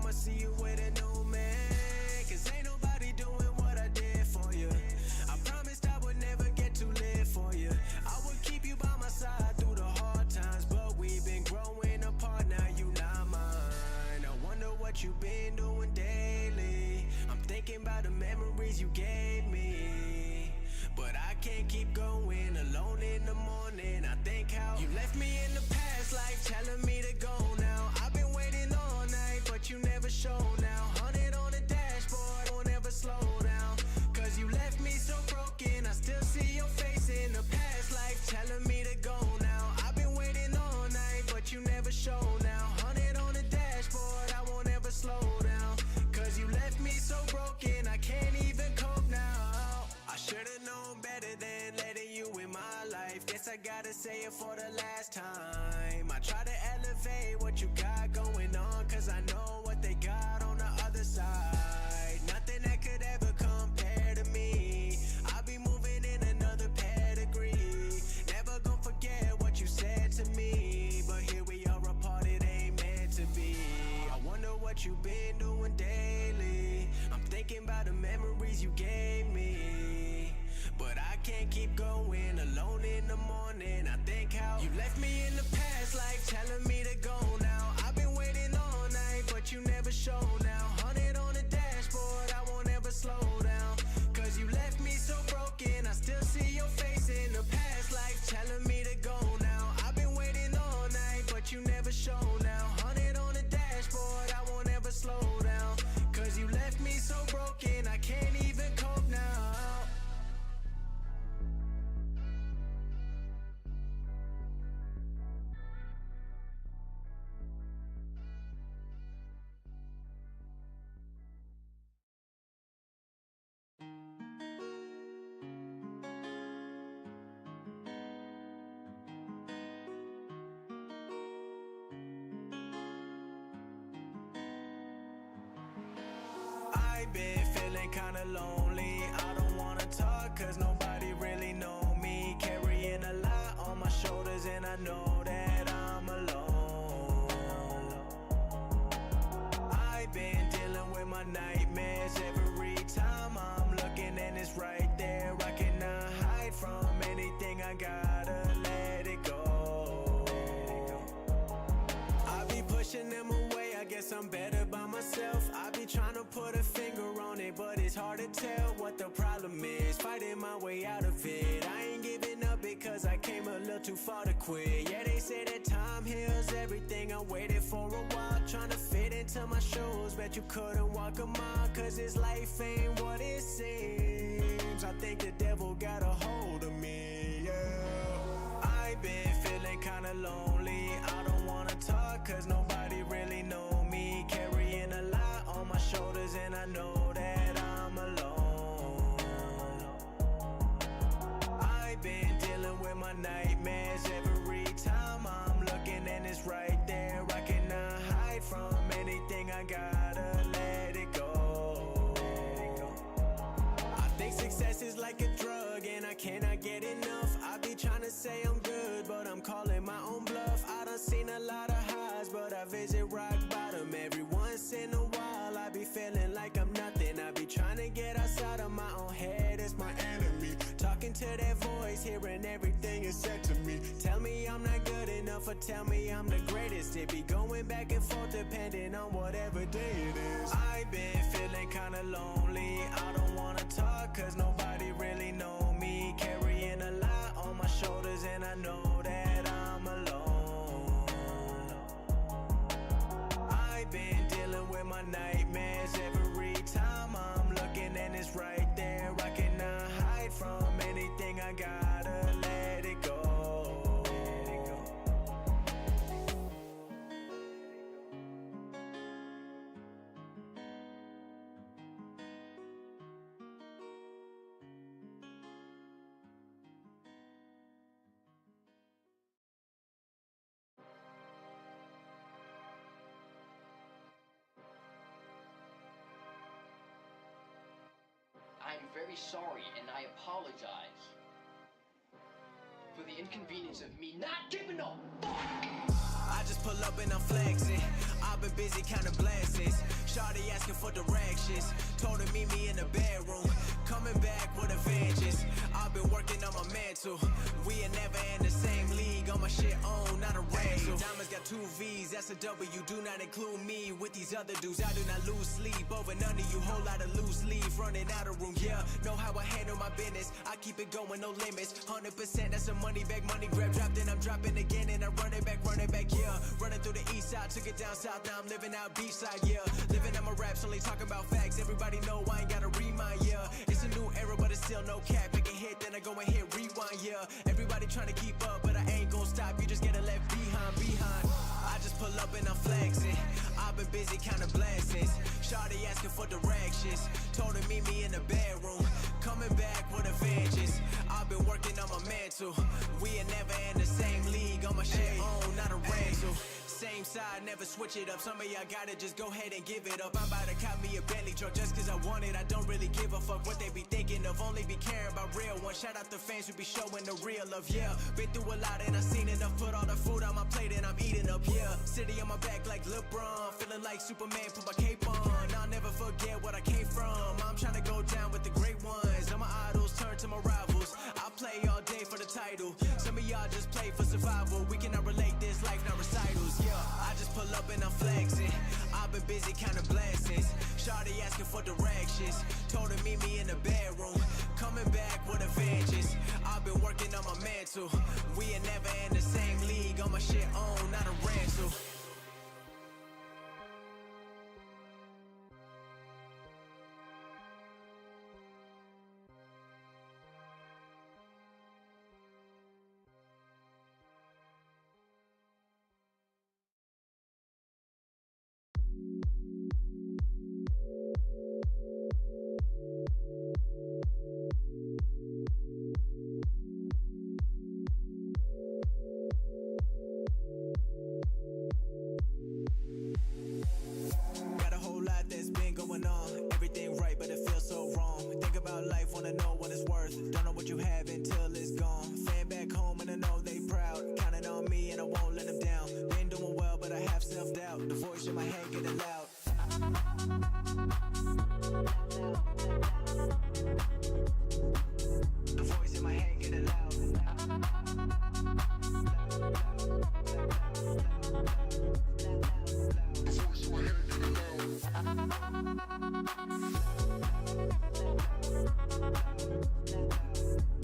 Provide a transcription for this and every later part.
I'ma see you with a new man. Cause ain't nobody doing what I did for you. I promised I would never get to live for you. I would keep you by my side through the hard times, but we've been growing apart, now you not mine. I wonder what you been doing daily. I'm thinking about the memories you gave me, but I can't keep going alone in the morning. I think how you left me in the past life, telling me to go now. I've been waiting all night, but you never show now. 100 on the dashboard, won't ever slow down. Cause you left me so broken, I still see your face in the past life, telling me to go now. I've been waiting all night, but you never show now. 100 on the dashboard, I won't ever slow down. Cause you left me so broken, I can't even cope now. I should've known better than letting you in my life. Guess I gotta say it for the last time. I try to elevate what you got going on, cause I know what they got on the other side. Nothing that could ever compare to me. I'll be moving in another pedigree. Never gonna forget what you said to me, but here we are apart, it ain't meant to be. I wonder what you've been doing daily. I'm thinking about the memories you gave me, but I can't keep going alone in the morning. I think how you left me in the past life, telling me to go now. I've been waiting all night, but you never show now. 100 on the dashboard, I won't ever slow down. Cause you left me so broken, I still see your face in the past life, telling me to go now. I've been waiting all night, but you never show now. 100 on the dashboard, I won't ever slow down. Cause you left me so broken, I can't even cope now. I've been feeling kinda lonely. I don't wanna talk cause nobody really know me. Carrying a lot on my shoulders and I know that I'm alone. I've been dealing with my nightmares every time I'm looking, and it's right there. I cannot hide from anything, I gotta let it go. I be pushing them away, I guess I'm better by myself. I be trying to put a finger on it, but it's hard to tell what the problem is. Fighting my way out of it, I ain't giving up because I came a little too far to quit. Yeah, they say that time heals everything. I waited for a while, trying to fit into my shoes. Bet you couldn't walk a mile, cause this life ain't what it seems. I think the devil got a hold of me, yeah. I've been feeling kinda lonely. I don't wanna talk cause nobody really know me. Carrying a lot on my shoulders and I know that I'm alone. I've been dealing with my nightmares every time I'm looking, and it's right there. I cannot hide from anything, I gotta let it go. I think success is like a drug and I cannot get enough. I be trying to say I'm good, but I'm calling my own bluff. I done seen a lot of highs, but I visit rock bottom every once in a while. I be feeling like I'm nothing. I be trying to get outside of my own head, it's my enemy. Talking to that voice, hearing everything is said to me. Tell me I'm not good enough or tell me I'm the greatest. It be going back and forth depending on whatever day it is. I've been feeling kinda lonely. I don't wanna talk cause nobody really know me. Carrying a lot on my shoulders and I know that I'm alone. I've been dealing with my nightmares every time I'm looking, and it's right there. I cannot hide from anything, I gotta let it go. I'm very sorry and I apologize for the inconvenience of me not giving a fuck. I just pull up and I'm flexing. I've been been busy counting blessings. Shawty asking for directions. Told her meet me in the bedroom. Coming back with a vengeance. I've been working on my mental. We ain't never in the same league. On my shit on, not a rental. Diamonds got 2 V's, that's a W. Do not include me with these other dudes. I do not lose sleep over none of you. Whole lot of loose leaf running out of room. Yeah, know how I handle my business. I keep it going, no limits. 100%, that's a money back, money grab. Dropped and I'm dropping again, and I run it back, yeah. Running through the east side, took it down south. Now I'm living out beach side, yeah. Living out my raps, only talking about facts. Everybody know I ain't gotta remind, yeah. It's a new era, but it's still no cap. Make a hit, then I go and hit rewind, yeah. Everybody trying to keep up, but I ain't gon' stop. You just get left behind. I just pull up and I'm flexing. I've been busy counting blessings. Shawty asking for directions. Told her meet me in the bedroom. Coming back with a vengeance. I've been working on my mental. We ain't never in the same league. On my shit on, not a rental. Same side, never switch it up. Some of y'all gotta just go ahead and give it up. I'm about to cop me a Bentley truck just cause I want it. I don't really give a fuck what they be thinking of. Only be caring about real ones. Shout out the fans who be showing the real love, yeah. Been through a lot and I seen enough. Put all the food on my plate and I'm eating up, yeah. City on my back like LeBron. Feeling like Superman, put my cape on. I'll never forget what I came from. I'm trying to go down with the great ones. All my idols turn to my rivals. I play all day for the title. Some of y'all just play for survival. We cannot relate this life, not recitals, yeah. I just pull up and I'm flexing. I've been busy counting blessings. Shawty asking for directions. Told her meet me in the bedroom. Coming back with a vengeance. I've been working on my mental. We ain't never in the same league. On my shit on, not a rental. Got a whole lot that's been going on. Everything right, but it feels so wrong. Think about life, wanna know what it's worth. Don't know what you have until it's gone. Fan back home and I know they proud. Counting on me and I won't let them down. Been doing well, but I have self-doubt. The voice in my head getting loud. The voice in my head getting loud.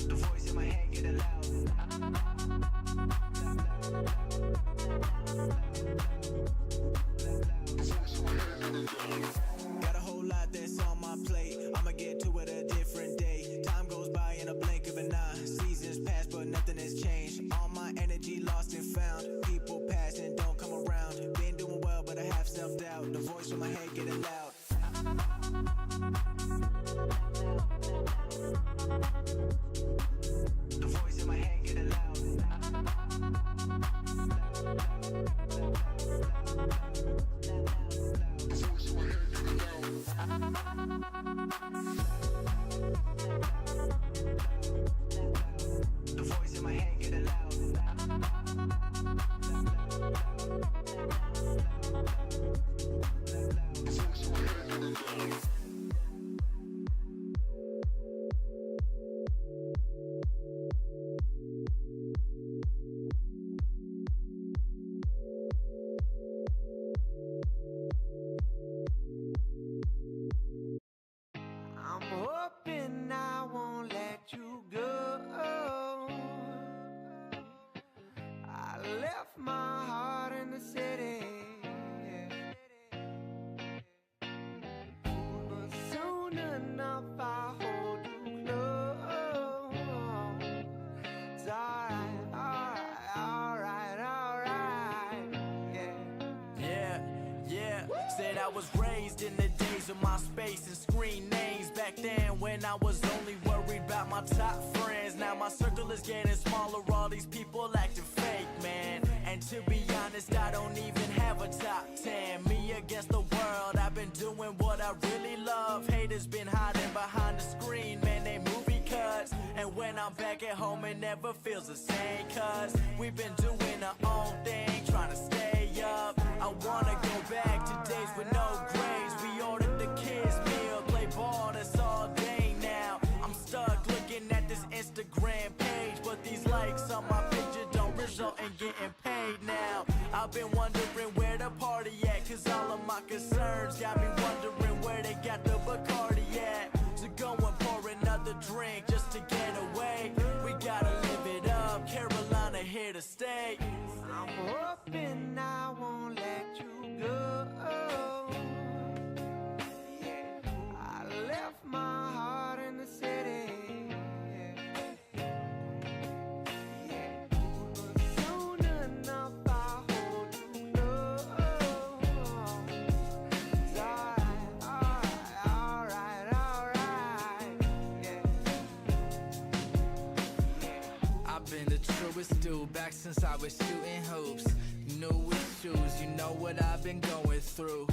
The voice in my head getting loud. Got a whole lot that's on my plate. I'ma get to it a different day. Time goes by in a blink of an eye. Seasons pass, but nothing has changed. All my energy lost and found. People pass and don't come around. Been doing well, but I have self-doubt. The voice in my head getting loud. The voice in my head getting loud. The voice in my head getting loud. I'm hoping I won't let you go. I left my heart in the city, but soon enough I'll hold you close. It's alright, yeah. Said I was raised in the days of MySpace and screen names. Back then when I was only worried about my top friends. Now my circle is getting smaller, all these people acting fake, man. And to be honest, I don't even have a top 10. Me against the world, I've been doing what I really love. Haters been hiding behind the screen, man, they movie cuts. And when I'm back at home, it never feels the same, cause we've been doing our own thing, trying to stay up. I wanna go back with no grades. We ordered the kids meal, play ball, that's all day now. I'm stuck looking at this Instagram page, but these likes on my picture don't result in getting paid now. I've been wondering where the party at, cause all of my concerns got me wondering where they got the Bacardi at. So go and pour another drink just to get away. We gotta live it up, Carolina here to stay. I'm hoping I won't let you go. I left my heart in the city. But soon enough I'll hold you close. It's alright, yeah. I've been the truest dude back since I was shooting hoops. New issues, you know what I've been going through.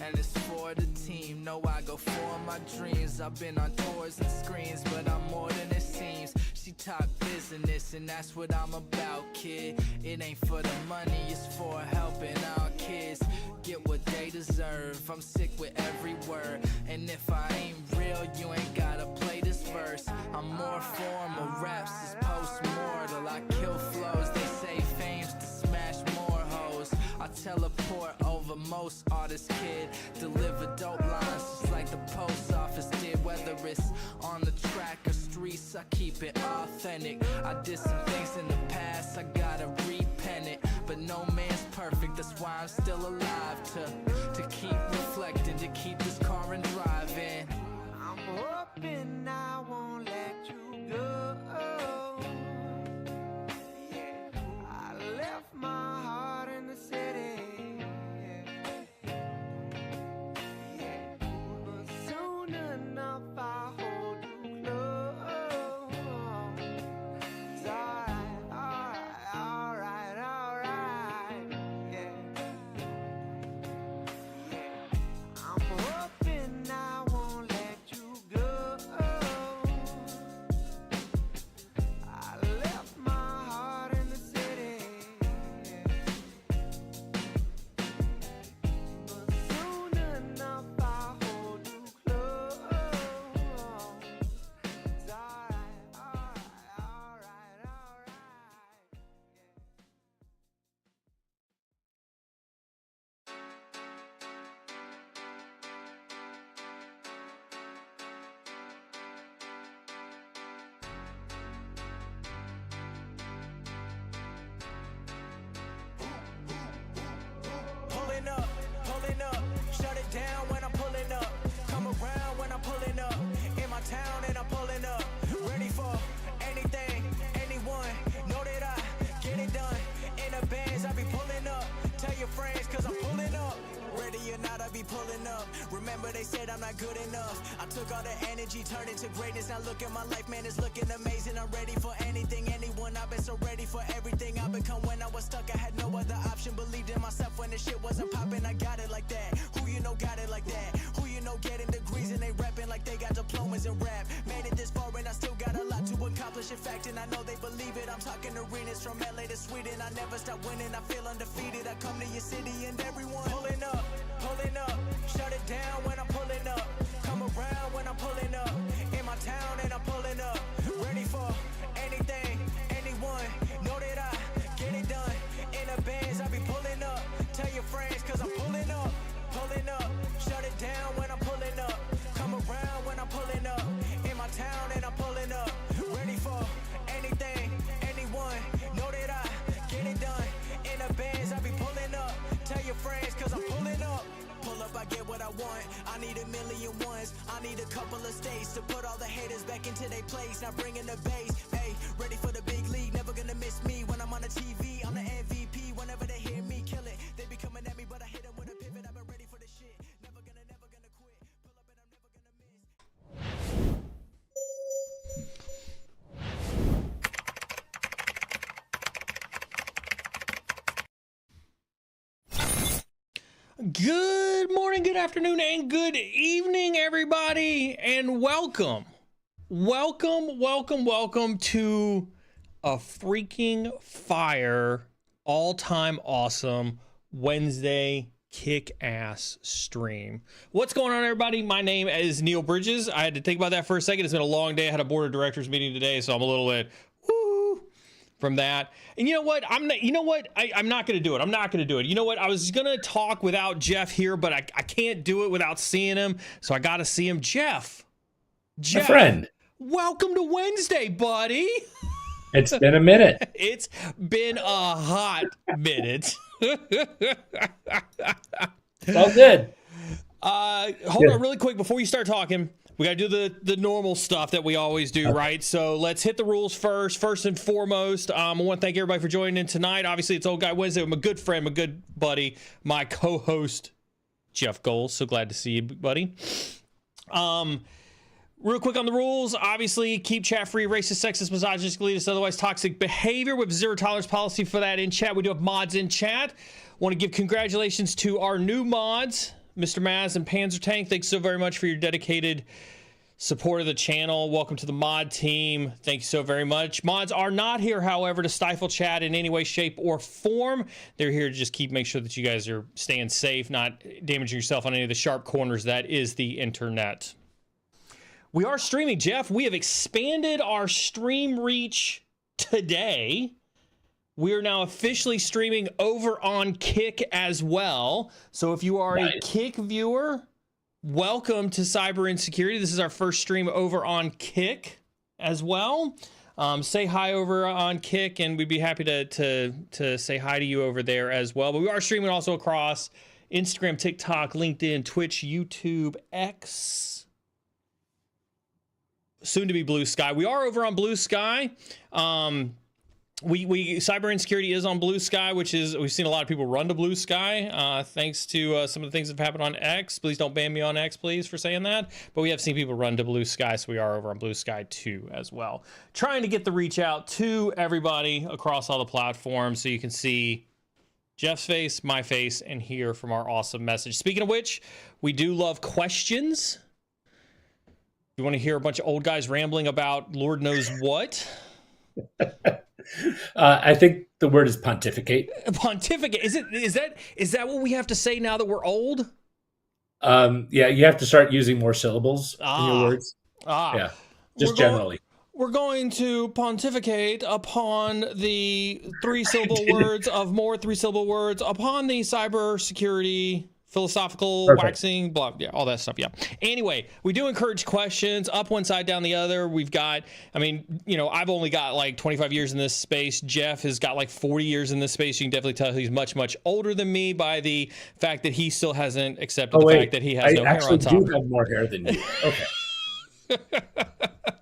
And it's for the team, know I go for my dreams. I've been on tours and screens, but I'm more than it seems. She talk business and that's what I'm about, kid. It ain't for the money, it's for helping our kids get what they deserve. I'm sick with every word, and if I ain't real, you ain't gotta play this verse. I'm more formal, raps is post-mortal. I kill flows, they say fame's to smash more hoes. I teleport over most artists, kid. Deliver dope lines just like the post office did. Whether it's on the track or streets, I keep it authentic. I did some things in the past, I gotta repent it. But no man's perfect, that's why I'm still alive. To keep reflecting, to keep this car and driving. I'm hoping I won't let you go. I left my heart in the city. But soon enough I'll hold you close. It's alright, yeah. I'm hoping I won't let you go. I left my heart in the city. But soon enough I'll hold you close. It's alright, Pulling up, shut it down when I'm pulling up. Come around when I'm pulling up. In my town and I'm pulling up. Ready for anything, anyone. Know that I get it done. In the bands, I be pulling up. Tell your friends, cause I'm pulling up. Ready or not, I be pulling up. Remember they said I'm not good enough. I took all the energy, turned it to greatness. Now look at my life, man, it's looking amazing. I'm ready for anything, anyone. I've been so ready for everything I become. When I was stuck, I had no other option. Believed in myself when the shit wasn't popping. I got it like that. Who you know got it like that? Who you know getting degrees and they rapping like they got diplomas in rap? Made it this far and I still got a lot to accomplish. In fact, and I know they believe it. I'm talking arenas from LA to Sweden. I never stop winning. I feel undefeated. I come to your city and everyone pulling up. Shut it down when I'm pulling up. Come around when I'm pulling up. In my town and I'm pulling up. Ready for anything, anyone. Know that I get it done. In the bands, I be pulling up. Tell your friends, cause I'm pulling up. Shut it down when I'm pulling up. Come around when I'm pulling up. In my town and I'm pulling up. Ready for anything, anyone. Know that I get it done. In the bands, I be pulling up. Tell your friends, cause I'm pulling up. Pull up, I get what I want. I need a million ones. I need a couple of states to put all the haters back into their place. Now bring in the bass. Hey, ready for the big league. Never gonna miss me when I'm on the TV. I'm the MVP. Whenever they hear me kill it, they be coming at me, but I hit them with a pivot. I've been ready for the shit. Never gonna quit. Pull up and I'm never gonna miss. Good morning, good afternoon, and good evening, everybody, and welcome to a freaking fire, all-time awesome Wednesday kick-ass stream. What's going on, everybody? My name is Neal Bridges. I had to think about that for a second. It's been a long day. I had a board of directors meeting today, so I'm a little bit woo from that. And you know what? I'm not going to do it. I'm not going to do it. You know what? I was going to talk without Jeff here, but I can't do it without seeing him, so I got to see him. Jeff, my friend, welcome to Wednesday, buddy. It's been a minute. It's been a hot minute. All good. Hold on really quick before you start talking. We got to do the normal stuff that we always do, right? So let's hit the rules first. First and foremost, I want to thank everybody for joining in tonight. Obviously, it's Old Guy Wednesday with my good friend, my good buddy, my co-host, Jeff Golz. So glad to see you, buddy. Real quick on the rules, obviously, keep chat free, racist, sexist, misogynist, elitist, otherwise toxic behavior with zero tolerance policy for that in chat. We do have mods in chat. Want to give congratulations to our new mods, Mr. Maz and Panzer Tank. Thanks so very much for your dedicated support of the channel. Welcome to the mod team. Thank you so very much. Mods are not here, however, to stifle chat in any way, shape, or form. They're here to just make sure that you guys are staying safe, not damaging yourself on any of the sharp corners that is the internet. We are streaming, Jeff. We have expanded our stream reach today. We are now officially streaming over on Kick as well. So if you are a Kick viewer, welcome to Cyber Insecurity. This is our first stream over on Kick as well. Say hi over on Kick, and we'd be happy to say hi to you over there as well. But we are streaming also across Instagram, TikTok, LinkedIn, Twitch, YouTube, X. Soon to be Bluesky. We are over on Bluesky. Cyber Insecurity is on Bluesky, which is, we've seen a lot of people run to Bluesky, thanks to some of the things that have happened on X. Please don't ban me on X, please, for saying that. But we have seen people run to Bluesky, so we are over on Bluesky too as well. Trying to get the reach out to everybody across all the platforms so you can see Jeff's face, my face, and hear from our awesome message. Speaking of which, we do love questions. You want to hear a bunch of old guys rambling about Lord knows what? I think the word is pontificate. Pontificate. Is that what we have to say now that we're old? Yeah, you have to start using more syllables in your words. Yeah, just generally. We're going to pontificate upon the three-syllable words of more three-syllable words upon the cybersecurity philosophical waxing, blah, yeah, all that stuff. Yeah. Anyway, we do encourage questions up one side, down the other. We've got, I've only got like 25 years in this space. Jeff has got like 40 years in this space. You can definitely tell he's much, much older than me by the fact that he still hasn't accepted the fact that he has no hair on top. I actually do have more hair than you. Okay.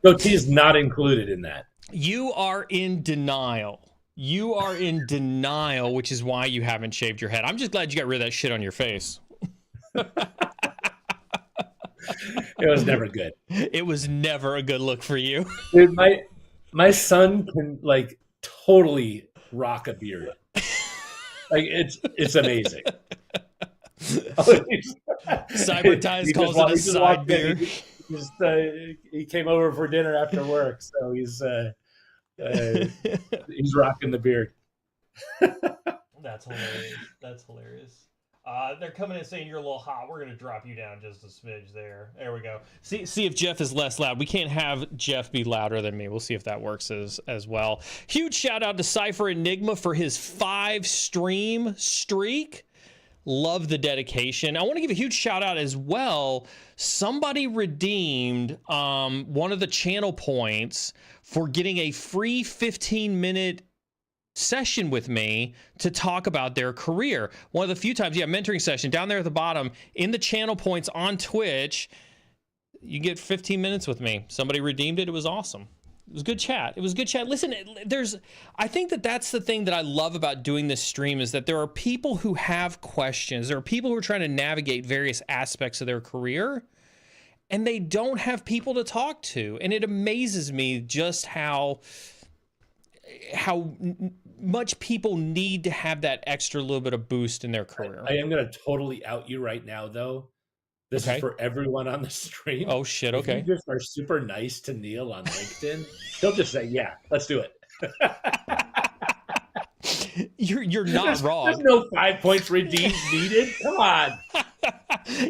Goatee is not included in that. You are in denial. You are in denial, which is why you haven't shaved your head. I'm just glad you got rid of that shit on your face. It was never good. It was never a good look for you. Dude, my son can like totally rock a beard. Like it's amazing. Cyber Ties calls it a side beard. He came over for dinner after work, so he's rocking the beard. That's hilarious. That's hilarious. They're coming in saying you're a little hot. We're gonna drop you down just a smidge there. There we go. See if Jeff is less loud. We can't have Jeff be louder than me. We'll see if that works as well. Huge shout out to Cypher Enigma for his 5 stream streak. Love the dedication. I want to give a huge shout out as well. Somebody redeemed one of the channel points for getting a free 15-minute session with me to talk about their career. One of the few times, mentoring session down there at the bottom in the channel points on Twitch. You get 15 minutes with me. Somebody redeemed it. It was awesome. It was good chat. It was good chat. Listen, I think that's the thing that I love about doing this stream is that there are people who have questions. There are people who are trying to navigate various aspects of their career, and they don't have people to talk to. And it amazes me just how much people need to have that extra little bit of boost in their career. I am going to totally out you right now, though. This is for everyone on the stream. Oh, shit. Okay. If you just are super nice to Neal on LinkedIn, he'll just say, yeah, let's do it. You're not wrong. There's no 5 points redeemed needed. Come on.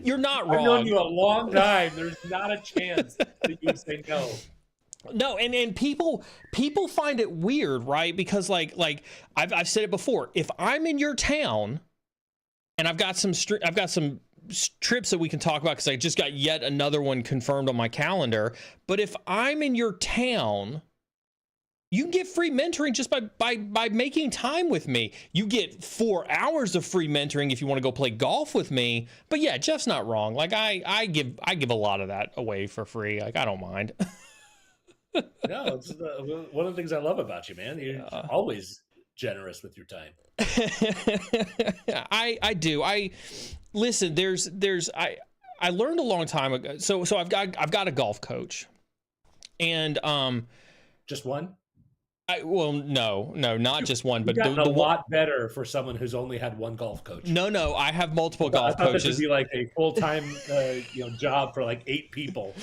You're not wrong. I've known you a long time. There's not a chance that you would say no. No, and people find it weird, right? Because like I've said it before. If I'm in your town, and I've got some trips that we can talk about because I just got yet another one confirmed on my calendar. But if I'm in your town, you can get free mentoring just by making time with me. You get 4 hours of free mentoring if you want to go play golf with me. But yeah, Jeff's not wrong. Like I give a lot of that away for free. Like I don't mind. No, it's one of the things I love about you, man. You're always generous with your time. I do. Listen. I learned a long time ago. So I've got a golf coach, and just one. No, not just one, but a lot better for someone who's only had one golf coach. No, I have multiple golf coaches. This would be like a full-time, job for like 8 people.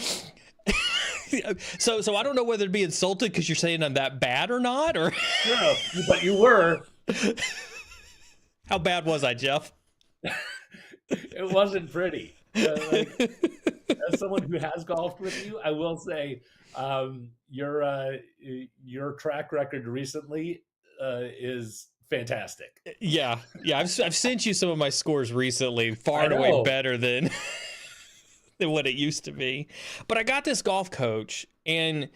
So I don't know whether to be insulted because you're saying I'm that bad or not, or no, but you were. How bad was I, Jeff? It wasn't pretty. As someone who has golfed with you, I will say your track record recently is fantastic. Yeah. I've sent you some of my scores recently, far and away better than what it used to be. But I got this golf coach, and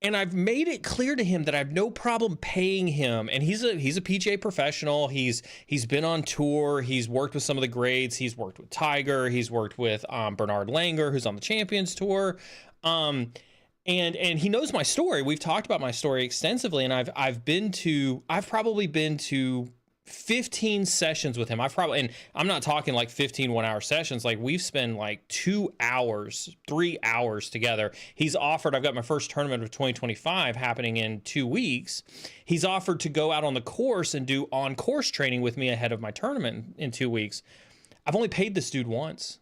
I've made it clear to him that I have no problem paying him. And he's a PGA professional. He's been on tour. He's worked with some of the greats. He's worked with Tiger. He's worked with Bernard Langer, who's on the Champions Tour. And he knows my story. We've talked about my story extensively, and I've probably been to 15 sessions with him. And I'm not talking like 15 1-hour sessions. Like we've spent like 2 hours, 3 hours together. He's offered, I've got my first tournament of 2025 happening in 2 weeks. He's offered to go out on the course and do on-course training with me ahead of my tournament in 2 weeks. I've only paid this dude once.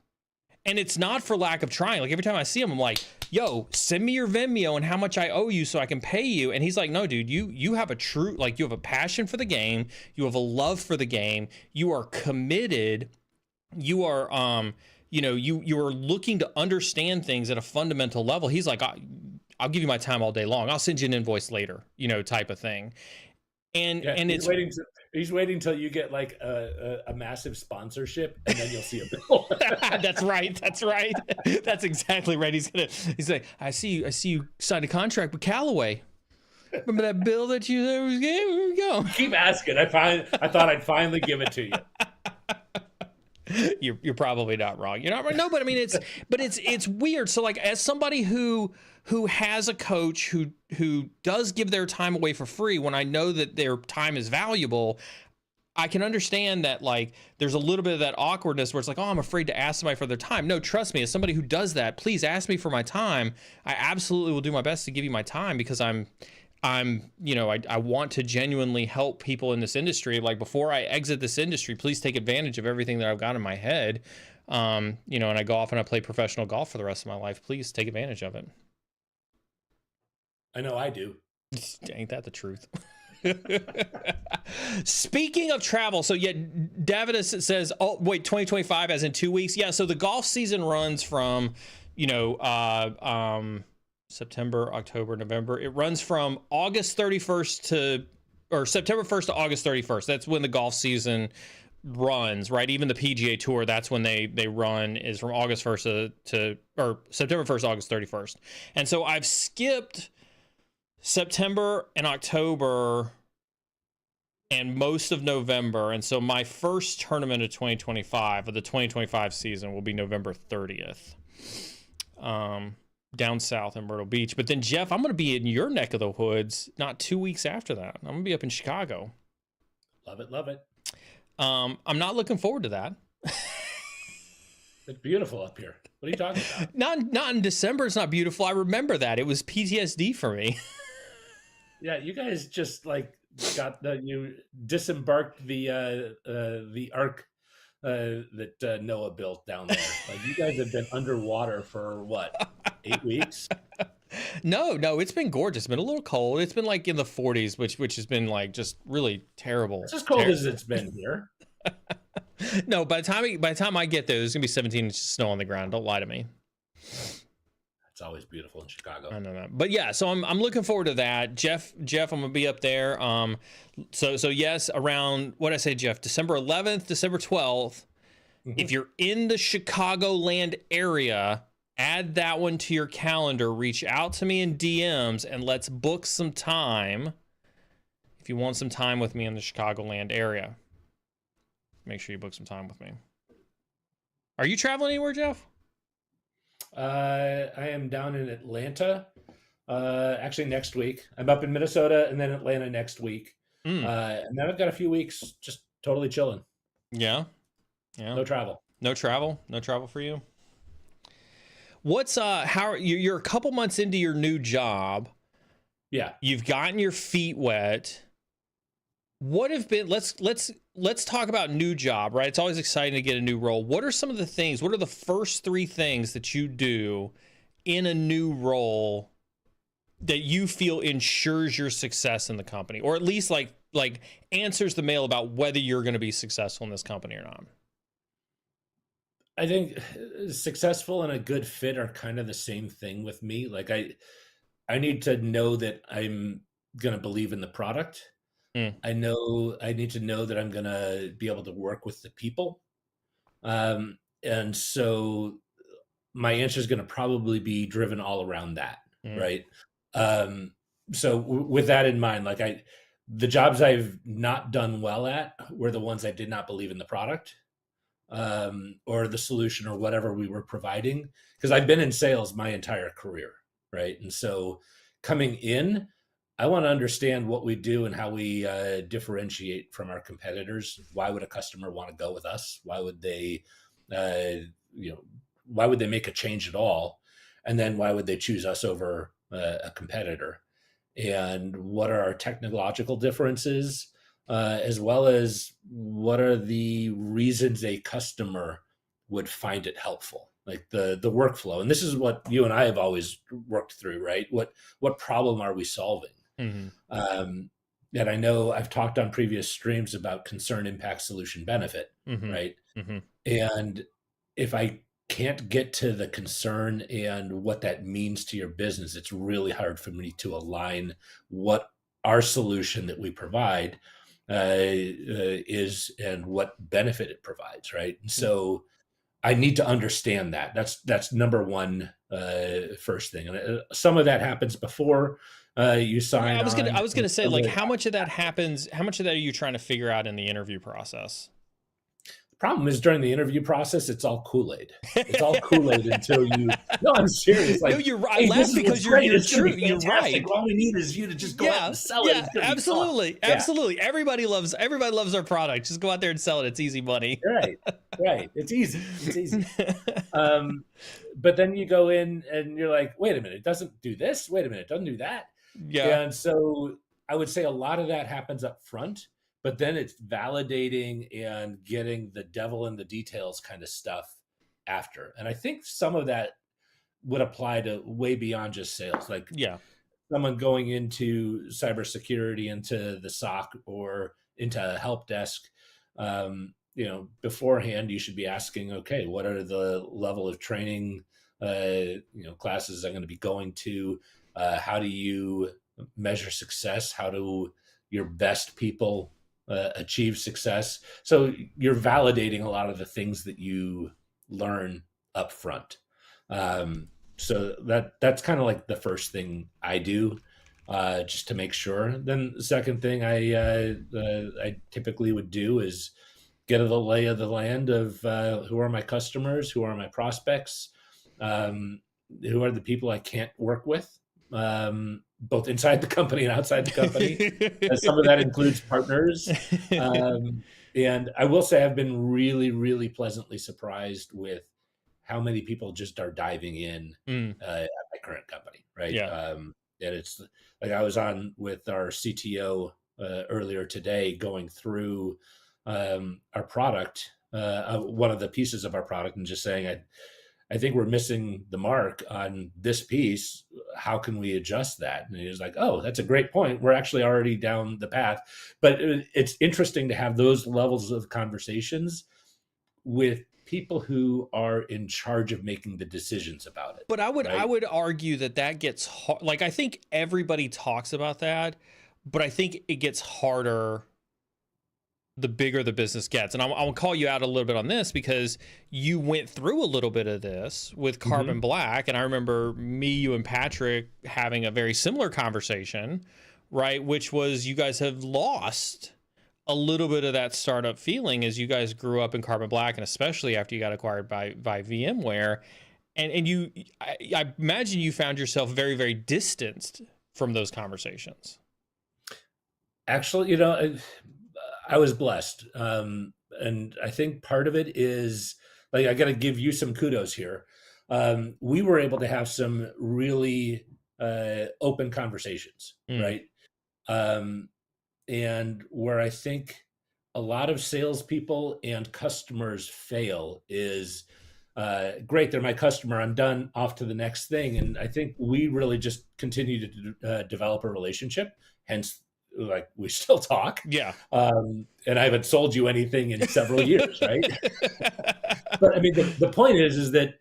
And it's not for lack of trying. Like every time I see him, I'm like, yo, send me your Vimeo and how much I owe you so I can pay you. And he's like, no, dude, you have you have a passion for the game. You have a love for the game. You are committed. You are, you are looking to understand things at a fundamental level. He's like, I'll give you my time all day long. I'll send you an invoice later, type of thing. And he's waiting till you get like a massive sponsorship, and then you'll see a bill. That's right. That's exactly right. He's like, I see you signed a contract with Callaway. Remember that bill that you gave? Here we go. Keep asking. I thought I'd finally give it to you. You're probably not wrong. You're not right. No, but I mean it's weird. So like as somebody who has a coach who does give their time away for free, when I know that their time is valuable, I can understand that like there's a little bit of that awkwardness where it's like, oh, I'm afraid to ask somebody for their time. No, trust me, as somebody who does that, please ask me for my time. I absolutely will do my best to give you my time because I want to genuinely help people in this industry. Like before I exit this industry, please take advantage of everything that I've got in my head. And I go off and I play professional golf for the rest of my life. Please take advantage of it. I know I do. Ain't that the truth? Speaking of travel, so yeah, Davidus says, oh wait, 2025 as in 2 weeks. Yeah, so the golf season runs from, September, October, November. It runs from August 31st or September 1st to August 31st. That's when the golf season runs, right? Even the PGA Tour, that's when they run, is from August 1st or September 1st, August 31st. And so I've skipped September and October and most of November. And so my first tournament of 2025, of the 2025 season, will be November 30th. Down south in Myrtle Beach. But then, Jeff, I'm going to be in your neck of the woods not 2 weeks after that. I'm going to be up in Chicago. Love it. I'm not looking forward to that. It's beautiful up here. What are you talking about? Not in December. It's not beautiful. I remember that. It was PTSD for me. Yeah, you guys just like you disembarked the ark that Noah built down there. Like you guys have been underwater for what, 8 weeks? No, it's been gorgeous. It's been a little cold. It's been like in the 40s, which has been like just really terrible. It's as cold as it's been here. No, by the time I get there, there's gonna be 17 inches of snow on the ground. Don't lie to me. It's always beautiful in Chicago. I know that, but yeah. So I'm looking forward to that. Jeff, I'm gonna be up there. So yes, around what I say, Jeff, December 11th, December 12th. Mm-hmm. If you're in the Chicagoland area, add that one to your calendar. Reach out to me in DMs and let's book some time. If you want some time with me in the Chicagoland area, make sure you book some time with me. Are you traveling anywhere, Jeff? I am down in Atlanta, actually next week. I'm up in Minnesota and then Atlanta next week. And then I've got a few weeks just totally chilling. Yeah. No travel for you. What's how are you're a couple months into your new job? Yeah. You've gotten your feet wet. What have been, let's talk about new job, right? It's always exciting to get a new role. What are some of the things, what are the first 3 things that you do in a new role that you feel ensures your success in the company, or at least like answers the mail about whether you're going to be successful in this company or not? I think successful and a good fit are kind of the same thing with me. Like I need to know that I'm going to believe in the product. I need to know that I'm going to be able to work with the people. And so my answer is going to probably be driven all around that. Right. So with that in mind, like the jobs I've not done well at were the ones I did not believe in the product, or the solution or whatever we were providing. Because I've been in sales my entire career. Right. And so coming in, I want to understand what we do and how we differentiate from our competitors. Why would a customer want to go with us? Why would they, why would they make a change at all? And then why would they choose us over a competitor? And what are our technological differences, as well as what are the reasons a customer would find it helpful? Like the workflow. And this is what you and I have always worked through, right? What problem are we solving? And I know I've talked on previous streams about concern, impact, solution, benefit, right? And if I can't get to the concern and what that means to your business, it's really hard for me to align what our solution that we provide is and what benefit it provides, right? And so I need to understand that. That's number one, first thing. And some of that happens before you sign. I was gonna say, like, how much of that happens? How much of that are you trying to figure out in the interview process? The problem is during the interview process, it's all Kool-Aid. It's all Kool-Aid until you. No, I'm serious. Like, no, you're right. I laugh because you're true. You're right. All we need is you to just go out and sell it. Yeah, absolutely, absolutely. Everybody loves our product. Just go out there and sell it. It's easy money. Right. It's easy. But then you go in and you're like, wait a minute, it doesn't do this. Wait a minute, it doesn't do that. Yeah. And so I would say a lot of that happens up front, but then it's validating and getting the devil in the details kind of stuff after. And I think some of that would apply to way beyond just sales. Like someone going into cybersecurity, into the SOC or into a help desk, beforehand, you should be asking, okay, what are the level of training, classes I'm going to be going to? How do you measure success? How do your best people achieve success? So you're validating a lot of the things that you learn up front. So that's kind of like the first thing I do, just to make sure. Then the second thing I typically would do is get the lay of the land of who are my customers, who are my prospects, who are the people I can't work with, both inside the company and outside the company. Some of that includes partners. And I will say I've been really, really pleasantly surprised with how many people just are diving in at my current company, right? Yeah. And it's like I was on with our CTO earlier today going through our product, one of the pieces of our product, and just saying, I think we're missing the mark on this piece. How can we adjust that? And he was like, oh, that's a great point. We're actually already down the path. But it's interesting to have those levels of conversations with people who are in charge of making the decisions about it. But I would right? argue that gets hard. Like, I think everybody talks about that, but I think it gets harder the bigger the business gets. And I'll call you out a little bit on this because you went through a little bit of this with Carbon Black. And I remember me, you, and Patrick having a very similar conversation, right? Which was, you guys have lost a little bit of that startup feeling as you guys grew up in Carbon Black, and especially after you got acquired by VMware. And you, I imagine you found yourself very, very distanced from those conversations. Actually, I was blessed. And I think part of it is, like, I got to give you some kudos here. We were able to have some really open conversations, right? And where I think a lot of salespeople and customers fail is, great, they're my customer, I'm done, off to the next thing. And I think we really just continue to develop a relationship, hence, like, we still talk. Yeah. And I haven't sold you anything in several years, right? But I mean, the point is that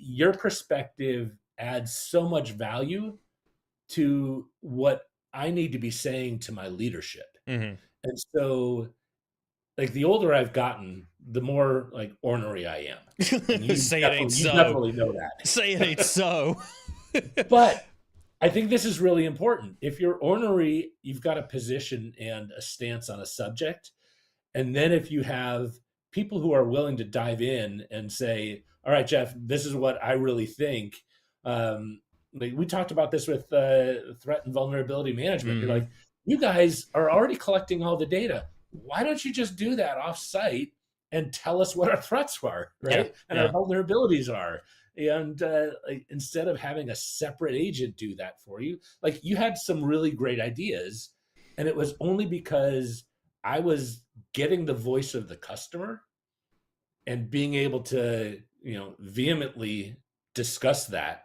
your perspective adds so much value to what I need to be saying to my leadership. And so, like, the older I've gotten, the more, like, ornery I am. And you Say it ain't so. You definitely know that. Say it ain't so. But I think this is really important. If you're ornery, you've got a position and a stance on a subject. And then if you have people who are willing to dive in and say, all right, Jeff, this is what I really think. Like, we talked about this with threat and vulnerability management. You're like, you guys are already collecting all the data. Why don't you just do that off-site and tell us what our threats are, right? And our vulnerabilities are. And like, instead of having a separate agent do that for you, like, you had some really great ideas. And it was only because I was getting the voice of the customer and being able to, vehemently discuss that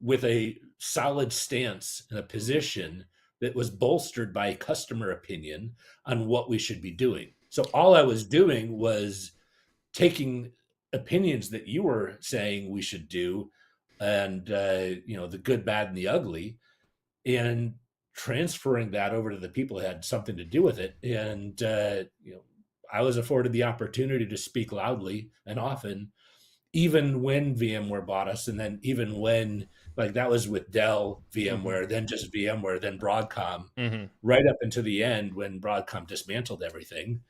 with a solid stance and a position that was bolstered by customer opinion on what we should be doing. So all I was doing was taking opinions that you were saying we should do, and the good, bad, and the ugly, and transferring that over to the people who had something to do with it. And I was afforded the opportunity to speak loudly and often, even when VMware bought us, and then even when, like, that was with Dell, VMware, then just VMware, then Broadcom, right up into the end when Broadcom dismantled everything.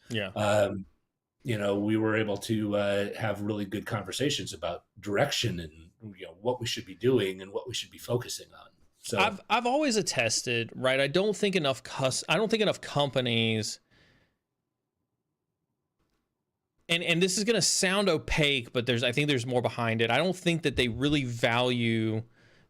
We were able to have really good conversations about direction and what we should be doing and what we should be focusing on. So I've always attested, right? I don't think enough companies, and this is going to sound opaque, but I think there's more behind it. I don't think that they really value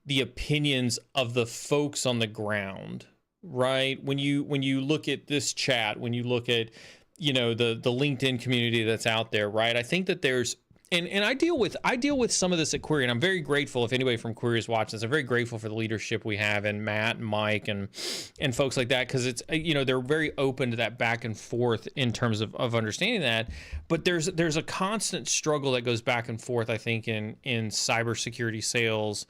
the opinions of the folks on the ground, right? When you look at this chat, when you look at the LinkedIn community that's out there, right? I think that there's, and I deal with some of this at Query, and I'm very grateful if anybody from Query is watching this. I'm very grateful for the leadership we have, and Matt and Mike and folks like that, because it's, they're very open to that back and forth in terms of understanding that. But there's a constant struggle that goes back and forth, I think, in cybersecurity sales,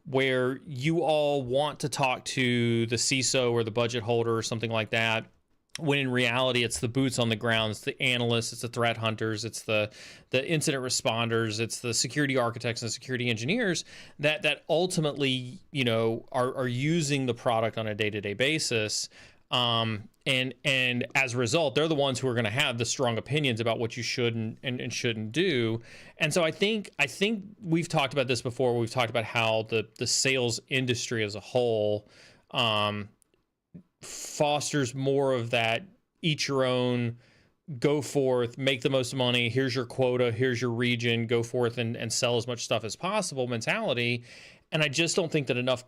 where you all want to talk to the CISO or the budget holder or something like that, when in reality it's the boots on the ground, it's the analysts, it's the threat hunters, it's the incident responders, it's the security architects and security engineers that ultimately are using the product on a day-to-day basis, and as a result, they're the ones who are going to have the strong opinions about what you should and shouldn't do. And so I think we've talked about this before. We've talked about how the sales industry as a whole fosters more of that each your own, go forth, make the most money, here's your quota, here's your region, go forth and sell as much stuff as possible mentality. And I just don't think that enough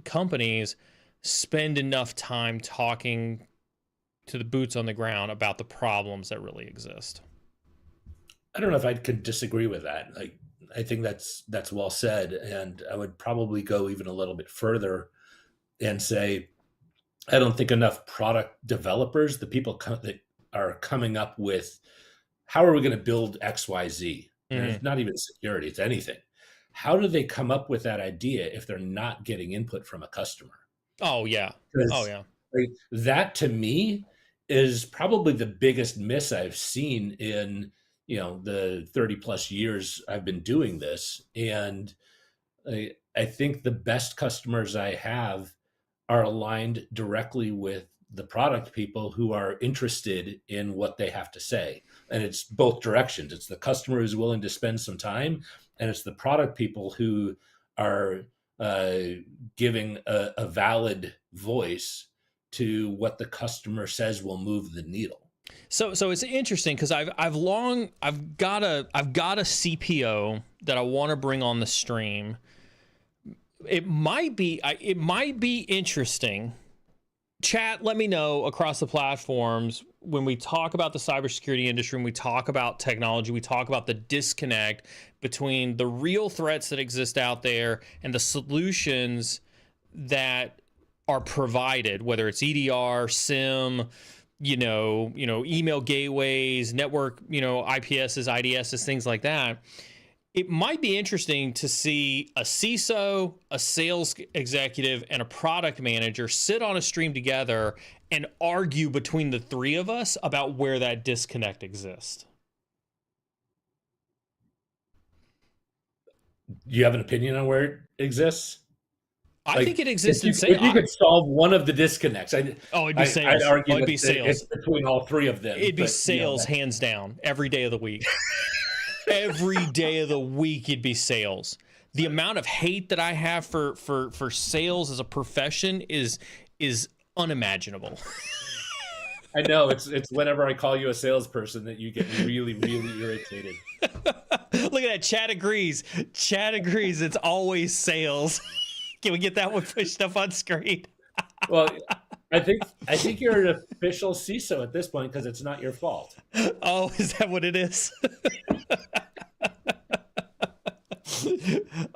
companies spend enough time talking to the boots on the ground about the problems that really exist. I don't know if I could disagree with that. Like, I think that's well said. And I would probably go even a little bit further and say, I don't think enough product developers, the people that are coming up with how are we going to build XYZ? And it's not even security, it's anything. How do they come up with that idea if they're not getting input from a customer? Oh yeah. Oh yeah. Like, that to me is probably the biggest miss I've seen in, the 30 plus years I've been doing this. And I think the best customers I have are aligned directly with the product people who are interested in what they have to say. And it's both directions. It's the customer who's willing to spend some time, and it's the product people who are giving a valid voice to what the customer says will move the needle. So it's interesting because I've got a CPO that I want to bring on the stream. It might be interesting. Chat, let me know across the platforms when we talk about the cybersecurity industry, when we talk about technology, we talk about the disconnect between the real threats that exist out there and the solutions that are provided, whether it's EDR, SIM, email gateways, network, IPSs, IDSs, things like that. It might be interesting to see a CISO, a sales executive, and a product manager sit on a stream together and argue between the three of us about where that disconnect exists. Do you have an opinion on where it exists? I think it exists in sales. If you could solve one of the disconnects, it'd be sales. I'd argue it'd be sales. It's between all three of them. It'd be sales, hands down, every day of the week. Every day of the week, it'd be sales. The amount of hate that I have for sales as a profession is unimaginable. I know it's whenever I call you a salesperson that you get really, really irritated. Look at that. Chat agrees. Chat agrees. It's always sales. Can we get that one pushed up on screen? Well, I think you're an official CISO at this point because it's not your fault. Oh, is that what it is?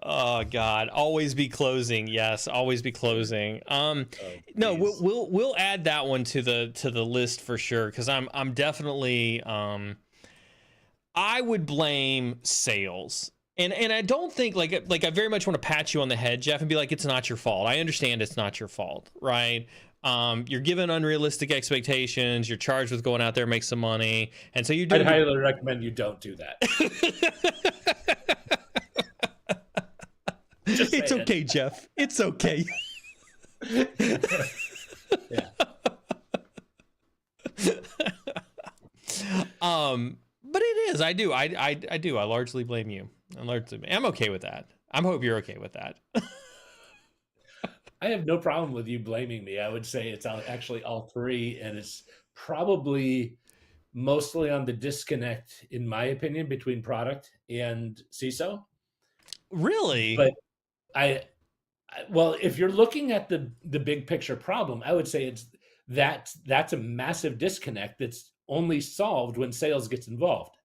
Oh God, always be closing. Yes, always be closing. No, we'll add that one to the list for sure because I'm definitely I would blame sales. And I don't think like I very much want to pat you on the head, Jeff, and be like, it's not your fault. I understand it's not your fault, right? You're given unrealistic expectations. You're charged with going out there and make some money, and so you do. I'd highly recommend you don't do that. It's okay, Jeff. It's okay. Yeah. But it is. I do. I do. I largely blame you. I'm okay with that. I hope you're okay with that. I have no problem with you blaming me. I would say it's actually all three, and it's probably mostly on the disconnect, in my opinion, between product and CISO. Really? But well, if you're looking at the big picture problem, I would say that's a massive disconnect that's only solved when sales gets involved.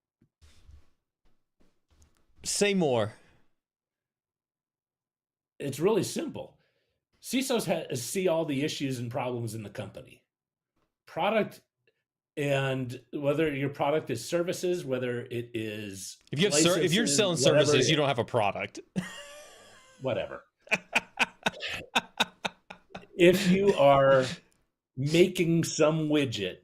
Say more. It's really simple. CISOs see all the issues and problems in the company. Product, and whether your product is services, whether it is if you're selling services, you don't have a product. Whatever. If you are making some widget,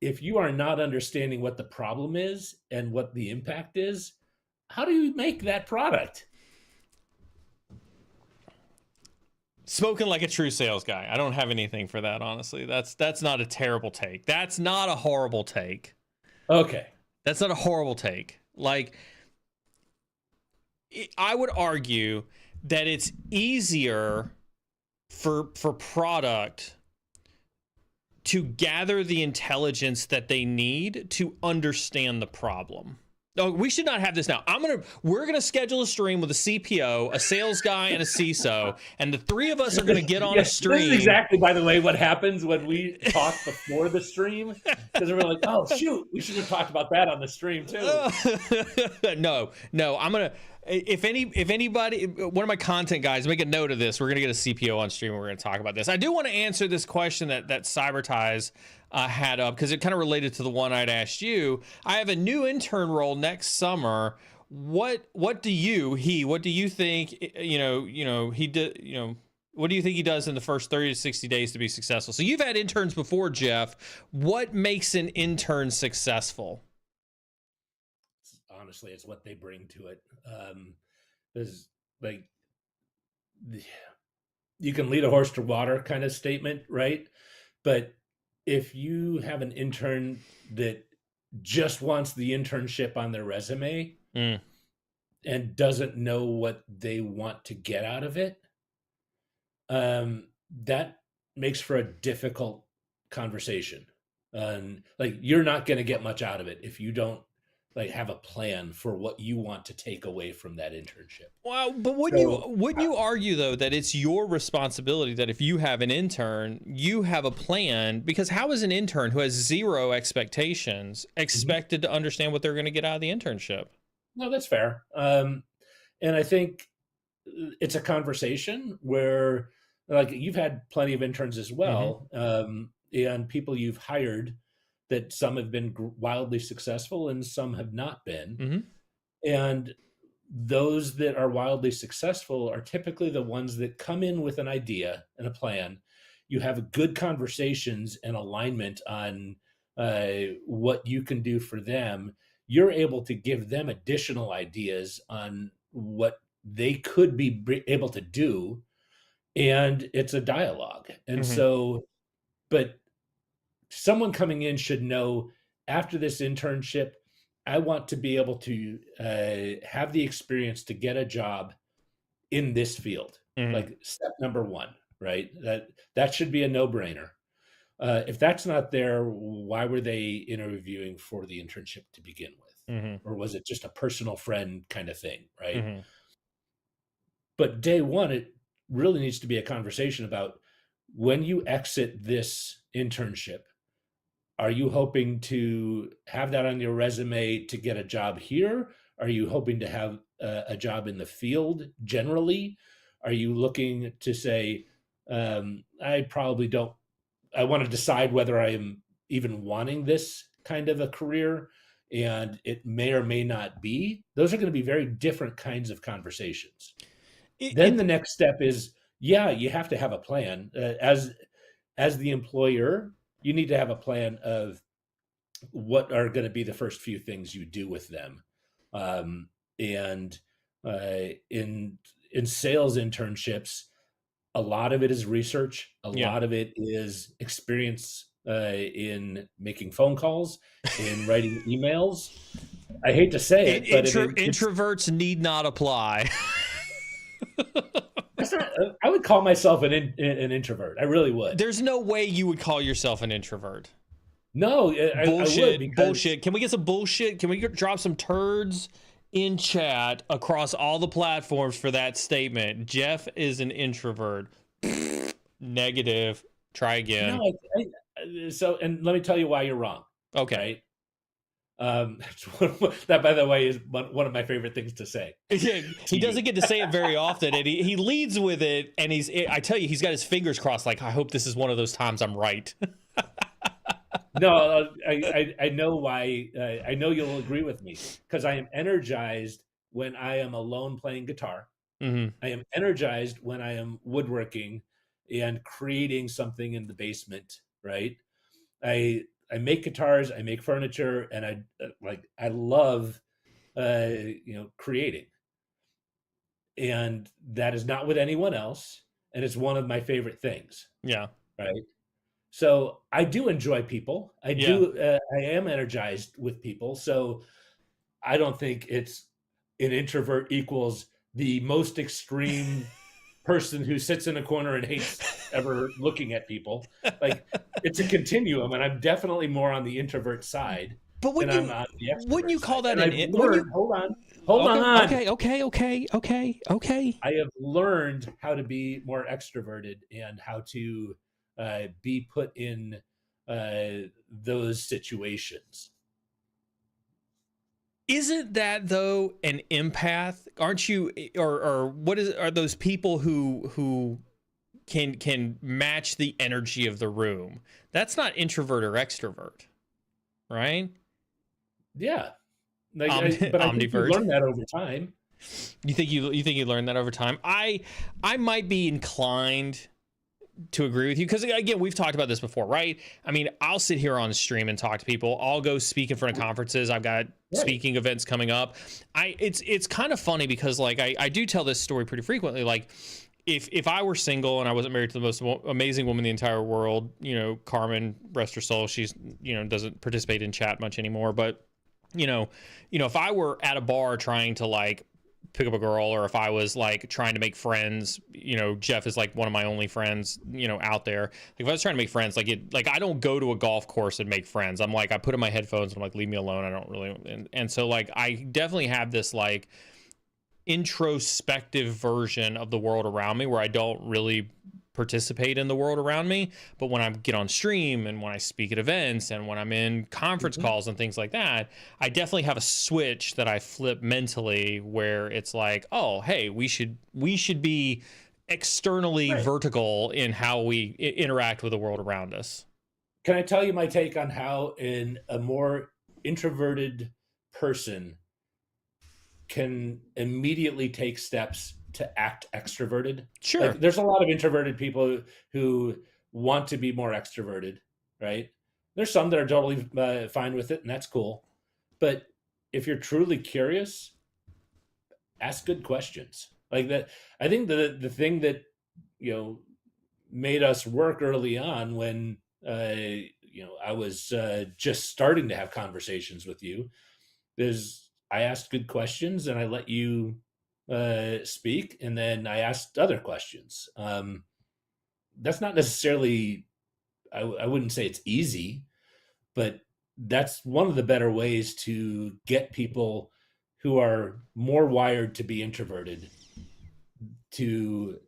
if you are not understanding what the problem is and what the impact is, how do you make that product? Spoken like a true sales guy. I don't have anything for that, honestly. That's not a terrible take. That's not a horrible take. Okay. That's not a horrible take. Like, I would argue that it's easier for product to gather the intelligence that they need to understand the problem. No, we should not have this now. We're gonna schedule a stream with a CPO, a sales guy, and a CISO, and the three of us are gonna get on a stream. This is exactly, by the way, what happens when we talk before the stream, because we're like, oh shoot, we should have talked about that on the stream too. No, I'm gonna. If anybody, one of my content guys, make a note of this. We're gonna get a CPO on stream. And we're gonna talk about this. I do want to answer this question that Cyber Ties had up, because it kind of related to the one I'd asked you. I have a new intern role next summer. What do you think? What do you think he does in the first 30 to 60 days to be successful? So you've had interns before, Jeff. What makes an intern successful? Honestly, it's what they bring to it. There's like, you can lead a horse to water kind of statement, right? But if you have an intern that just wants the internship on their resume and doesn't know what they want to get out of it, that makes for a difficult conversation. Like, you're not going to get much out of it if you don't like have a plan for what you want to take away from that internship. Well, but wouldn't you argue though that it's your responsibility that if you have an intern, you have a plan? Because how is an intern who has zero expectations expected to understand what they're going to get out of the internship? No, that's fair. And I think it's a conversation where, like, you've had plenty of interns as well, and people you've hired that some have been wildly successful and some have not been. And those that are wildly successful are typically the ones that come in with an idea and a plan. You have good conversations and alignment on what you can do for them. You're able to give them additional ideas on what they could be able to do. And it's a dialogue. And so, but someone coming in should know, after this internship, I want to be able to have the experience to get a job in this field. Like, step number one, right? That should be a no-brainer. If that's not there, why were they interviewing for the internship to begin with? Or was it just a personal friend kind of thing, right? But day one, it really needs to be a conversation about, when you exit this internship, are you hoping to have that on your resume to get a job here? Are you hoping to have a job in the field generally? Are you looking to say, I want to decide whether I am even wanting this kind of a career, and it may or may not be? Those are going to be very different kinds of conversations. Then the next step is, you have to have a plan. As the employer, you need to have a plan of what are going to be the first few things you do with them. And in sales internships, a lot of it is research. A lot of it is experience in making phone calls, in writing emails. I hate to say it, but introverts need not apply. I would call myself an introvert. I really would. There's no way you would call yourself an introvert. No, bullshit. I would, because... Bullshit. Can we get some bullshit? Can we drop some turds in chat across all the platforms for that statement? Jeff is an introvert. Negative. Try again. No, so, and let me tell you why you're wrong. Okay. Right? That, by the way, is one of my favorite things to say. He doesn't get to say it very often, and he leads with it, and I tell you, he's got his fingers crossed, like, I hope this is one of those times I'm right. No, I know why. I know you'll agree with me, because I am energized when I am alone playing guitar. I am energized when I am woodworking and creating something in the basement, right? I make guitars, I make furniture, and I love, creating. And that is not with anyone else. And it's one of my favorite things. Yeah. Right. So I do enjoy people. I am energized with people. So I don't think it's an introvert equals the most extreme person who sits in a corner and hates ever looking at people. Like, it's a continuum, and I'm definitely more on the introvert side. But and I'm on the extrovert wouldn't you call side. that And I've learned, hold on. Okay. I have learned how to be more extroverted and how to be put in those situations. Isn't that though an empath? Aren't you, or are those people who can match the energy of the room? That's not introvert or extrovert, right? Yeah, but I think you learn that over time. You think you learned that over time? I might be inclined to agree with you, because again, we've talked about this before, right? I mean, I'll sit here on stream and talk to people. I'll go speak in front of conferences. I've got speaking events coming up. It's kind of funny because like I do tell this story pretty frequently. Like if I were single and I wasn't married to the most amazing woman in the entire world, you know, Carmen, rest her soul, she's, you know, doesn't participate in chat much anymore, but you know, if I were at a bar trying to like pick up a girl, or if I was like trying to make friends, you know, Jeff is like one of my only friends, you know, out there. Like if I was trying to make friends, like I don't go to a golf course and make friends. I'm like, I put in my headphones and I'm like, leave me alone. I don't really, and so like, I definitely have this like introspective version of the world around me where I don't really participate in the world around me. But when I get on stream and when I speak at events and when I'm in conference calls and things like that, I definitely have a switch that I flip mentally where it's like, oh, hey, we should be externally vertical in how we interact with the world around us. Can I tell you my take on how a more introverted person can immediately take steps to act extroverted? Sure. Like, there's a lot of introverted people who want to be more extroverted, right? There's some that are totally fine with it, and that's cool. But if you're truly curious, ask good questions. Like that, I think the thing that, you know, made us work early on when you know, I was just starting to have conversations with you is I asked good questions and I let you speak, and then I asked other questions. That's not necessarily, I wouldn't say it's easy, but that's one of the better ways to get people who are more wired to be introverted to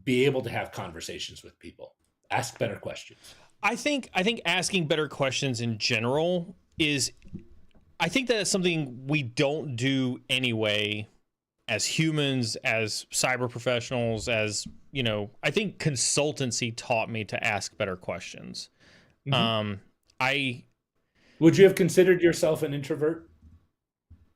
be able to have conversations with people. Ask better questions. I think asking better questions in general is, I think that is something we don't do anyway as humans, as cyber professionals, as, you know, I think consultancy taught me to ask better questions. Would you have considered yourself an introvert?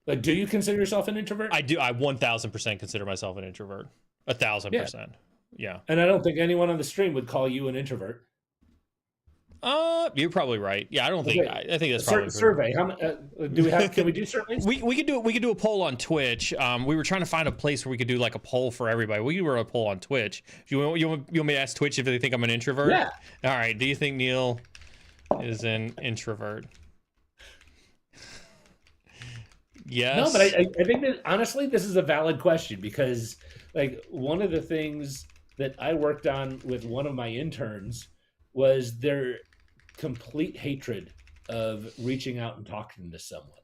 Like, do you consider yourself an introvert? I do. I 1000% consider myself an introvert. 1000%. Yeah. And I don't think anyone on the stream would call you an introvert. You're probably right. Yeah, I don't think. I think that's probably survey. How do we have? Can we do surveys? We could do it. We could do a poll on Twitch. We were trying to find a place where we could do like a poll for everybody. We could run a poll on Twitch. You want me to ask Twitch if they think I'm an introvert? Yeah. All right. Do you think Neal is an introvert? Yes. No, but I think that honestly, this is a valid question because, like, one of the things that I worked on with one of my interns was their complete hatred of reaching out and talking to someone.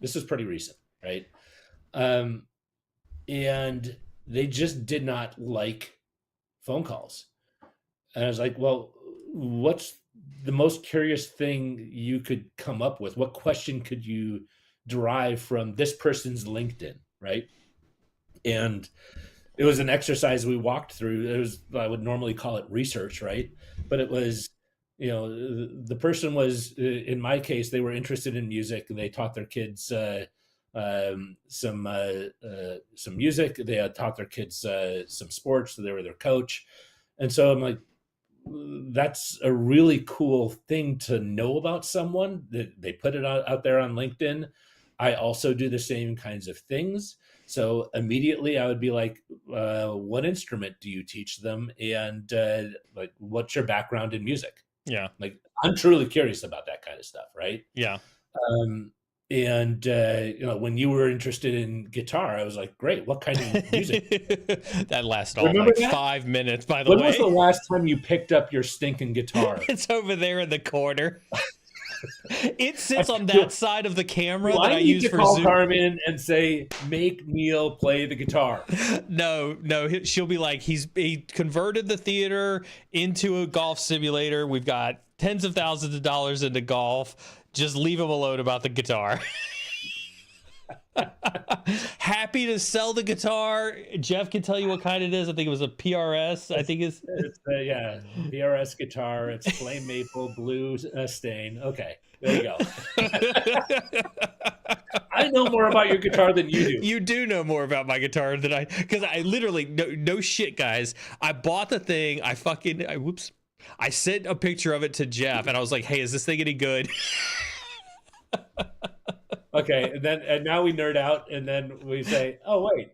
This is pretty recent, right? And they just did not like phone calls. And I was like, well, what's the most curious thing you could come up with? What question could you derive from this person's LinkedIn, right? And it was an exercise we walked through. It was, I would normally call it research, right? But it was, you know, the person was, in my case, they were interested in music. They taught their kids some music. They had taught their kids some sports. So they were their coach. And so I'm like, that's a really cool thing to know about someone. They put it out there on LinkedIn. I also do the same kinds of things. So immediately I would be like, what instrument do you teach them? And like, what's your background in music? Yeah. Like, I'm truly curious about that kind of stuff, right? Yeah. And you know, when you were interested in guitar, I was like, great, what kind of music? That lasted all like 5 minutes, by the way. When was the last time you picked up your stinking guitar? It's over there in the corner. It sits on that side of the camera that I need use to for call Zoom. Carmen and say, make Neal play the guitar. No, she'll be like, he converted the theater into a golf simulator. We've got tens of thousands of dollars into golf. Just leave him alone about the guitar. Happy to sell the guitar. Jeff can tell you what kind it is. I think it was a PRS. I think it's PRS guitar. It's flame maple blue stain. Okay, there you go. I know more about your guitar than you do. You do know more about my guitar than because I literally no shit, guys. I bought the thing. I sent a picture of it to Jeff, and I was like, "Hey, is this thing any good?" Okay, and now we nerd out, and then we say, "Oh wait,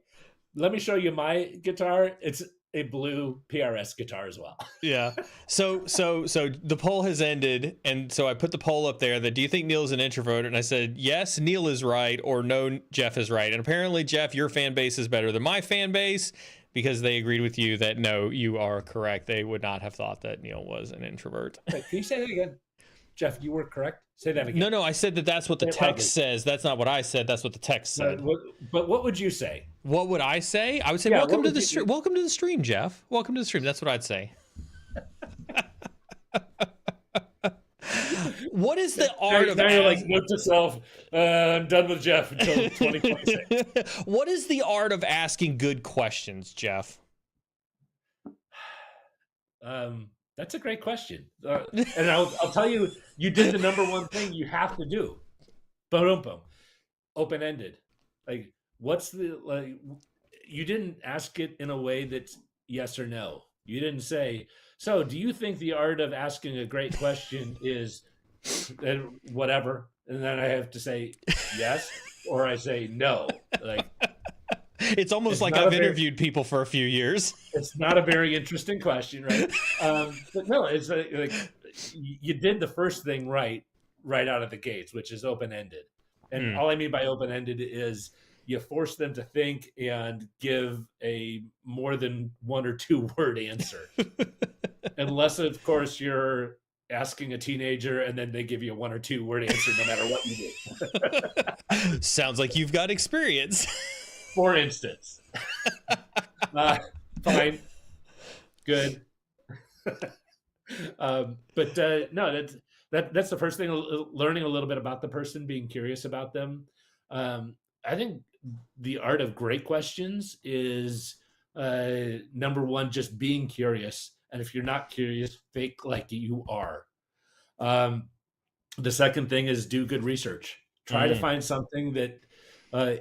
let me show you my guitar. It's a blue PRS guitar as well." Yeah. So the poll has ended, and so I put the poll up there that do you think Neal is an introvert? And I said yes, Neal is right, or no, Jeff is right. And apparently, Jeff, your fan base is better than my fan base because they agreed with you that no, you are correct. They would not have thought that Neal was an introvert. Wait, can you say that again, Jeff? You were correct. Say that again. No, I said that's what the text says. That's not what I said. That's what the text said. But what would you say? What would I say? I would say, welcome to the stream. Welcome to the stream, Jeff. Welcome to the stream. That's what I'd say. What is the art of... Now you're like, note to self, I'm done with Jeff until 2026. What is the art of asking good questions, Jeff? That's a great question. And I'll tell you, you did the number one thing you have to do. Boom, boom. Open-ended. Like, you didn't ask it in a way that's yes or no. You didn't say, so do you think the art of asking a great question is whatever? And then I have to say yes, or I say no. Like, it's almost like I've interviewed people for a few years. It's not a very interesting question, right? But no, it's like you did the first thing right out of the gates, which is open-ended. And all I mean by open-ended is you force them to think and give a more than 1 or 2 word answer. Unless, of course, you're asking a teenager and then they give you a 1 or 2 word answer no matter what you do. Sounds like you've got experience. For instance. Fine. Good. But no, that's the first thing, learning a little bit about the person, being curious about them. I think the art of great questions is number one, just being curious. And if you're not curious, fake like you are. The second thing is do good research. Try to find something that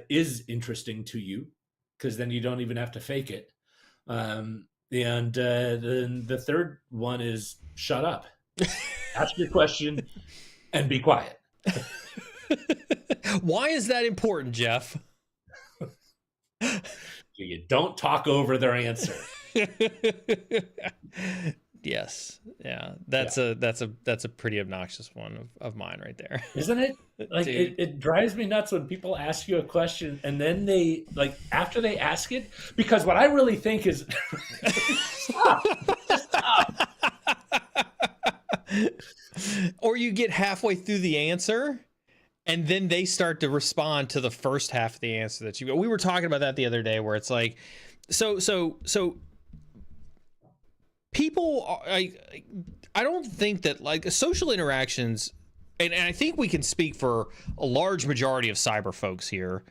is interesting to you, because then you don't even have to fake it. And then the third one is shut up. Ask your question and be quiet. Why is that important, Jeff? You don't talk over their answer. Yes. Yeah. That's a pretty obnoxious one of mine right there. Isn't it? Like it drives me nuts when people ask you a question and then they, like, after they ask it, because what I really think is stop. Or you get halfway through the answer and then they start to respond to the first half of the answer that you got. We were talking about that the other day, where it's like, so people, I don't think that, like, social interactions, and I think we can speak for a large majority of cyber folks here,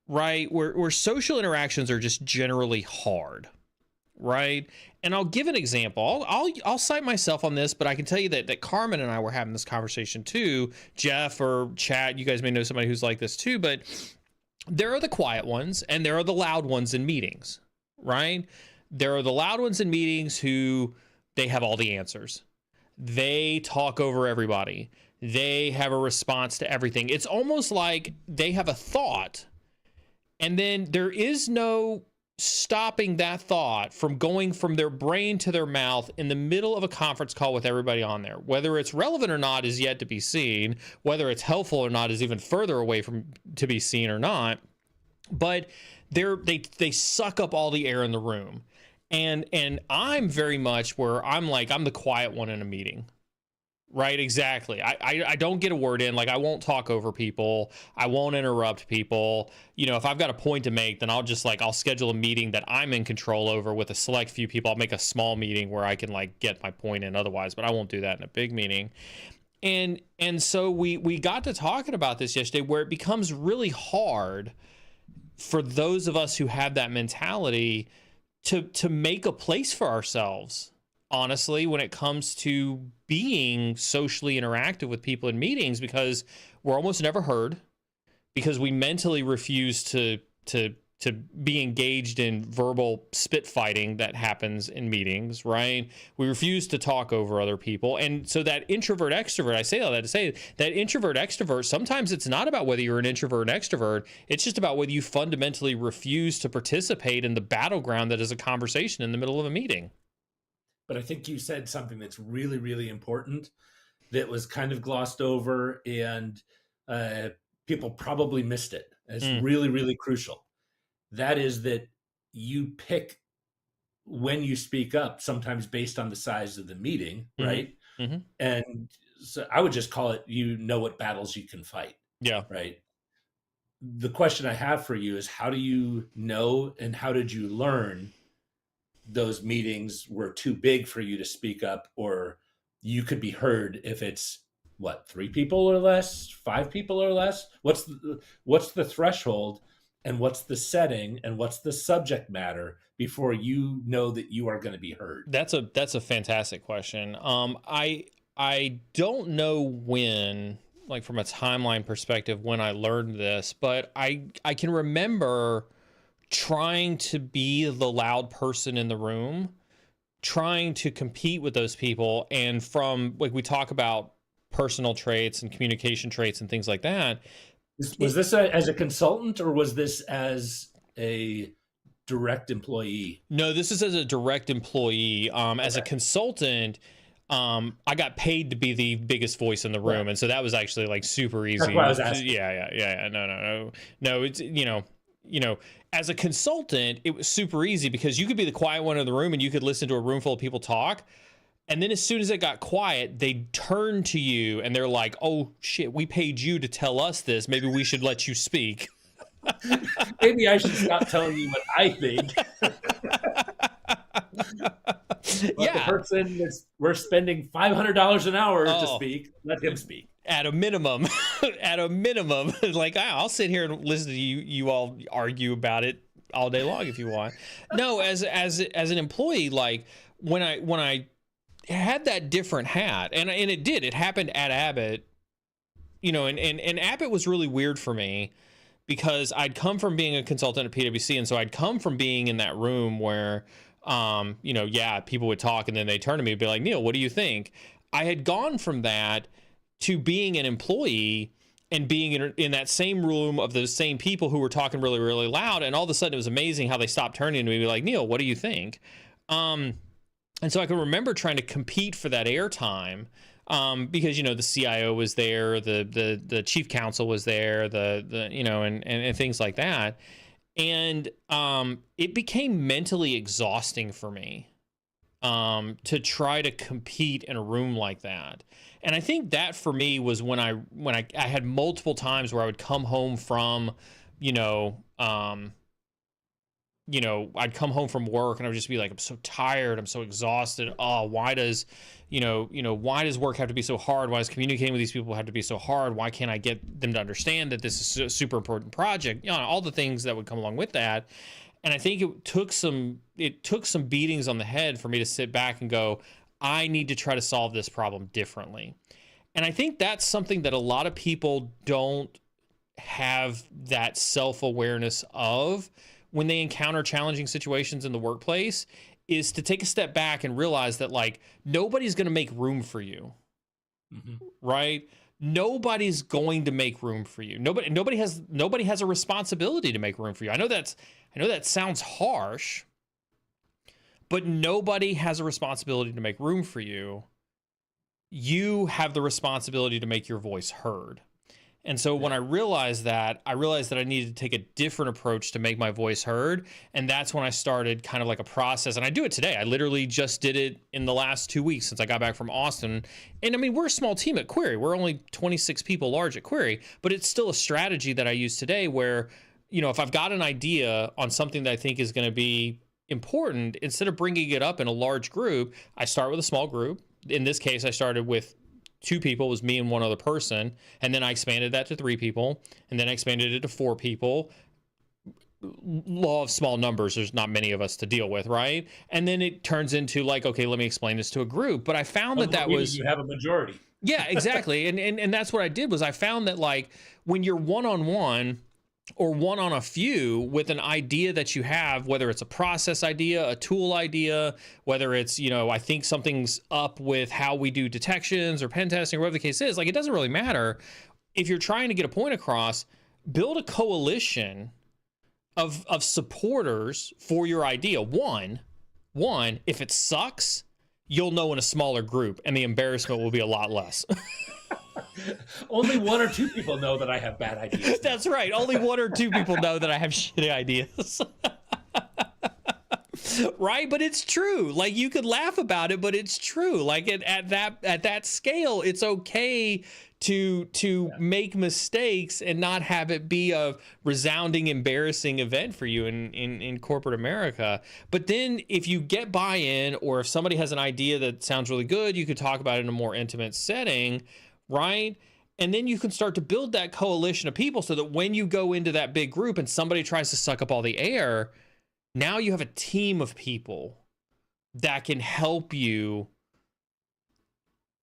right? Where social interactions are just generally hard, right? And I'll give an example. I'll cite myself on this, but I can tell you that Carmen and I were having this conversation too. Jeff or Chad, you guys may know somebody who's like this too, but there are the quiet ones and there are the loud ones in meetings, right? There are the loud ones in meetings who they have all the answers. They talk over everybody. They have a response to everything. It's almost like they have a thought, and then there is no stopping that thought from going from their brain to their mouth in the middle of a conference call with everybody on there. Whether it's relevant or not is yet to be seen. Whether it's helpful or not is even further away from to be seen or not. But they suck up all the air in the room. And I'm very much where I'm the quiet one in a meeting, Right, exactly. I don't get a word in. Like, I won't talk over people. I won't interrupt people. You know, if I've got a point to make, then I'll schedule a meeting that I'm in control over with a select few people. I'll make a small meeting where I can like get my point in otherwise, but I won't do that in a big meeting. And so we got to talking about this yesterday, where it becomes really hard for those of us who have that mentality to make a place for ourselves, honestly, when it comes to being socially interactive with people in meetings, because we're almost never heard, because we mentally refuse to be engaged in verbal spit fighting that happens in meetings, right? We refuse to talk over other people. And so that introvert extrovert, I say all that to say that introvert extrovert, sometimes it's not about whether you're an introvert or an extrovert. It's just about whether you fundamentally refuse to participate in the battleground that is a conversation in the middle of a meeting. But I think you said something that's really, really important that was kind of glossed over, and people probably missed it. It's really, really crucial. That is that you pick when you speak up, sometimes based on the size of the meeting, right? Mm-hmm. And so I would just call it, you know what battles you can fight. Yeah. Right. The question I have for you is, how do you know, and how did you learn those meetings were too big for you to speak up, or you could be heard if it's what, 3 people or less, 5 people or less? What's the threshold, and what's the setting, and what's the subject matter before you know that you are going to be heard? That's a fantastic question. I don't know when, like from a timeline perspective, when I learned this, but I can remember trying to be the loud person in the room, trying to compete with those people. And from, like, we talk about personal traits and communication traits and things like that. Was this as a consultant, or was this as a direct employee? No, this is as a direct employee. As a consultant, I got paid to be the biggest voice in the room. Right. And so that was actually like super easy. That's why I was asking. Yeah. No. It's, you know, as a consultant, it was super easy because you could be the quiet one in the room and you could listen to a room full of people talk. And then as soon as it got quiet, they'd turn to you and they're like, oh shit, we paid you to tell us this. Maybe we should let you speak. Maybe I should stop telling you what I think. Yeah. The person that's, we're spending $500 an hour to speak, let him speak. At a minimum, like, I'll sit here and listen to you all argue about it all day long if you want. No, as an employee, like when I had that different hat, and it happened at Abbott, you know, and Abbott was really weird for me because I'd come from being a consultant at PwC, and so I'd come from being in that room where, you know, people would talk and then they turn to me and be like, Neal, what do you think? I had gone from that to being an employee and being in that same room of the same people who were talking really, really loud. And all of a sudden it was amazing how they stopped turning to me and be like, Neal, what do you think? And so I can remember trying to compete for that airtime, because, you know, the CIO was there, the chief counsel was there, the you know, and things like that. And it became mentally exhausting for me to try to compete in a room like that. And I think that for me was when I had multiple times where I would come home from, I'd come home from work and I would just be like, I'm so tired, I'm so exhausted. Oh, why does work have to be so hard? Why does communicating with these people have to be so hard? Why can't I get them to understand that this is a super important project? You know, all the things that would come along with that. And I think it took some beatings on the head for me to sit back and go, I need to try to solve this problem differently. And I think that's something that a lot of people don't have that self-awareness of when they encounter challenging situations in the workplace, is to take a step back and realize that, like, nobody's going to make room for you, right? Nobody's going to make room for you. Nobody has a responsibility to make room for you. I know that sounds harsh, but nobody has a responsibility to make room for you. You have the responsibility to make your voice heard. And so when I realized that I needed to take a different approach to make my voice heard. And that's when I started kind of like a process. And I do it today. I literally just did it in the last 2 weeks since I got back from Austin. And I mean, we're a small team at Query. We're only 26 people large at Query, but it's still a strategy that I use today where, you know, if I've got an idea on something that I think is going to be important, instead of bringing it up in a large group, I start with a small group. In this case, I started with 2 people, it was me and one other person, and then I expanded that to 3 people, and then I expanded it to 4 people. Law of small numbers, there's not many of us to deal with, right? And then it turns into like, okay, let me explain this to a group. But I found that was... You have a majority. Yeah, exactly. and that's what I did was I found that like when you're one-on-one or one on a few with an idea that you have, whether it's a process idea, a tool idea, whether it's, you know, I think something's up with how we do detections or pen testing or whatever the case is, like, it doesn't really matter. If you're trying to get a point across, build a coalition of supporters for your idea. One, if it sucks, you'll know in a smaller group and the embarrassment will be a lot less. Only 1 or 2 people know that I have bad ideas. That's right. Only 1 or 2 people know that I have shitty ideas. Right? But it's true. Like, you could laugh about it, but it's true. Like, at that scale, it's okay to make mistakes and not have it be a resounding, embarrassing event for you in corporate America. But then if you get buy-in, or if somebody has an idea that sounds really good, you could talk about it in a more intimate setting, right? And then you can start to build that coalition of people so that when you go into that big group and somebody tries to suck up all the air, now you have a team of people that can help you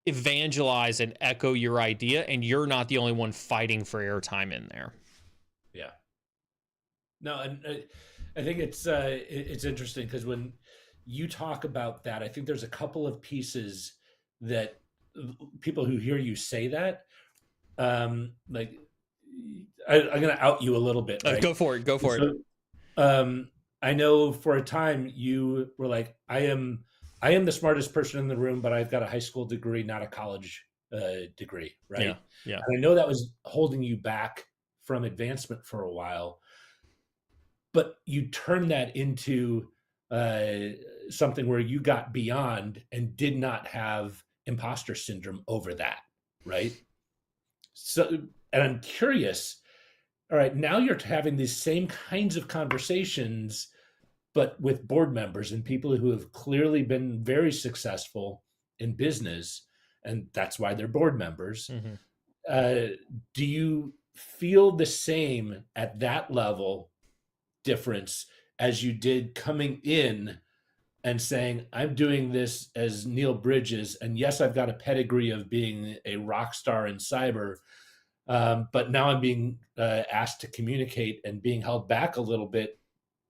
evangelize and echo your idea, and you're not the only one fighting for airtime in there. Yeah. No, and I think it's interesting because when you talk about that, I think there's a couple of pieces that people who hear you say that, like, I'm going to out you a little bit. Right? Go for it. I know for a time you were like, I am the smartest person in the room, but I've got a high school degree, not a college degree, right? Yeah. And I know that was holding you back from advancement for a while, but you turned that into something where you got beyond and did not have imposter syndrome over that, right? So, and I'm curious, all right, now you're having these same kinds of conversations, but with board members and people who have clearly been very successful in business, and that's why they're board members. Mm-hmm. Do you feel the same at that level difference as you did coming in and saying, I'm doing this as Neal Bridges, and yes, I've got a pedigree of being a rock star in cyber, but now I'm being asked to communicate and being held back a little bit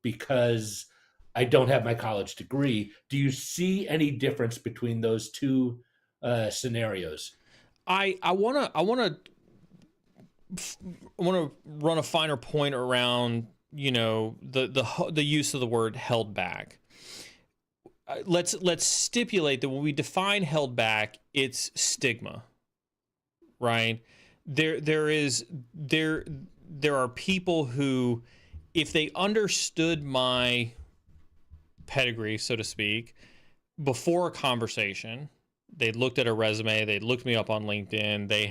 because I don't have my college degree. Do you see any difference between those two scenarios? I want to run a finer point around, you know, the use of the word held back. Let's stipulate that when we define held back, it's stigma, right? There are people who, if they understood my pedigree, so to speak, before a conversation, they looked at a resume, they looked me up on LinkedIn, they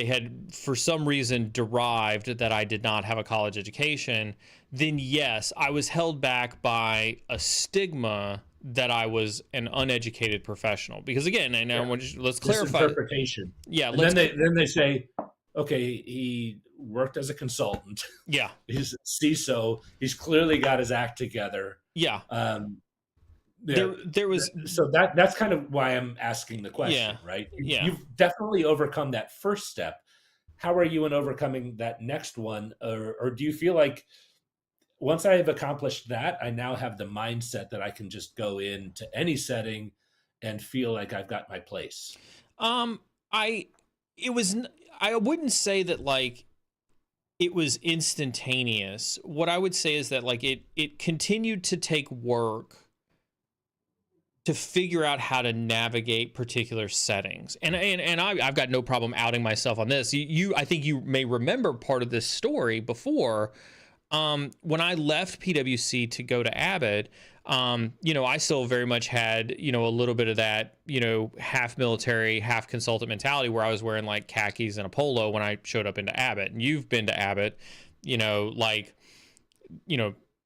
had for some reason derived that I did not have a college education, then yes, I was held back by a stigma that I was an uneducated professional. Because again, and let's clarify. Interpretation. Yeah. And then they say, okay, he worked as a consultant. Yeah. He's a CISO. He's clearly got his act together. Yeah. There was, so that's kind of why I'm asking the question, right? Yeah. You've definitely overcome that first step. How are you in overcoming that next one? Or do you feel like once I have accomplished that, I now have the mindset that I can just go into any setting and feel like I've got my place? I wouldn't say that like it was instantaneous. What I would say is that like it continued to take work to figure out how to navigate particular settings. And I've got no problem outing myself on this. I think you may remember part of this story before. When I left PwC to go to Abbott, I still very much had, a little bit of that, half military, half consultant mentality where I was wearing like khakis and a polo when I showed up into Abbott. And you've been to Abbott,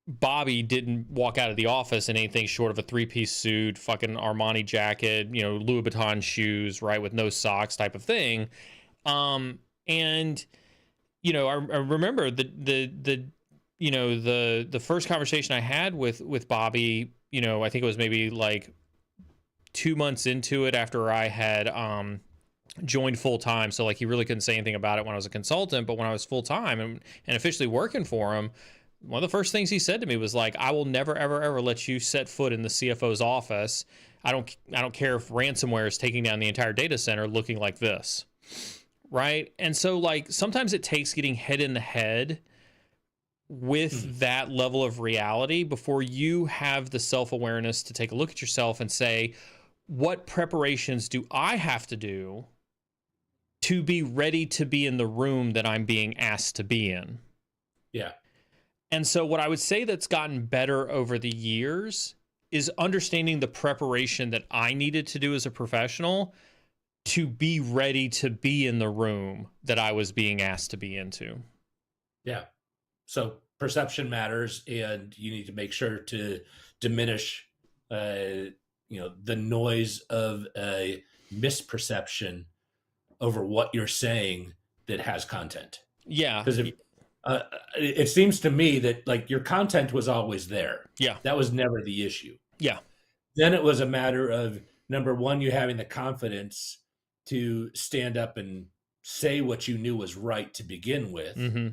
Bobby didn't walk out of the office in anything short of a 3-piece suit, fucking Armani jacket, Louis Vuitton shoes, right, with no socks type of thing. I remember the first conversation I had with Bobby, I think it was maybe like 2 months into it after I had joined full time. So like he really couldn't say anything about it when I was a consultant, but when I was full time and officially working for him, one of the first things he said to me was like, I will never, ever, ever let you set foot in the CFO's office. I don't care if ransomware is taking down the entire data center looking like this. Right. And so like sometimes it takes getting head in the head with that level of reality before you have the self-awareness to take a look at yourself and say, what preparations do I have to do to be ready to be in the room that I'm being asked to be in? Yeah. And so what I would say that's gotten better over the years is understanding the preparation that I needed to do as a professional to be ready to be in the room that I was being asked to be into. Yeah. So perception matters, and you need to make sure to diminish, the noise of a misperception over what you're saying that has content. Yeah. Because it seems to me that like your content was always there. Yeah. That was never the issue. Yeah. Then it was a matter of, number one, you having the confidence to stand up and say what you knew was right to begin with. Mm-hmm.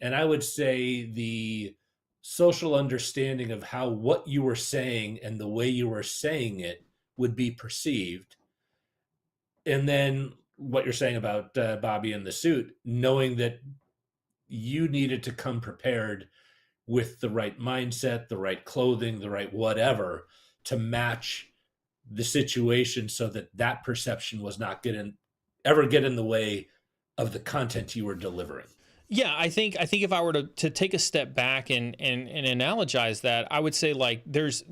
And I would say the social understanding of how what you were saying and the way you were saying it would be perceived. And then what you're saying about Bobby in the suit, knowing that you needed to come prepared with the right mindset, the right clothing, the right whatever to match the situation so that perception was not ever get in the way of the content you were delivering. Yeah, I think if I were to take a step back and analogize that, I would say like there's,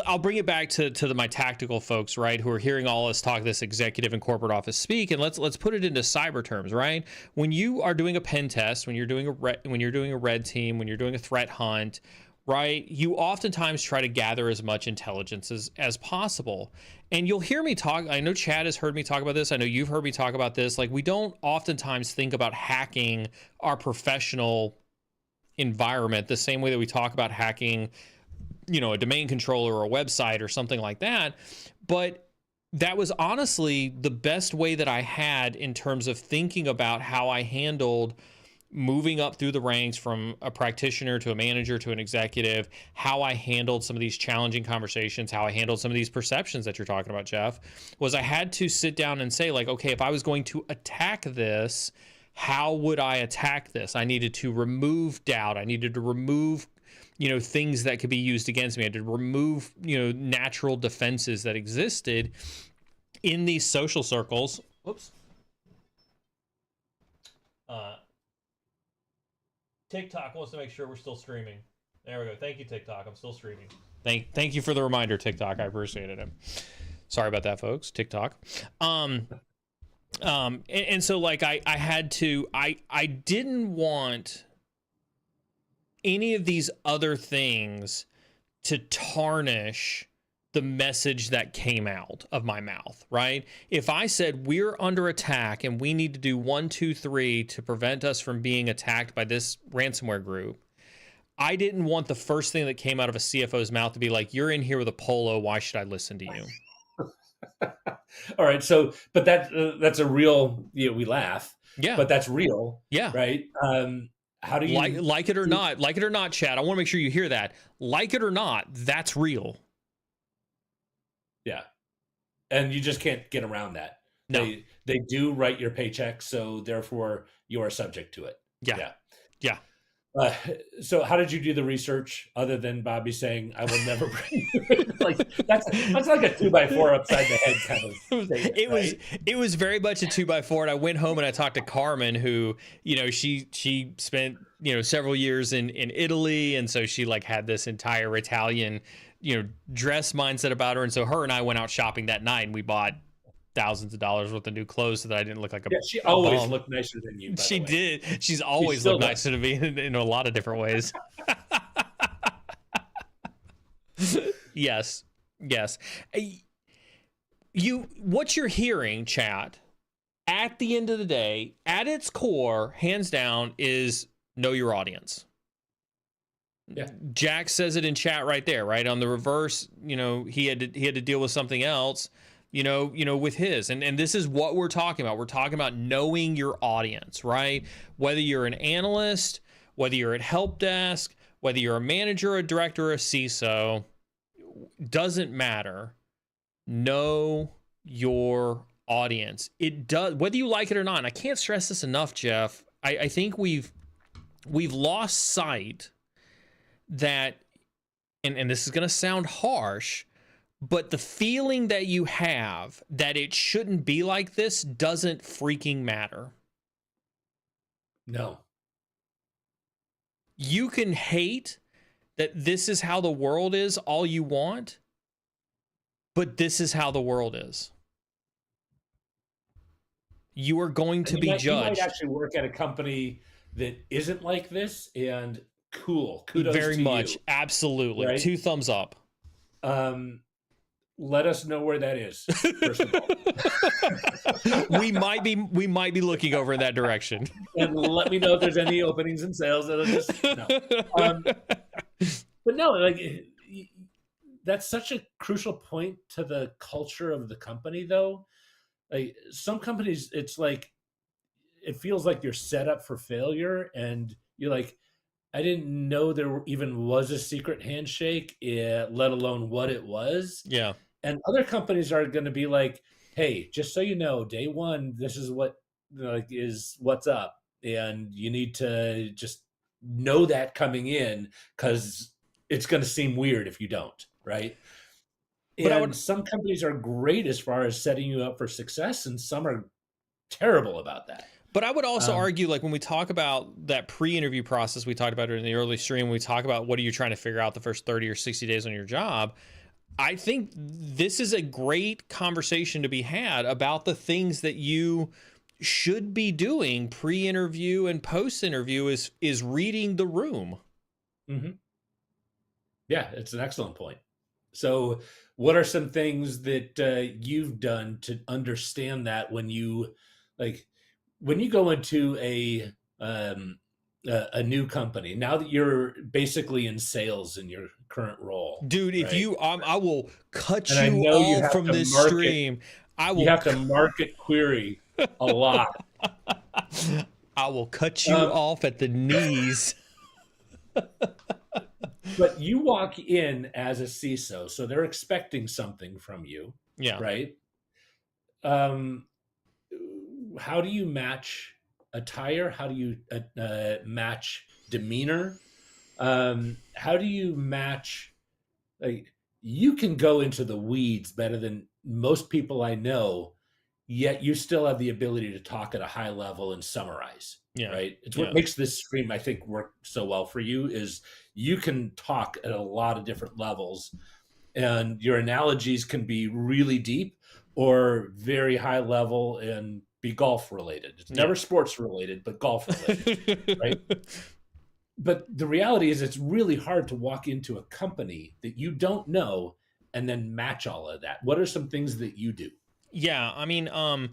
I'll bring it back to my tactical folks, right, who are hearing all us talk this executive and corporate office speak, and let's put it into cyber terms, right? When you are doing a pen test, when you're doing a red team, when you're doing a threat hunt, right, you oftentimes try to gather as much intelligence as possible. And you'll hear me talk, I know Chad has heard me talk about this, I know you've heard me talk about this, like we don't oftentimes think about hacking our professional environment the same way that we talk about hacking, a domain controller or a website or something like that. But that was honestly the best way that I had in terms of thinking about how I handled moving up through the ranks from a practitioner to a manager to an executive, how I handled some of these challenging conversations, how I handled some of these perceptions that you're talking about, Jeff, was I had to sit down and say like, okay, if I was going to attack this, how would I attack this? I needed to remove doubt. I needed to remove things that could be used against me. I had to remove, natural defenses that existed in these social circles. Whoops. TikTok wants to make sure we're still streaming. There we go. Thank you, TikTok. I'm still streaming. Thank you for the reminder, TikTok. I appreciated it. Sorry about that, folks. TikTok. And so like I had to, I didn't want any of these other things to tarnish the message that came out of my mouth, right? If I said we're under attack and we need to do 1, 2, 3 to prevent us from being attacked by this ransomware group, I didn't want the first thing that came out of a CFO's mouth to be like, you're in here with a polo, why should I listen to you? All right. So, but that's a real, we laugh, but that's real. Yeah. Right. How do you like it or not, Chad? I want to make sure you hear that. Like it or not, that's real. Yeah. And you just can't get around that. No. They do write your paycheck, so therefore you are subject to it. Yeah. Uh, so how did you do the research other than Bobby saying, I will never bring you in? Like that's like a 2x4 upside the head kind of statement, it was very much a 2x4. And I went home and I talked to Carmen, who, she spent, several years in Italy. And so she like had this entire Italian, dress mindset about her. And so her and I went out shopping that night and we bought thousands of dollars worth of new clothes so that I didn't look like a she always bum. looked nicer than you. She did. She's always looked nicer to me in a lot of different ways. Yes. What you're hearing, chat, at the end of the day, at its core, hands down, is know your audience. Yeah. Jack says it in chat right there, right? On the reverse, he had to deal with something else. With his, and this is what we're talking about. We're talking about knowing your audience, right? Whether you're an analyst, whether you're at help desk, whether you're a manager, a director, or a CISO, doesn't matter. Know your audience. It does, whether you like it or not. And I can't stress this enough, Jeff. I think we've lost sight that, and this is going to sound harsh, but the feeling that you have that it shouldn't be like this doesn't freaking matter. No. You can hate that this is how the world is all you want, but this is how the world is. You are going to be judged. You might actually work at a company that isn't like this, and cool. Kudos to you. Very much. Absolutely. Right? 2 thumbs up. Let us know where that is, first of all. we might be looking over in that direction. And let me know if there's any openings in sales. That'll just no. But no, like that's such a crucial point to the culture of the company, though. Like some companies, it's like it feels like you're set up for failure, and you're like, I didn't know there even was a secret handshake, let alone what it was. Yeah. And other companies are going to be like, hey, just so you know, day one, this is what is what's up. And you need to just know that coming in, because it's going to seem weird if you don't, right? But some companies are great as far as setting you up for success, and some are terrible about that. But I would also argue, like when we talk about that pre-interview process, we talked about it in the early stream, we talk about what are you trying to figure out the first 30 or 60 days on your job. I think this is a great conversation to be had about the things that you should be doing pre-interview and post-interview is reading the room. Mm-hmm. Yeah, it's an excellent point. So what are some things that you've done to understand that when you go into a new company, now that you're basically in sales in your current role? Dude, if I will cut you off from this stream. You have to market query a lot. I will cut you off at the knees. But you walk in as a CISO, so they're expecting something from you. Yeah. Right. How do you match attire? How do you match demeanor? How do you match? You can go into the weeds better than most people I know, yet you still have the ability to talk at a high level and summarize. Yeah. Right. It's what makes this stream, I think, work so well for you is you can talk at a lot of different levels, and your analogies can be really deep or very high level and be golf related. It's never sports related, but golf related. Right. But the reality is it's really hard to walk into a company that you don't know and then match all of that. What are some things that you do? Yeah. I mean, I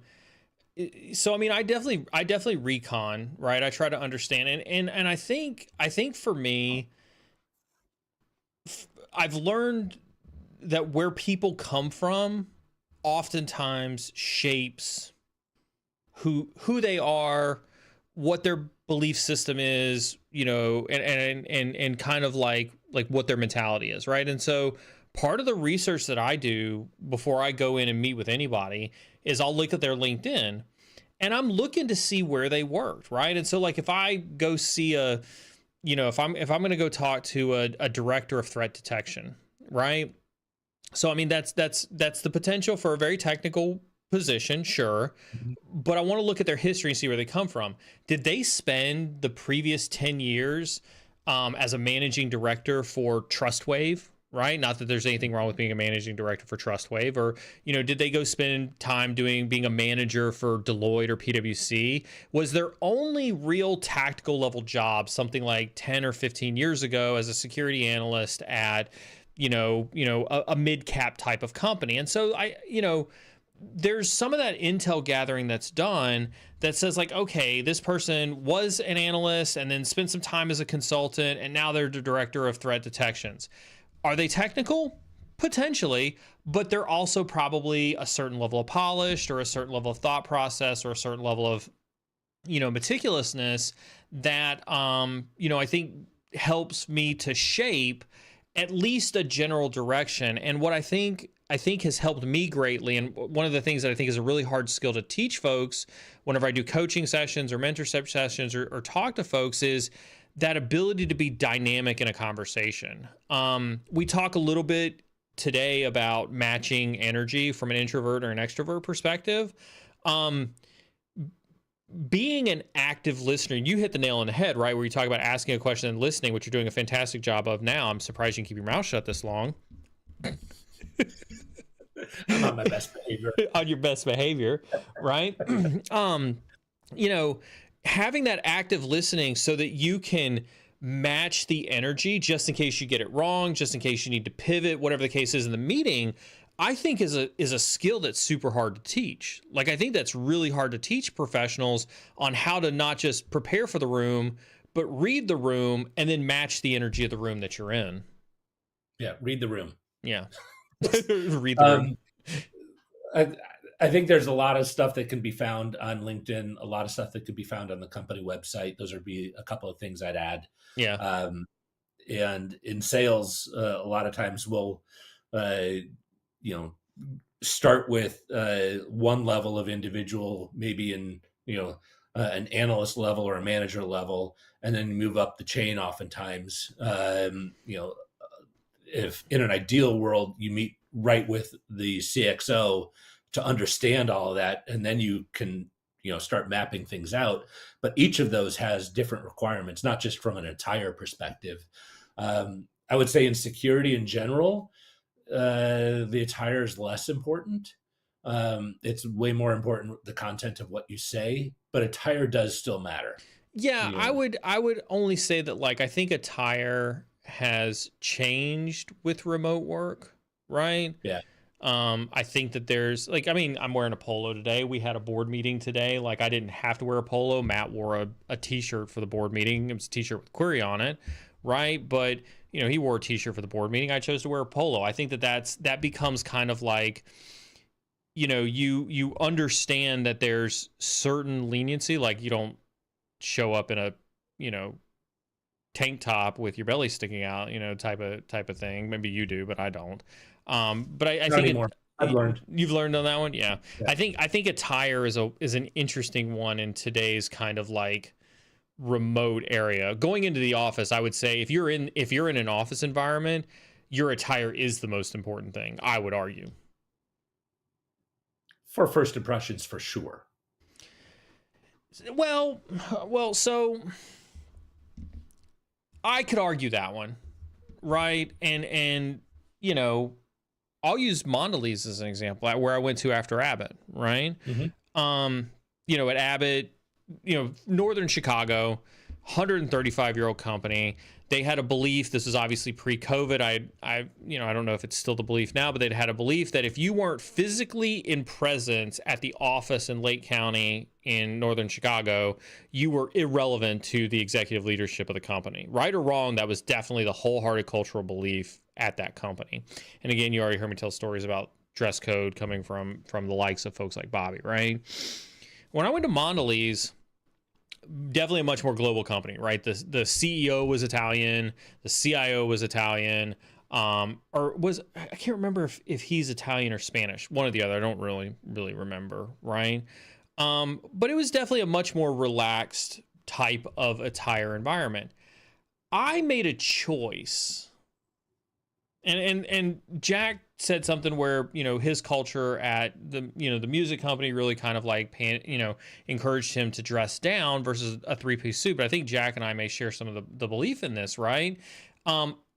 definitely recon, right? I try to understand. And I think for me, I've learned that where people come from oftentimes shapes who they are, what their belief system is, and kind of like what their mentality is, right? And so part of the research that I do before I go in and meet with anybody is I'll look at their LinkedIn and I'm looking to see where they worked, right? And so like if I go see a if I'm going to go talk to a director of threat detection, right? So I mean that's the potential for a very technical position, sure, but I want to look at their history and see where they come from. Did they spend the previous 10 years as a managing director for TrustWave? Right? Not that there's anything wrong with being a managing director for TrustWave, or, did they go spend time being a manager for Deloitte or PwC? Was their only real tactical level job something like 10 or 15 years ago as a security analyst at, a mid-cap type of company? And so there's some of that intel gathering that's done that says like, okay, this person was an analyst and then spent some time as a consultant, and now they're the director of threat detections. Are they technical? Potentially, but they're also probably a certain level of polished, or a certain level of thought process, or a certain level of, meticulousness that, I think helps me to shape at least a general direction. And what I think has helped me greatly, and one of the things that I think is a really hard skill to teach folks whenever I do coaching sessions or mentorship sessions or talk to folks, is that ability to be dynamic in a conversation. We talk a little bit today about matching energy from an introvert or an extrovert perspective. Being an active listener, you hit the nail on the head, right? Where you talk about asking a question and listening, which you're doing a fantastic job of now. I'm surprised you can keep your mouth shut this long. I'm on my best behavior. On your best behavior, right? Having that active listening so that you can match the energy just in case you get it wrong, just in case you need to pivot, whatever the case is in the meeting, I think is a skill that's super hard to teach. Like, I think that's really hard to teach professionals on how to not just prepare for the room, but read the room and then match the energy of the room that you're in. Yeah, read the room. Yeah. Read the room. I think there's a lot of stuff that can be found on LinkedIn, a lot of stuff that could be found on the company website. Those would be a couple of things I'd add. Yeah. And in sales, a lot of times we'll, start with one level of individual, maybe in, an analyst level or a manager level, and then move up the chain oftentimes. If in an ideal world, you meet right with the CXO to understand all of that, and then you can, start mapping things out. But each of those has different requirements, not just from an attire perspective. I would say in security in general, the attire is less important. It's way more important the content of what you say, but attire does still matter. Yeah, I would only say that, like, I think attire has changed with remote work, right? Yeah. I think that there's I'm wearing a polo today. We had a board meeting today. Like, I didn't have to wear a polo. Matt wore a t-shirt for the board meeting. It was a t-shirt with query on it, right? But he wore a t-shirt for the board meeting. I chose to wear a polo. I think that becomes kind of like, you understand that there's certain leniency, like you don't show up in a, tank top with your belly sticking out, type of thing. Maybe you do, but I don't. But I think I've learned. You've learned on that one, yeah. Yeah. I think attire is an interesting one in today's kind of like remote area. Going into the office, I would say if you're in an office environment, your attire is the most important thing, I would argue. For first impressions, for sure. Well, so I could argue that one, right? And I'll use Mondelez as an example, where I went to after Abbott, right? Mm-hmm. At Abbott, Northern Chicago, 135-year-old company. They had a belief, this is obviously pre-COVID. I don't know if it's still the belief now, but they'd had a belief that if you weren't physically in presence at the office in Lake County in Northern Chicago, you were irrelevant to the executive leadership of the company. Right or wrong, that was definitely the wholehearted cultural belief at that company. And again, you already heard me tell stories about dress code coming from the likes of folks like Bobby, right? When I went to Mondelez, definitely a much more global company, right? The CEO was Italian, the CIO was Italian, I can't remember if he's Italian or Spanish, one or the other. I don't really remember, right? But it was definitely a much more relaxed type of attire environment. I made a choice. And Jack said something where, his culture at the music company really kind of like encouraged him to dress down versus a three-piece suit. But I think Jack and I may share some of the belief in this, right?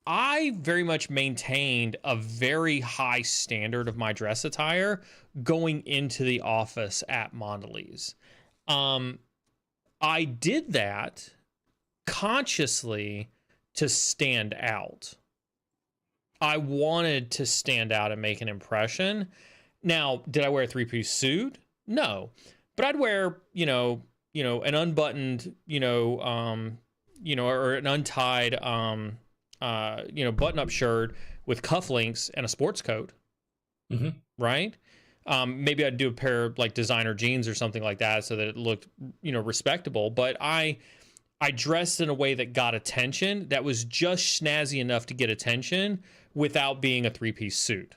I very much maintained a very high standard of my dress attire going into the office at Mondelez. I did that consciously to stand out. I wanted to stand out and make an impression. Now, did I wear a three-piece suit? No, but I'd wear, an unbuttoned, or an untied, button-up shirt with cufflinks and a sports coat. Mm-hmm. Right? Maybe I'd do a pair of like designer jeans or something like that so that it looked, respectable. But I dressed in a way that got attention, that was just snazzy enough to get attention without being a three-piece suit.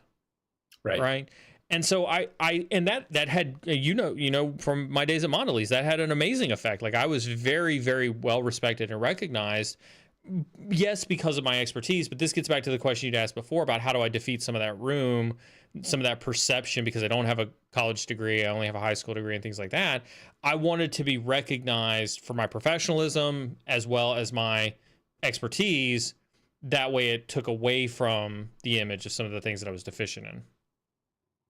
Right. And so and that had, from my days at Mondelez, that had an amazing effect. Like I was very, very well respected and recognized. Yes, because of my expertise, but this gets back to the question you'd asked before about how do I defeat some of that perception, because I don't have a college degree, I only have a high school degree and things like that. I wanted to be recognized for my professionalism as well as my expertise. That way it took away from the image of some of the things that I was deficient in.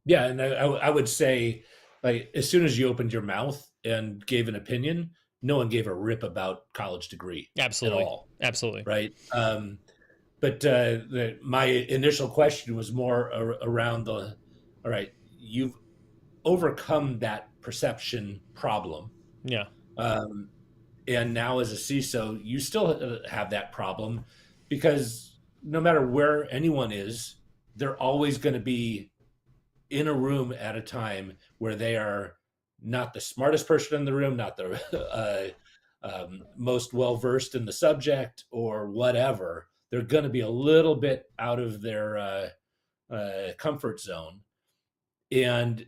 Yeah, and I would say, like, as soon as you opened your mouth and gave an opinion, no one gave a rip about college degree. Absolutely. At all. Absolutely. Right. But my initial question was more around all right, you've overcome that perception problem. Yeah. And now as a CISO, you still have that problem, because no matter where anyone is, they're always going to be in a room at a time where they are not the smartest person in the room, not the most well-versed in the subject or whatever. They're going to be a little bit out of their comfort zone. And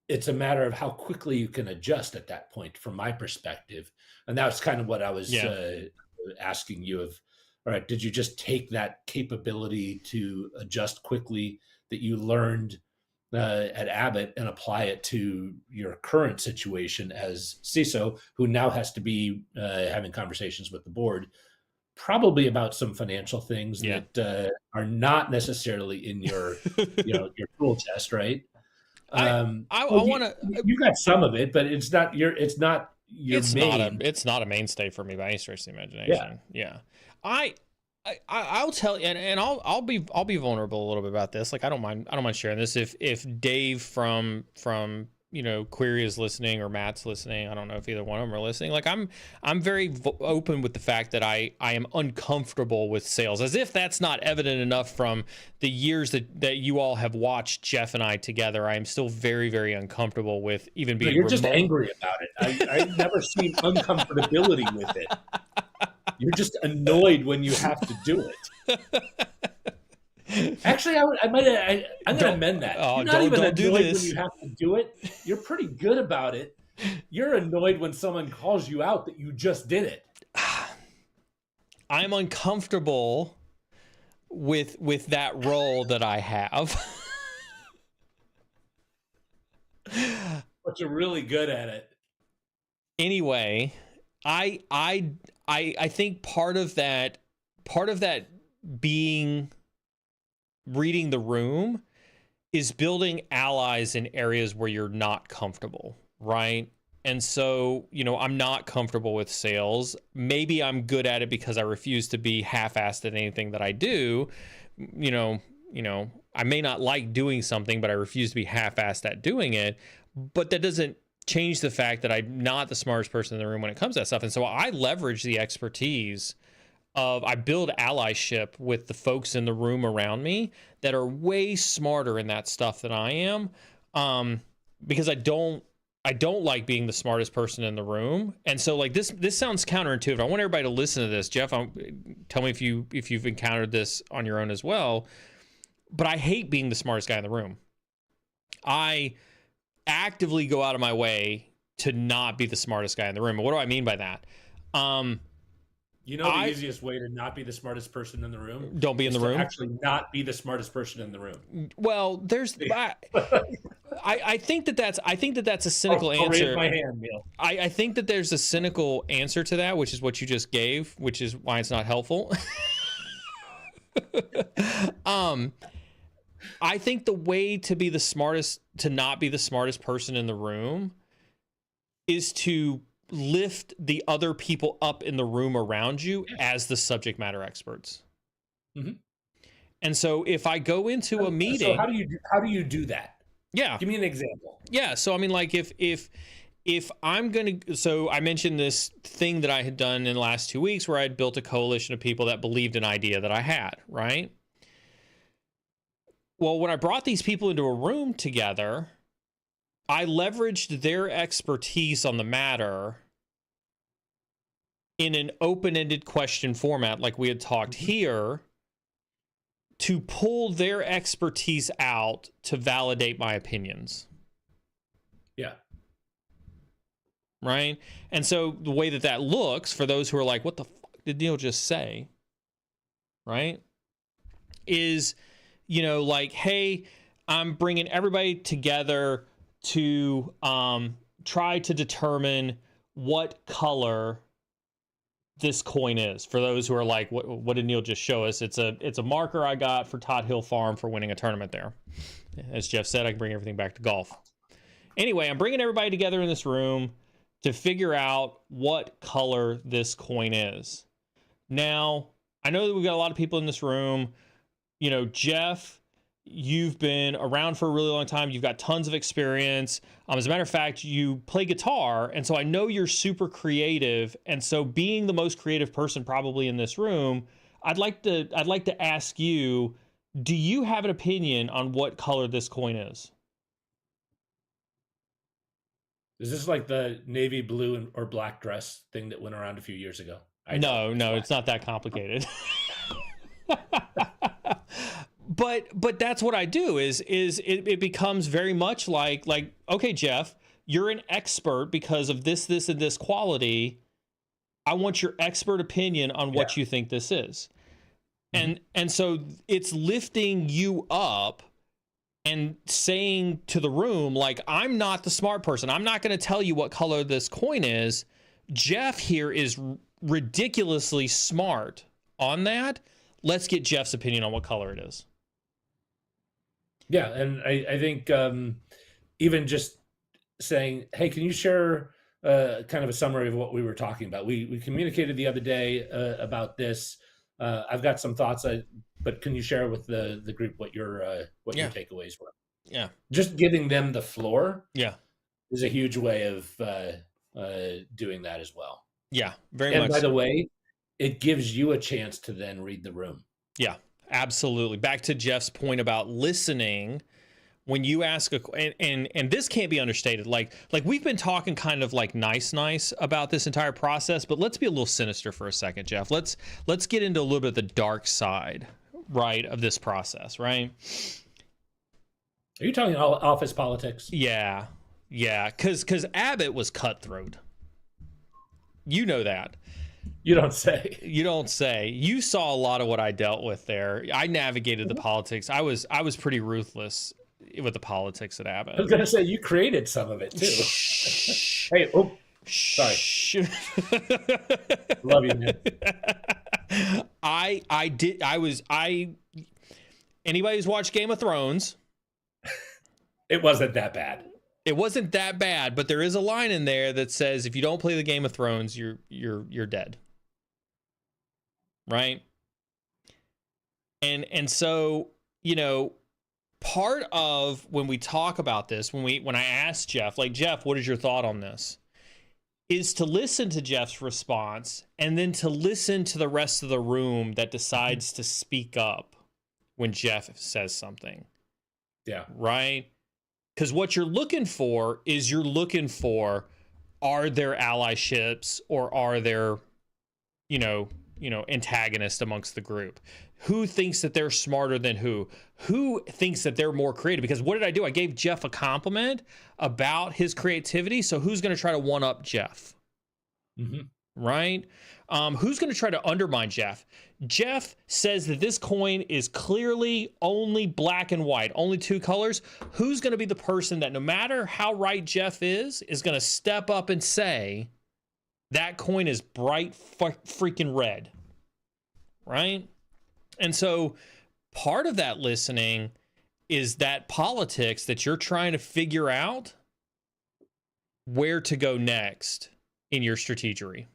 it's a matter of how quickly you can adjust at that point, from my perspective. And that's kind of what I was asking you of, all right, did you just take that capability to adjust quickly that you learned at Abbott and apply it to your current situation as CISO, who now has to be having conversations with the board, probably about some financial things that are not necessarily in your, your tool chest, right? I want to. You got some of it, but it's not your. It's not your main. It's not a mainstay for me by any stretch of the imagination. Yeah. I'll tell you, and I'll be vulnerable a little bit about this. Like I don't mind sharing this. If Dave from Query is listening, or Matt's listening, I don't know if either one of them are listening. Like I'm very open with the fact that I am uncomfortable with sales, as if that's not evident enough from the years that you all have watched Jeff and I together. I am still very, very uncomfortable with even being. You're just angry about it. I've never seen uncomfortability with it. You're just annoyed when you have to do it. Actually, I'm going to amend that. You're not even annoyed when you have to do it. You're pretty good about it. You're annoyed when someone calls you out that you just did it. I'm uncomfortable with that role that I have. But you're really good at it. Anyway, I think part of that being reading the room is building allies in areas where you're not comfortable, right? And so, I'm not comfortable with sales. Maybe I'm good at it because I refuse to be half-assed at anything that I do. I may not like doing something, but I refuse to be half-assed at doing it. But that doesn't change the fact that I'm not the smartest person in the room when it comes to that stuff. And so I leverage the expertise I build allyship with the folks in the room around me that are way smarter in that stuff than I am. Because I don't like being the smartest person in the room. And so like this sounds counterintuitive. I want everybody to listen to this. Jeff, tell me if you've encountered this on your own as well. But I hate being the smartest guy in the room. I actively go out of my way to not be the smartest guy in the room. And what do I mean by that? You know the easiest way to not be the smartest person in the room? Don't be in the room. Actually, not be the smartest person in the room. Well, there's. I think that's a cynical I'll answer. raise my hand, Neal. I think that there's a cynical answer to that, which is what you just gave, which is why it's not helpful. I think the way to be the smartest, to not be the smartest person in the room, is to lift the other people up in the room around you as the subject matter experts. Mm-hmm. And so if I go into a meeting, so how do you do that? Yeah, give me an example. Yeah, so I mean, like if I'm gonna, so I mentioned this thing that I had done in the last 2 weeks where I had built a coalition of people that believed an idea that I had, right? Well, when I brought these people into a room together, I leveraged their expertise on the matter in an open-ended question format, like we had talked here, to pull their expertise out to validate my opinions. Yeah. Right? And so the way that looks, for those who are like, what the fuck did Neal just say? Right? Is, like, hey, I'm bringing everybody together to try to determine what color this coin is. For those who are like, what did Neal just show us? It's a marker I got for Tot Hill Farm for winning a tournament there. As Jeff said, I can bring everything back to golf. Anyway, I'm bringing everybody together in this room to figure out what color this coin is. Now, I know that we've got a lot of people in this room. Jeff, you've been around for a really long time. You've got tons of experience. As a matter of fact, you play guitar, and so I know you're super creative. And so, being the most creative person probably in this room, I'd like to ask you, do you have an opinion on what color this coin is? Is this like the navy blue or black dress thing that went around a few years ago? No, it's not that complicated. But that's what I do is it becomes very much like, okay, Jeff, you're an expert because of this, and this quality. I want your expert opinion on what you think this is. And so it's lifting you up and saying to the room, like, I'm not the smart person. I'm not going to tell you what color this coin is. Jeff here is ridiculously smart on that. Let's get Jeff's opinion on what color it is. Yeah, and I think even just saying, hey, can you share kind of a summary of what we were talking about? We communicated the other day about this. I've got some thoughts, but can you share with the group what your takeaways were? Yeah, just giving them the floor. Yeah, is a huge way of doing that as well. Yeah, very much. And by the way, it gives you a chance to then read the room. Yeah. Absolutely. Back to Jeff's point about listening. When you ask and this can't be understated. Like we've been talking kind of like nice about this entire process, but let's be a little sinister for a second, Jeff. Let's get into a little bit of the dark side, right, of this process, right? Are you talking office politics? Yeah. Because Abbott was cutthroat. You know that. You don't say. You don't say. You saw a lot of what I dealt with there. I navigated the politics. I was pretty ruthless with the politics at Abbott. I was going to say, you created some of it too. Hey, oh, sorry. Love you, man. Anybody who's watched Game of Thrones, it wasn't that bad. It wasn't that bad, but there is a line in there that says, if you don't play the Game of Thrones, you're dead. Right? And so, part of when we talk about this, when I ask Jeff, like, Jeff, what is your thought on this? Is to listen to Jeff's response and then to listen to the rest of the room that decides to speak up when Jeff says something. Yeah. Right? Because what you're looking for is are there allyships or are there, antagonists amongst the group? Who thinks that they're smarter than who? Who thinks that they're more creative? Because what did I do? I gave Jeff a compliment about his creativity. So who's going to try to one up Jeff? Mm-hmm. right? Who's going to try to undermine Jeff? Jeff says that this coin is clearly only black and white, only two colors. Who's going to be the person that, no matter how right Jeff is going to step up and say that coin is bright freaking red, right? And so part of that listening is that politics that you're trying to figure out where to go next in your strategy.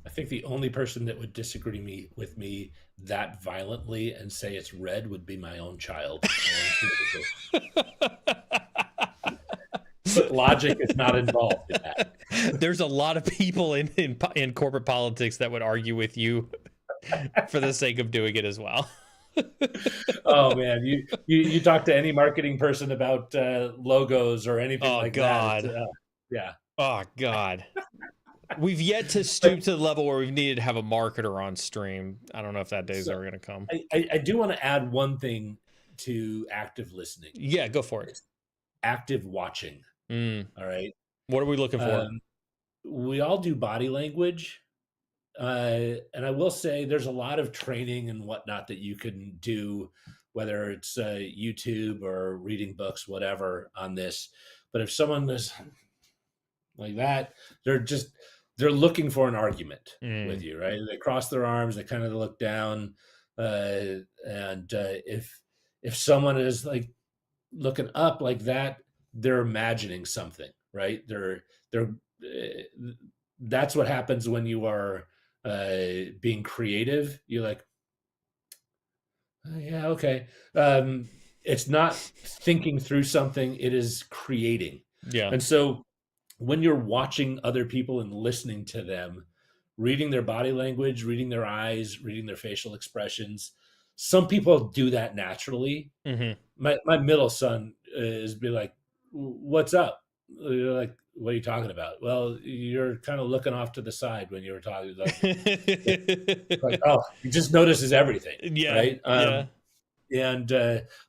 I think the only person that would disagree with me that violently and say it's red would be my own child. But logic is not involved in that. There's a lot of people in corporate politics that would argue with you for the sake of doing it as well. Oh man, you talk to any marketing person about logos or anything like God. that. Yeah. Oh God. We've yet to stoop to the level where we've needed to have a marketer on stream. I don't know if that day's ever going to come. I do want to add one thing to active listening. Yeah, go for it. Active watching. All right. What are we looking for? We all do body language. And I will say there's a lot of training and whatnot that you can do, whether it's YouTube or reading books, whatever, on this. But if someone is like that, they're looking for an argument with you, right? They cross their arms, they kind of look down. And if someone is like looking up like that, they're imagining something, right? That's what happens when you are being creative. You're like, oh, yeah, okay. It's not thinking through something, it is creating. Yeah. And so when you're watching other people and listening to them, reading their body language, reading their eyes, reading their facial expressions, some people do that naturally. My middle son is be like, what's up? You're like, what are you talking about? Well, you're kind of looking off to the side when you were talking. Like, oh, he just notices everything. Yeah. Right. Yeah. And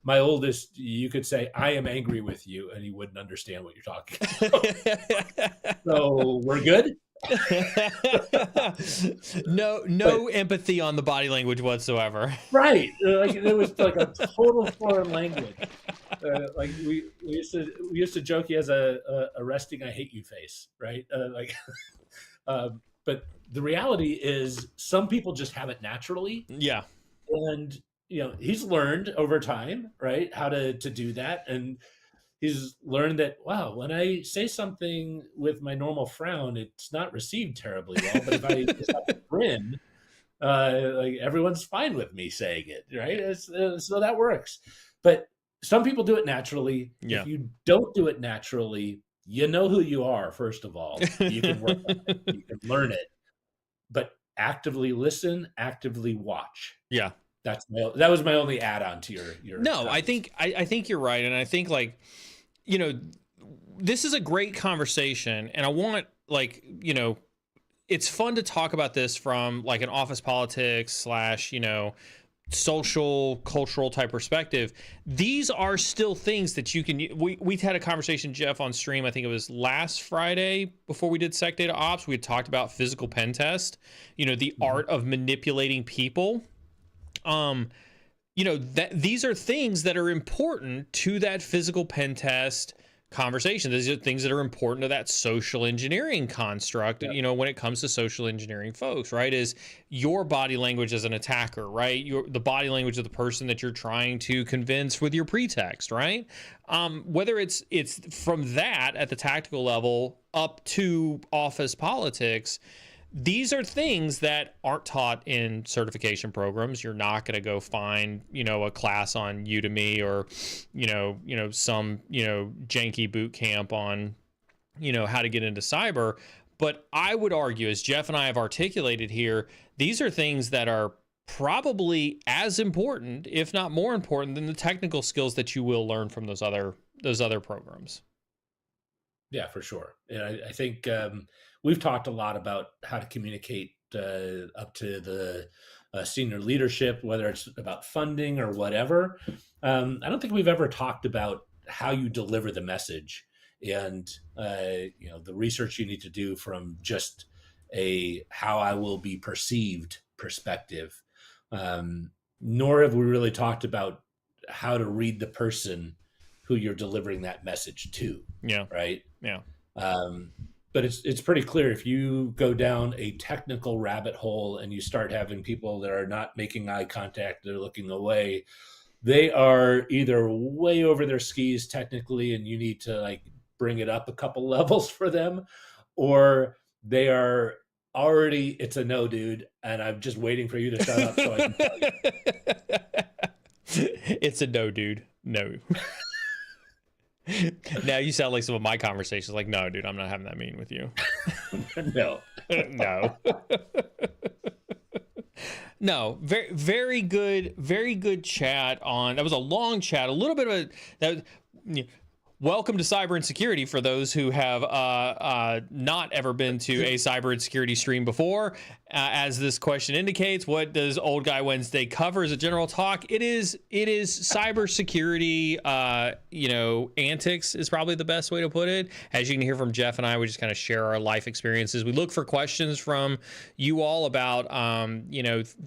my oldest, you could say, I am angry with you, and he wouldn't understand what you're talking about. So we're good. No empathy on the body language whatsoever. Right. Like it was like a total foreign language. Like we used to joke he has a resting I hate you face, right? But the reality is some people just have it naturally. Yeah. And he's learned over time, right, how to do that. And he's learned that, wow, when I say something with my normal frown, it's not received terribly well. But if I just have a grin, like everyone's fine with me saying it, right? So that works. But some people do it naturally. Yeah. If you don't do it naturally, you know who you are, first of all. You can work on it. You can learn it. But actively listen, actively watch. Yeah. That was my only add-on to your No, comments. I think you're right. And I think this is a great conversation, and I want it's fun to talk about this from like an office politics / social cultural type perspective. These are still things that you can, we've had a conversation, Jeff, on stream. I think it was last Friday before we did Sec Data Ops. We had talked about physical pen test, the art of manipulating people. That these are things that are important to that physical pen test conversation. These are things that are important to that social engineering construct, when it comes to social engineering folks, right? Is your body language as an attacker, right? The body language of the person that you're trying to convince with your pretext, right? Whether it's from that at the tactical level up to office politics, these are things that aren't taught in certification programs. You're not going to go find, a class on Udemy or, some, janky boot camp on, how to get into cyber. But I would argue, as Jeff and I have articulated here, these are things that are probably as important, if not more important, than the technical skills that you will learn from those other programs. Yeah, for sure. And I think we've talked a lot about how to communicate up to the senior leadership, whether it's about funding or whatever. I don't think we've ever talked about how you deliver the message. and the research you need to do from just a how I will be perceived perspective. Nor have we really talked about how to read the person who you're delivering that message to. Yeah. Right. Yeah. But it's pretty clear if you go down a technical rabbit hole and you start having people that are not making eye contact, they're looking away, they are either way over their skis technically, and you need to like bring it up a couple levels for them, or they are already, it's a no, dude, and I'm just waiting for you to shut up so I can tell you. It's a no, dude. No. Now you sound like some of my conversations. Like, no, dude, I'm not having that meeting with you. No. No. No. Very good chat on. That was a long chat. A little bit of a. That, welcome to Cyber Insecurity for those who have not ever been to a Cyber Insecurity stream before. As this question indicates, what does Old Guy Wednesday cover as a general talk? It is cybersecurity, antics is probably the best way to put it. As you can hear from Jeff and I, we just kind of share our life experiences. We look for questions from you all about,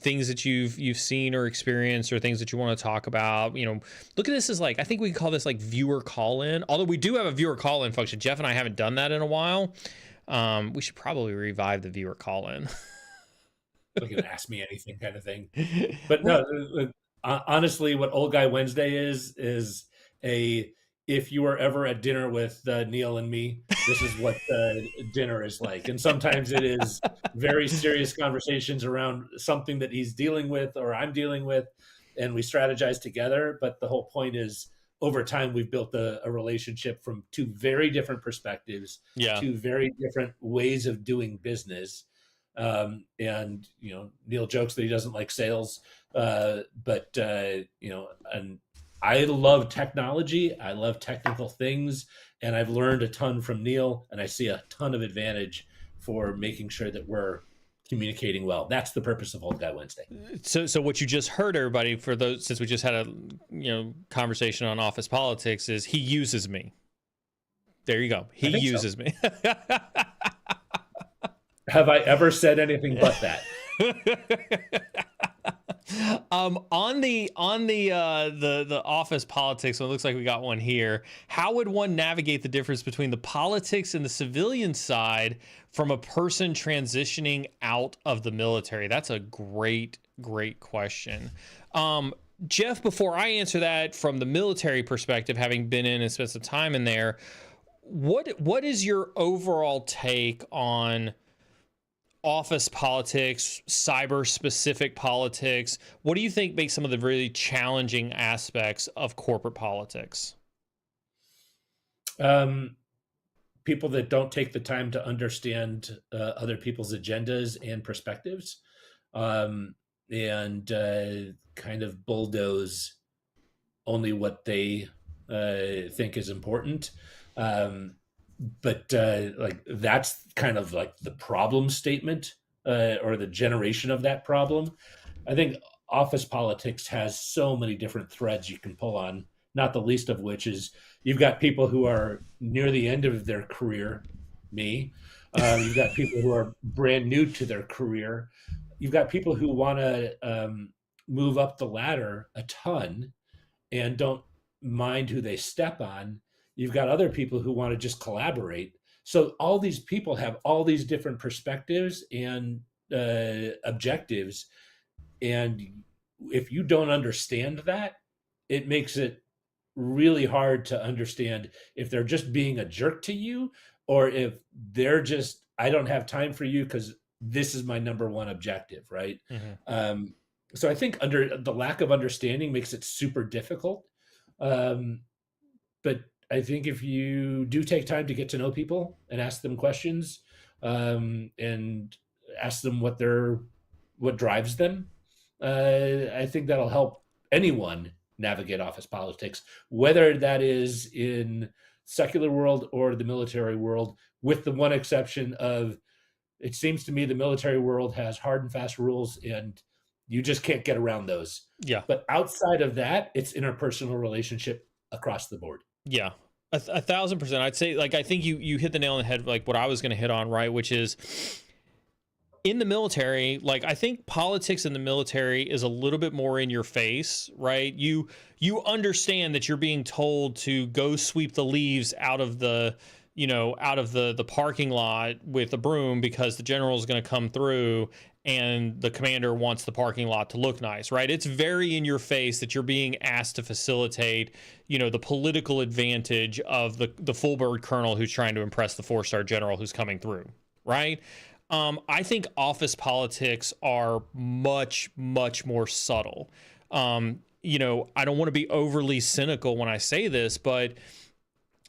things that you've seen or experienced, or things that you want to talk about. Look at this as like, I think we can call this like viewer call-in. Although we do have a viewer call-in function. Jeff and I haven't done that in a while. We should probably revive the viewer call-in. Like an ask me anything kind of thing. But no, honestly, what Old Guy Wednesday is if you were ever at dinner with Neal and me, this is what dinner is like. And sometimes it is very serious conversations around something that he's dealing with or I'm dealing with, and we strategize together. But the whole point is, over time, we've built a relationship from two very different perspectives, two very different ways of doing business. And Neal jokes that he doesn't like sales, but and I love technology. I love technical things, and I've learned a ton from Neal, and I see a ton of advantage for making sure that we're communicating well. That's the purpose of Old Guy Wednesday. So what you just heard, everybody, for those, since we just had a conversation on office politics, is he uses me. There you go. He uses me. Have I ever said anything but that? On the office politics, so it looks like we got one here. How would one navigate the difference between the politics and the civilian side from a person transitioning out of the military? That's a great question. Jeff, before I answer that from the military perspective, having been in and spent some time in there, what is your overall take on office politics, cyber specific politics? What do you think makes some of the really challenging aspects of corporate politics? People that don't take the time to understand other people's agendas and perspectives, and kind of bulldoze only what they think is important. But that's kind of like the problem statement, or the generation of that problem. I think office politics has so many different threads you can pull on, not the least of which is you've got people who are near the end of their career, me. You've got people who are brand new to their career. You've got people who want to move up the ladder a ton and don't mind who they step on. You've got other people who want to just collaborate. So all these people have all these different perspectives and objectives. And if you don't understand that, it makes it really hard to understand if they're just being a jerk to you, or if they're just, I don't have time for you because this is my number one objective, right? Mm-hmm. So I think under the lack of understanding makes it super difficult. But I think if you do take time to get to know people and ask them questions, and ask them what drives them, I think that'll help anyone navigate office politics, whether that is in secular world or the military world, with the one exception of, it seems to me the military world has hard and fast rules and you just can't get around those. Yeah. But outside of that, it's interpersonal relationship across the board. Yeah. 1,000%. I'd say, like, I think you hit the nail on the head, like what I was going to hit on, right? Which is in the military, like, I think politics in the military is a little bit more in your face, right? You understand that you're being told to go sweep the leaves out of the, out of the parking lot with a broom because the general is going to come through and the commander wants the parking lot to look nice, right? It's very in your face that you're being asked to facilitate, the political advantage of the full bird colonel who's trying to impress the 4-star general who's coming through, right? I think office politics are much, much more subtle. I don't want to be overly cynical when I say this, but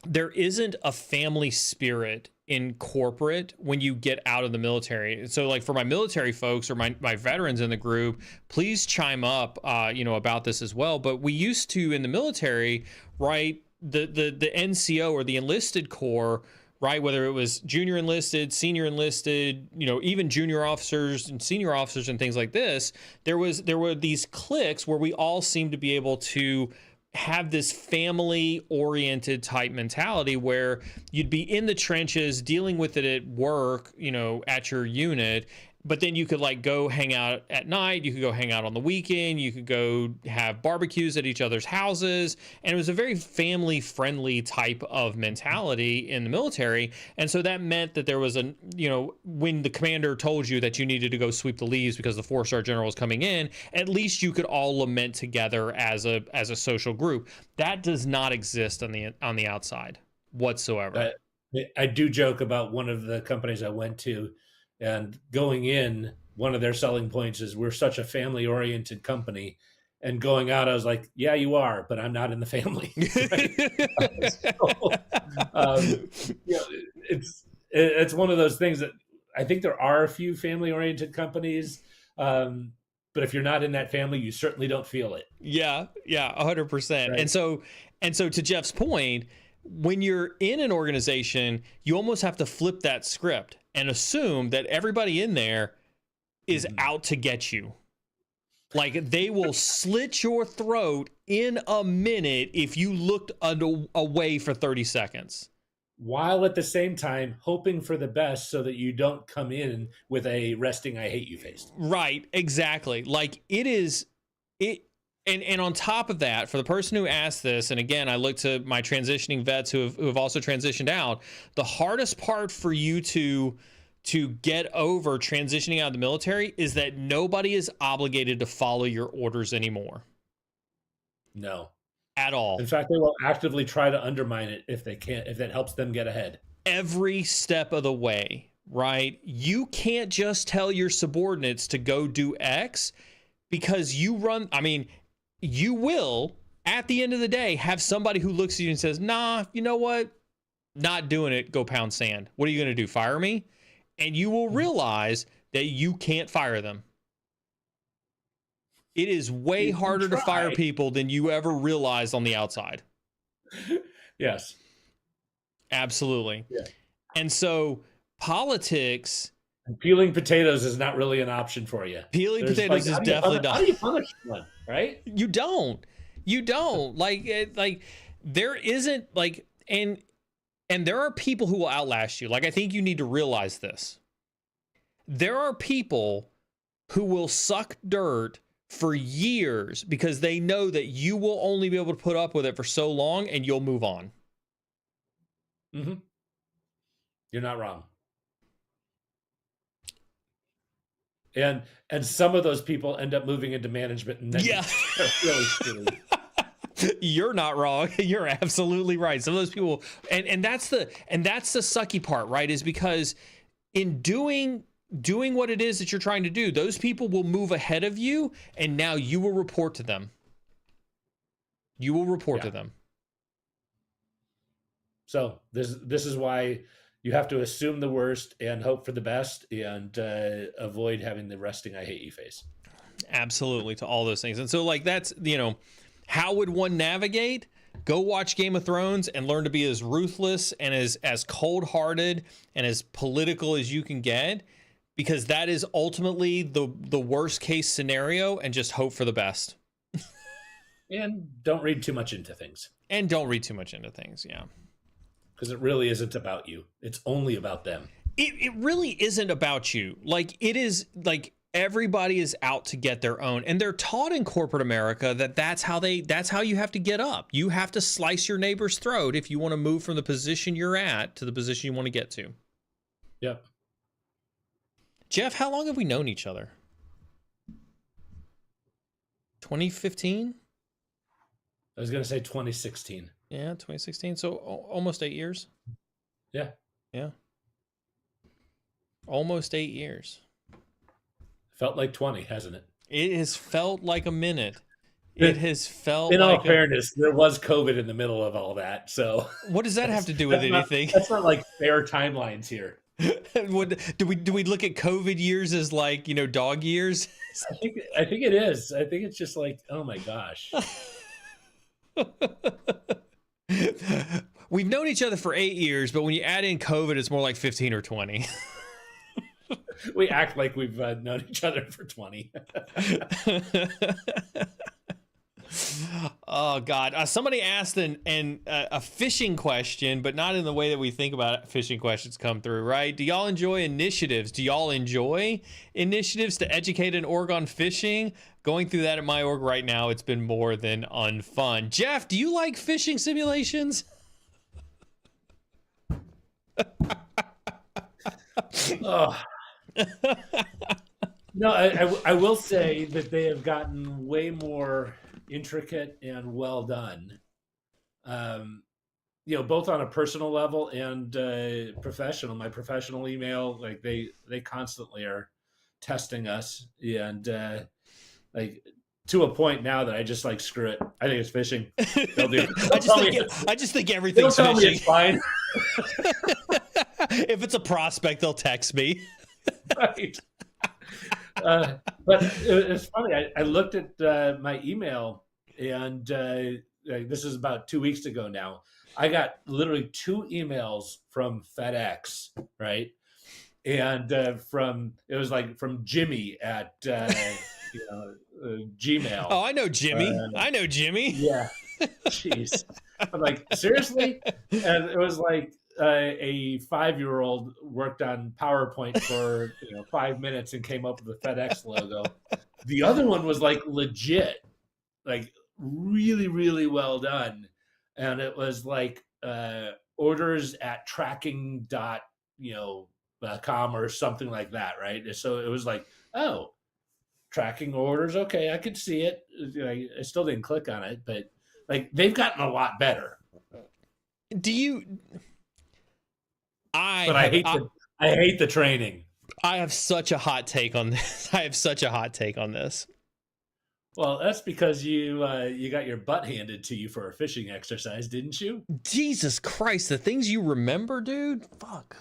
there isn't a family spirit in corporate when you get out of the military. So, like, for my military folks or my veterans in the group, please chime up, about this as well. But we used to, in the military, right, the NCO or the enlisted corps, right, whether it was junior enlisted, senior enlisted, even junior officers and senior officers and things like this, there were these cliques where we all seemed to be able to have this family-oriented type mentality where you'd be in the trenches dealing with it at work, at your unit, but then you could, like, go hang out at night, you could go hang out on the weekend, you could go have barbecues at each other's houses, and it was a very family-friendly type of mentality in the military. And so that meant that there was when the commander told you that you needed to go sweep the leaves because the 4-star general was coming in, at least you could all lament together as a social group. That does not exist on the outside whatsoever. I do joke about one of the companies I went to, and going in, one of their selling points is we're such a family-oriented company. And going out, I was like, yeah, you are, but I'm not in the family. It's one of those things that I think there are a few family-oriented companies, but if you're not in that family, you certainly don't feel it. Yeah, 100%. Right. And so to Jeff's point, when you're in an organization, you almost have to flip that script and assume that everybody in there is out to get you. Like, they will slit your throat in a minute if you looked away for 30 seconds. While at the same time hoping for the best so that you don't come in with a resting I hate you face. Right, exactly. Like, And on top of that, for the person who asked this, and again, I look to my transitioning vets who have also transitioned out, the hardest part for you to get over transitioning out of the military is that nobody is obligated to follow your orders anymore. No. At all. In fact, they will actively try to undermine it if they can, if that helps them get ahead. Every step of the way, right? You can't just tell your subordinates to go do X because you will, at the end of the day, have somebody who looks at you and says, nah, you know what? Not doing it. Go pound sand. What are you going to do? Fire me? And you will realize that you can't fire them. It is way harder to fire people than you ever realized on the outside. Yes. Absolutely. Yeah. And so politics... And peeling potatoes is not really an option for you. Peeling potatoes is definitely not. How do you punish one, right? You don't. Like there isn't like, and there are people who will outlast you. Like, I think you need to realize this. There are people who will suck dirt for years because they know that you will only be able to put up with it for so long and you'll move on. Mm-hmm. You're not wrong. And some of those people end up moving into management. And then really silly. You're not wrong. You're absolutely right. Some of those people, and that's the sucky part, right? Is because in doing what it is that you're trying to do, those people will move ahead of you, and now you will report to them. You will report to them. So this is why you have to assume the worst and hope for the best, and avoid having the resting I hate you face. Absolutely, to all those things. And so, like, that's, how would one navigate? Go watch Game of Thrones and learn to be as ruthless and as cold-hearted and as political as you can get, because that is ultimately the worst case scenario, and just hope for the best. And don't read too much into things. Yeah. because it really isn't about you. It's only about them. It really isn't about you. Like, it is like everybody is out to get their own, and they're taught in corporate America that that's how you have to get up. You have to slice your neighbor's throat if you want to move from the position you're at to the position you want to get to. Yep. Jeff, how long have we known each other? 2015? I was going to say 2016. Yeah, 2016. So almost 8 years. Yeah. Yeah. Almost 8 years. Felt like 20, hasn't it? It has felt like a minute. It has felt. In like all fairness, there was COVID in the middle of all that. So what does that have to do with anything? That's not like fair timelines here. Do we look at COVID years as like, you know, dog years? I think it is. I think it's just like, oh my gosh. We've known each other for 8 years, but when you add in COVID, it's more like 15 or 20. We act like we've known each other for 20. Oh God! Somebody asked a fishing question, but not in the way that we think about fishing questions come through, right? Do y'all enjoy initiatives? Do y'all enjoy initiatives to educate an org on fishing? Going through that at my org right now, it's been more than unfun. Jeff, do you like fishing simulations? Oh. No, I will say that they have gotten way more intricate and well done. You know, both on a personal level and professional. My professional email, like they constantly are testing us, and like to a point now that I just like, screw it. I think it's fishing. They'll do. I just think everything's they'll tell fishing. me it's fine. If it's a prospect, they'll text me. Right. But it's funny. I looked at my email, and this is about 2 weeks ago now. I got literally 2 emails from FedEx, right? And from Jimmy at Gmail. Oh, I know Jimmy. I know Jimmy. Yeah. Jeez. I'm like, seriously? And it was like a 5-year-old worked on PowerPoint for 5 minutes and came up with the FedEx logo. The other one was like legit, like really, really well done. And it was like orders at tracking.com or something like that, right? So it was like, oh, tracking orders. Okay, I could see it. I still didn't click on it, but like they've gotten a lot better. I hate the training. I have such a hot take on this. Well, that's because you got your butt handed to you for a fishing exercise, didn't you? Jesus Christ, the things you remember, dude. Fuck.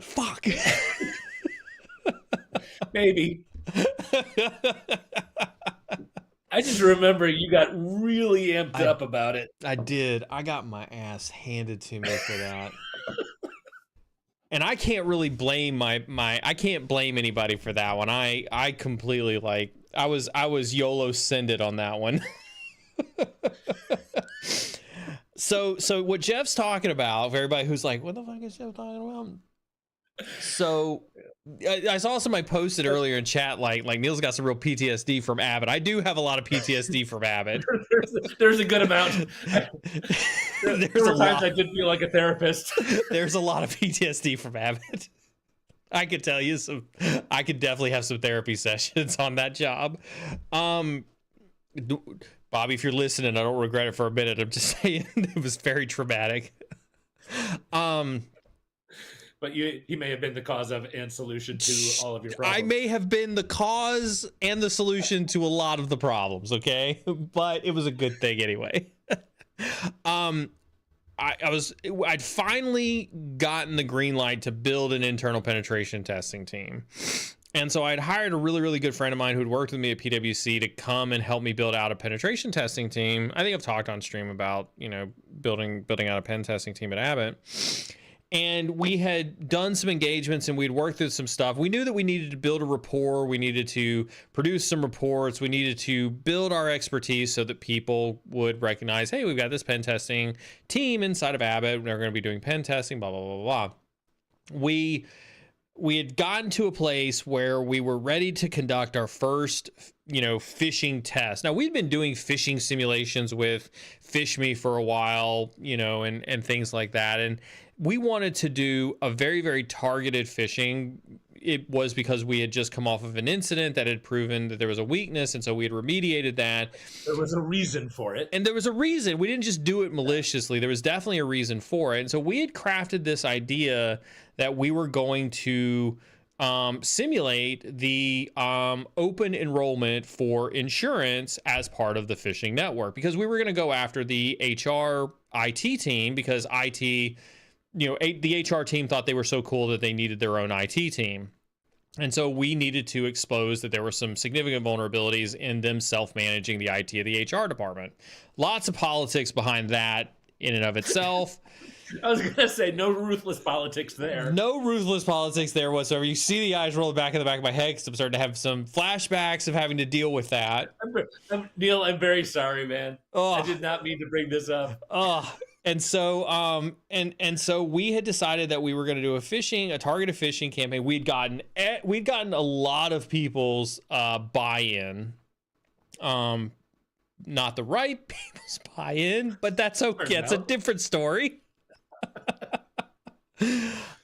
Fuck. Maybe. I just remember you got really amped up about it. I did. I got my ass handed to me for that. And I can't really blame I can't blame anybody for that one. I completely I was YOLO send it on that one. So what Jeff's talking about, for everybody who's like, what the fuck is Jeff talking about? So I saw somebody posted earlier in chat, like Neal's got some real PTSD from Abbott. I do have a lot of PTSD from Abbott. There's a good amount. There were times I did feel like a therapist. There's a lot of PTSD from Abbott. I could tell you I could definitely have some therapy sessions on that job. Bobby, if you're listening, I don't regret it for a minute. I'm just saying it was very traumatic. But he may have been the cause of and solution to all of your problems. I may have been the cause and the solution to a lot of the problems, okay? But it was a good thing anyway. I'd finally gotten the green light to build an internal penetration testing team. And so I'd hired a really, really good friend of mine who'd worked with me at PwC to come and help me build out a penetration testing team. I think I've talked on stream about, building out a pen testing team at Abbott. And we had done some engagements and we'd worked through some stuff. We knew that we needed to build a rapport. We needed to produce some reports. We needed to build our expertise so that people would recognize, hey, we've got this pen testing team inside of Abbott. They're going to be doing pen testing, blah, blah, blah, blah. We had gotten to a place where we were ready to conduct our first, phishing test. Now, we'd been doing phishing simulations with PhishMe for a while, and things like that. And we wanted to do a very, very targeted phishing. It was because we had just come off of an incident that had proven that there was a weakness, and so we had remediated that. There was a reason for it. And there was a reason. We didn't just do it maliciously. There was definitely a reason for it. And so we had crafted this idea that we were going to simulate the open enrollment for insurance as part of the phishing network, because we were going to go after the HR IT team, because IT, the HR team thought they were so cool that they needed their own IT team. And so we needed to expose that there were some significant vulnerabilities in them self-managing the IT of the HR department. Lots of politics behind that in and of itself. I was going to say, no ruthless politics there. No ruthless politics there whatsoever. You see the eyes roll back in the back of my head because I'm starting to have some flashbacks of having to deal with that. Neal, I'm very sorry, man. Oh. I did not mean to bring this up. And so so we had decided that we were going to do a targeted phishing campaign. We'd gotten a lot of people's buy-in. Not the right people's buy-in, but that's okay. It's a different story.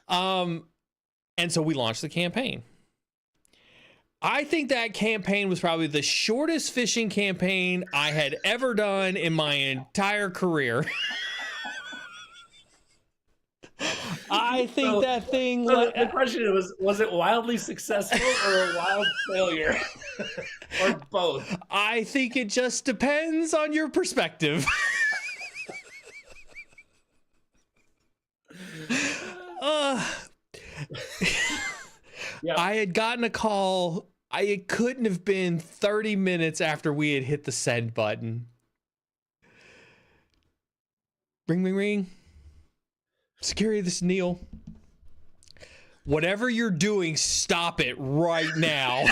And so we launched the campaign. I think that campaign was probably the shortest phishing campaign I had ever done in my entire career. I think that thing... The question was it wildly successful or a wild failure? Or both? I think it just depends on your perspective. Yep. I had gotten a call. It couldn't have been 30 minutes after we had hit the send button. Ring, ring, ring. Security, this is Neal. Whatever you're doing, stop it right now.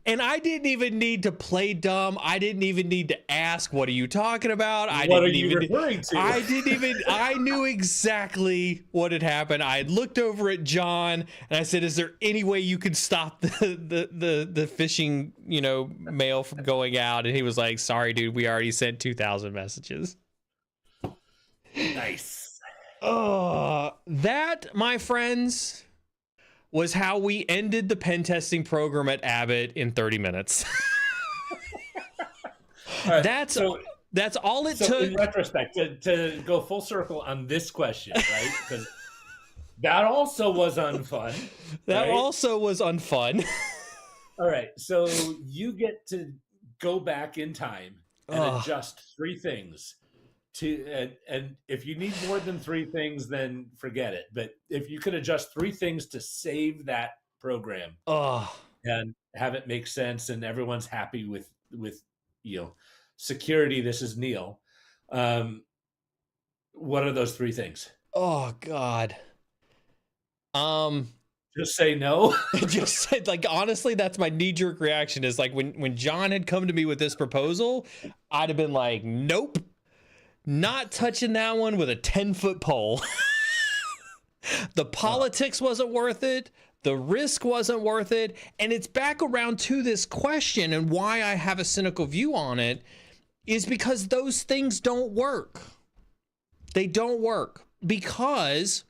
And I didn't even need to play dumb. I didn't even need to ask, what are you talking about? What are you referring to? I knew exactly what had happened. I had looked over at John and I said, is there any way you could stop the phishing, mail from going out? And he was like, sorry, dude, we already sent 2,000 messages. Nice. That, my friends, was how we ended the pen testing program at Abbott in 30 minutes. Right, that's all it took. In retrospect, to go full circle on this question, right? Because that also was unfun. That right? also was unfun. All right, so you get to go back in time and adjust 3 things. And if you need more than 3 things, then forget it. But if you could adjust 3 things to save that program and have it make sense, and everyone's happy with security, this is Neal. What are those 3 things? Oh God. Just say no. Just said, honestly, that's my knee-jerk reaction. Is when John had come to me with this proposal, I'd have been like, nope. Not touching that one with a 10-foot pole. The politics wasn't worth it. The risk wasn't worth it. And it's back around to this question, and why I have a cynical view on it is because those things don't work. They don't work because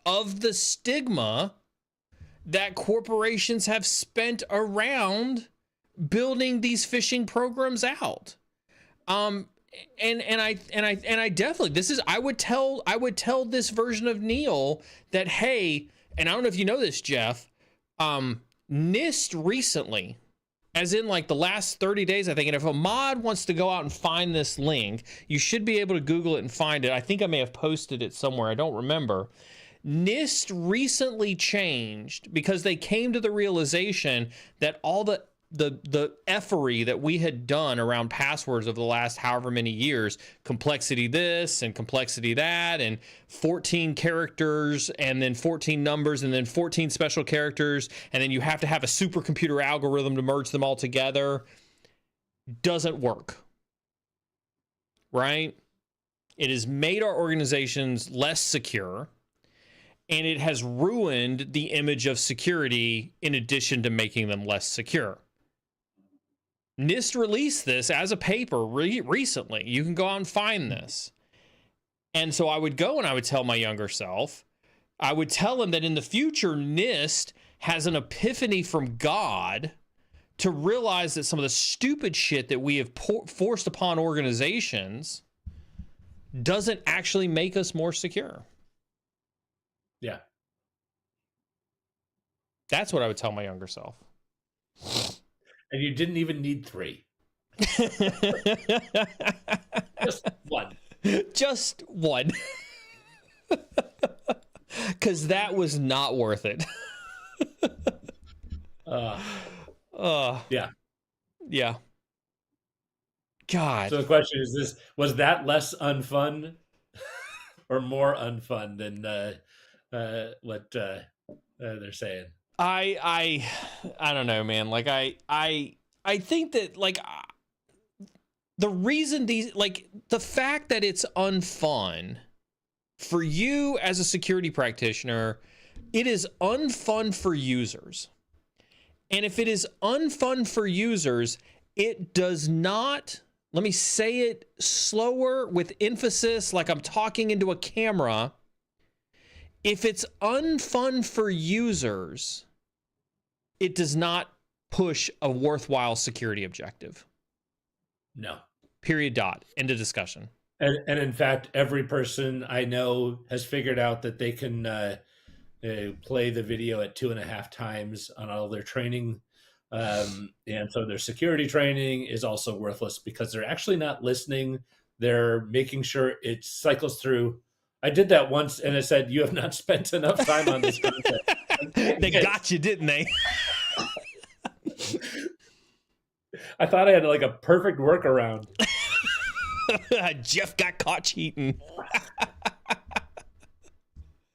of the stigma that corporations have spent around building these phishing programs out. And I definitely, I would tell this version of Neal that, hey, and I don't know if you know this, Jeff, NIST recently, as in the last 30 days, I think, and if a mod wants to go out and find this link, you should be able to Google it and find it. I think I may have posted it somewhere. I don't remember. NIST recently changed because they came to the realization that all the effery that we had done around passwords over the last however many years, complexity this and complexity that, and 14 characters and then 14 numbers and then 14 special characters, and then you have to have a supercomputer algorithm to merge them all together, doesn't work, right? It has made our organizations less secure, and it has ruined the image of security in addition to making them less secure. NIST released this as a paper recently. You can go out and find this. And so I would go and I would tell my younger self, I would tell him that in the future, NIST has an epiphany from God to realize that some of the stupid shit that we have forced upon organizations doesn't actually make us more secure. Yeah. That's what I would tell my younger self. And you didn't even need 3. Just 1. Just 1. Because that was not worth it. Yeah. Yeah. God. So the question is was that less unfun or more unfun than what they're saying? I don't know, man. Like I think that like the reason the fact that it's unfun for you as a security practitioner, it is unfun for users. And if it is unfun for users, it does not, let me say it slower with emphasis, like I'm talking into a camera. If it's unfun for users, it does not push a worthwhile security objective. No. Period. Dot. End of discussion. And in fact, every person I know has figured out that they can play the video at 2.5 times on all their training. And so their security training is also worthless because they're actually not listening. They're making sure it cycles through. I did that once and it said, you have not spent enough time on this content. They got you, didn't they? I thought I had like a perfect workaround. Jeff got caught cheating.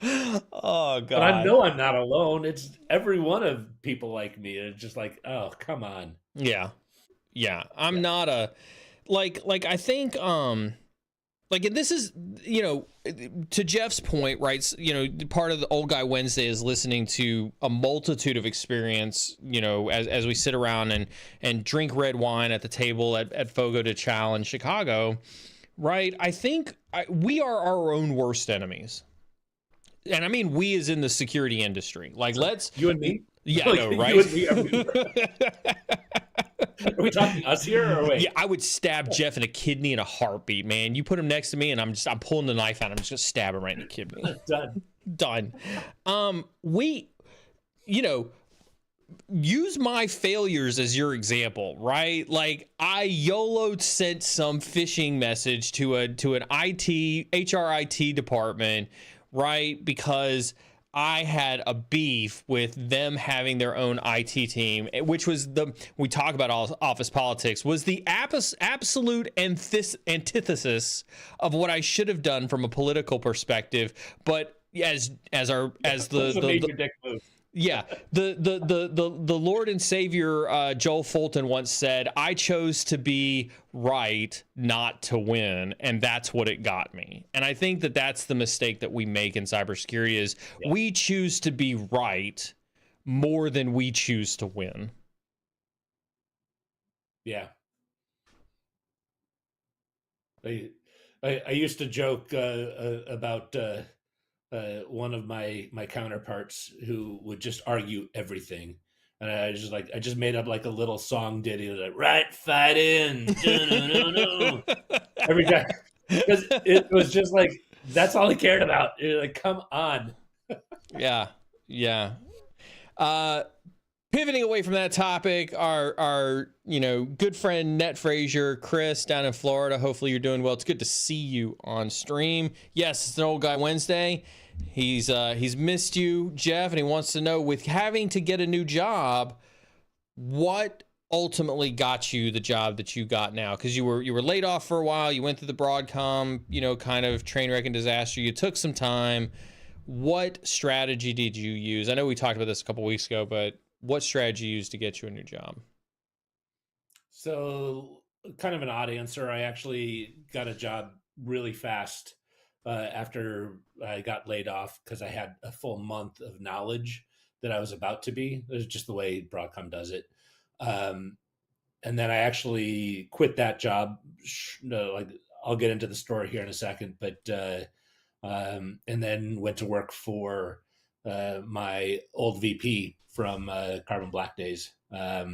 Oh, God. But I know I'm not alone. It's every one of people like me. It's just like, oh, come on. Yeah. Yeah. I'm not a, like, I think, like, and this is, you know, to Jeff's point, right? You know, part of the Old Guy Wednesday is listening to a multitude of experience, you know, as we sit around and drink red wine at the table at Fogo de Chao in Chicago, right? I think we are our own worst enemies. And I mean, we as in the security industry. Like, let's... You and me? Yeah, I know, right? You and me, are we talking us here or wait? Yeah, I would stab Jeff in a kidney in a heartbeat, man. You put him next to me and I'm pulling the knife out. I'm just going to stab him right in the kidney. Done. We, you know, use my failures as your example, right? Like, I YOLO'd sent some phishing message to an HRIT department, right? Because I had a beef with them having their own IT team, which was we talk about office politics, was the absolute antithesis of what I should have done from a political perspective. But as the dick move. Yeah, the Lord and Savior Joel Fulton once said, "I chose to be right, not to win," and that's what it got me. And I think that that's the mistake that we make in cybersecurity is we choose to be right more than we choose to win. Yeah. I used to joke about one of my counterparts who would just argue everything, and I just made up like a little song ditty like right fight in no. Every time, because it was just like that's all he cared about. Like, come on. Yeah. Pivoting away from that topic, our good friend Net Frazier, Chris down in Florida. Hopefully you're doing well. It's good to see you on stream. Yes, it's an Old Guy Wednesday. He's missed you, Jeff, and he wants to know, with having to get a new job, what ultimately got you the job that you got now? Because you were laid off for a while. You went through the Broadcom, kind of train wreck and disaster. You took some time. What strategy did you use? I know we talked about this a couple weeks ago, but what strategy you used to get you a new job? So, kind of an odd answer. I actually got a job really fast after I got laid off because I had a full month of knowledge that I was about to be. It was just the way Broadcom does it. And then I actually quit that job. I'll get into the story here in a second, but and then went to work for my old VP from Carbon Black days. So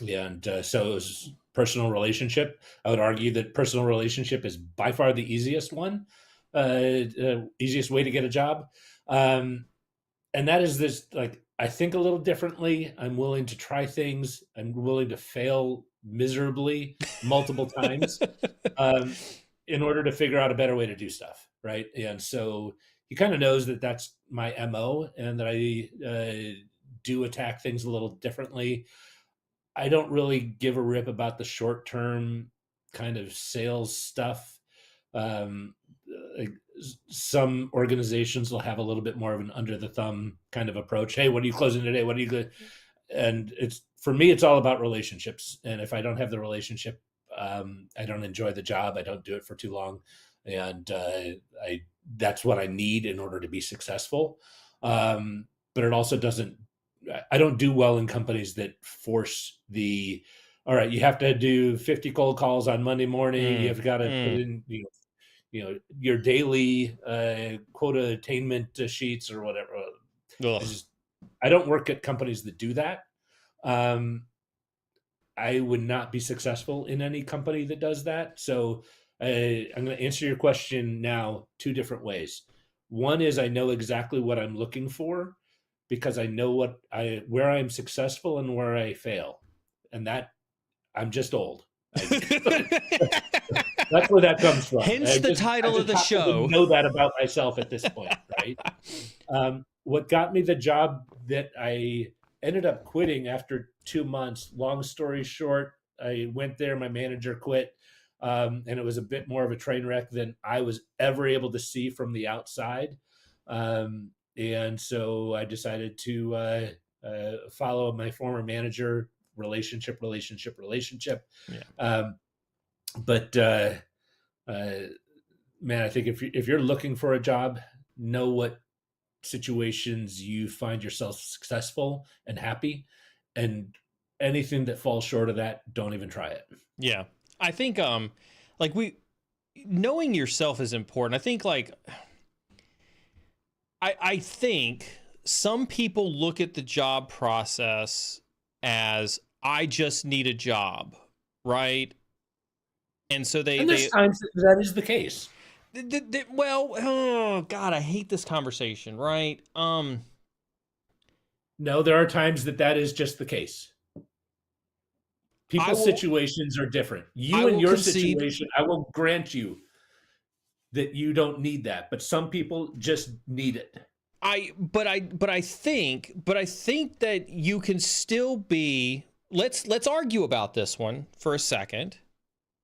it was personal relationship. I would argue that personal relationship is by far the easiest one, easiest way to get a job. And that is this, I think a little differently. I'm willing to try things. I'm willing to fail miserably multiple times in order to figure out a better way to do stuff. Right. And so he kind of knows that that's my MO and that I do attack things a little differently. I don't really give a rip about the short-term kind of sales stuff. Some organizations will have a little bit more of an under-the-thumb kind of approach. Hey, what are you closing today? What are you good? And for me, it's all about relationships. And if I don't have the relationship, I don't enjoy the job. I don't do it for too long. And that's what I need in order to be successful. But it also doesn't. I don't do well in companies that force all right, you have to do 50 cold calls on Monday morning. You've got to put in, your daily quota attainment sheets or whatever. I don't work at companies that do that. I would not be successful in any company that does that. So I'm going to answer your question now 2 different ways. One is I know exactly what I'm looking for, because I know where I'm successful and where I fail. And that I'm just old. That's where that comes from. Hence the title of the show. I know that about myself at this point, right? What got me the job that I ended up quitting after 2 months, long story short, I went there, my manager quit, and it was a bit more of a train wreck than I was ever able to see from the outside. And so I decided to follow my former manager, relationship. Yeah. Man, I think if you're looking for a job, know what situations you find yourself successful and happy, and anything that falls short of that, don't even try it. Yeah. I think knowing yourself is important. I think I think some people look at the job process as I just need a job, right? And so there's times that is the case. Well, oh God, I hate this conversation, right? No, there are times that is just the case. People's situations are different. You and your situation, I will grant you that you don't need that, but some people just need it. But I think that you can still be. Let's argue about this one for a second.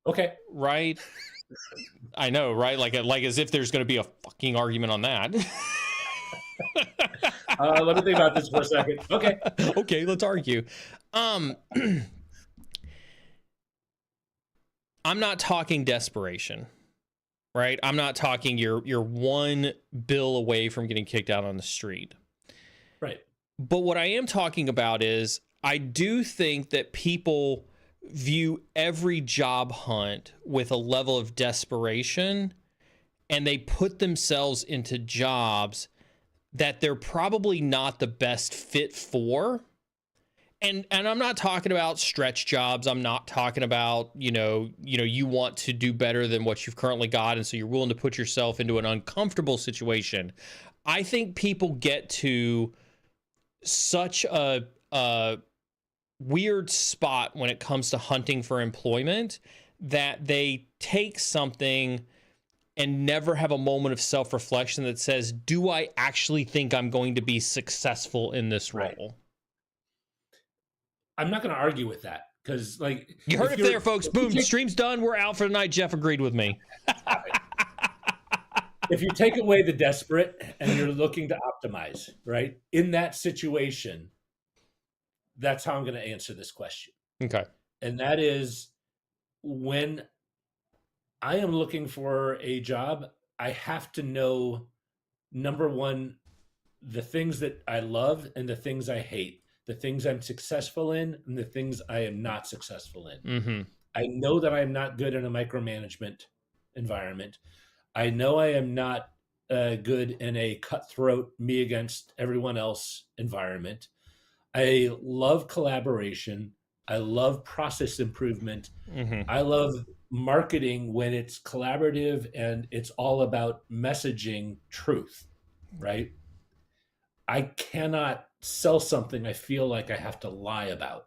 Okay. Right. I know, right? Like as if there's going to be a fucking argument on that. Let me think about this for a second. Okay. Okay, let's argue. I'm not talking desperation, right? I'm not talking you're one bill away from getting kicked out on the street. Right. But what I am talking about is I do think that people view every job hunt with a level of desperation, and they put themselves into jobs that they're probably not the best fit for. And I'm not talking about stretch jobs. I'm not talking about, you want to do better than what you've currently got, and so you're willing to put yourself into an uncomfortable situation. I think people get to such a weird spot when it comes to hunting for employment that they take something and never have a moment of self-reflection that says, do I actually think I'm going to be successful in this role? I'm not going to argue with that. Because like You heard it there, folks. Boom, stream's done. We're out for the night. Jeff agreed with me. If you take away the desperate and you're looking to optimize, right? In that situation, that's how I'm going to answer this question. Okay. And that is, when I am looking for a job, I have to know, number one, the things that I love and the things I hate, the things I'm successful in and the things I am not successful in. Mm-hmm. I know that I am not good in a micromanagement environment. I know I am not good in a cutthroat, me against everyone else environment. I love collaboration. I love process improvement. Mm-hmm. I love marketing when it's collaborative and it's all about messaging truth, right? I cannot sell something I feel like I have to lie about.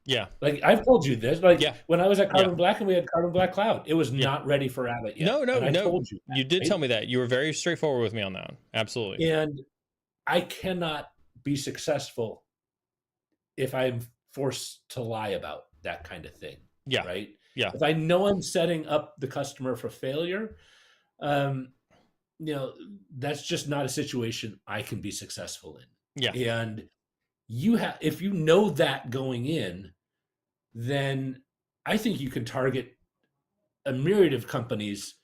Yeah. Like I've told you this, like when I was at Carbon Yeah. Black and we had Carbon Black Cloud, it was not ready for Abbott yet. No. I told you that, You did right? tell me that. You were very straightforward with me on that one. Absolutely. And I cannot be successful if I'm forced to lie about that kind of thing. Yeah. Right. Yeah. If I know I'm setting up the customer for failure, you know, that's just not a situation I can be successful in. Yeah. And you have, if you know that going in, then I think you can target a myriad of companies.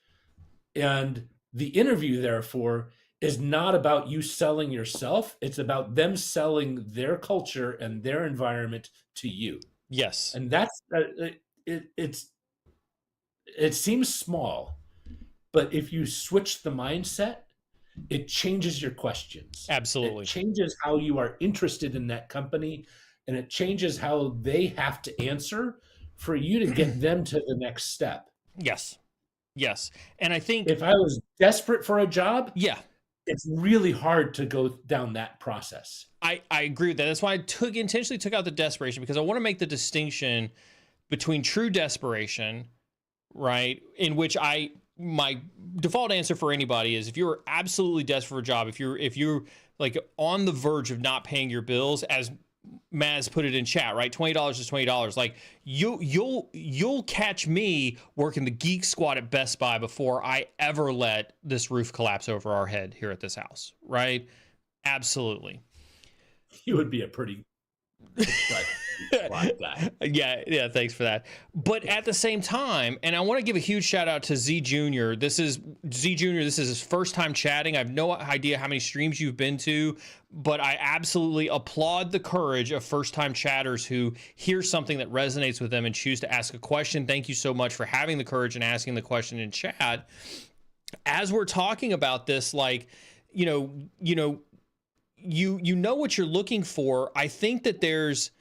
And the interview, therefore, is not about you selling yourself. It's about them selling their culture and their environment to you. Yes. And that's it seems small, but if you switch the mindset, it changes your questions. Absolutely. It changes how you are interested in that company, and it changes how they have to answer for you to get them to the next step. Yes. Yes. And I think if I was desperate for a job, yeah, it's really hard to go down that process. I agree with that. That's why I intentionally took out the desperation, because I want to make the distinction between true desperation, right? In which my default answer for anybody is, if you're absolutely desperate for a job, if you're like on the verge of not paying your bills, as Maz put it in chat, right? $20 is $20. Like you'll catch me working the Geek Squad at Best Buy before I ever let this roof collapse over our head here at this house, right? Absolutely. You would be a pretty guy. Yeah, thanks for that. But at the same time, and I want to give a huge shout out to Z Jr. This is his first time chatting. I have no idea how many streams you've been to, but I absolutely applaud the courage of first time chatters who hear something that resonates with them and choose to ask a question. Thank you so much for having the courage and asking the question in chat. As we're talking about this, like, you know what you're looking for. I think that there's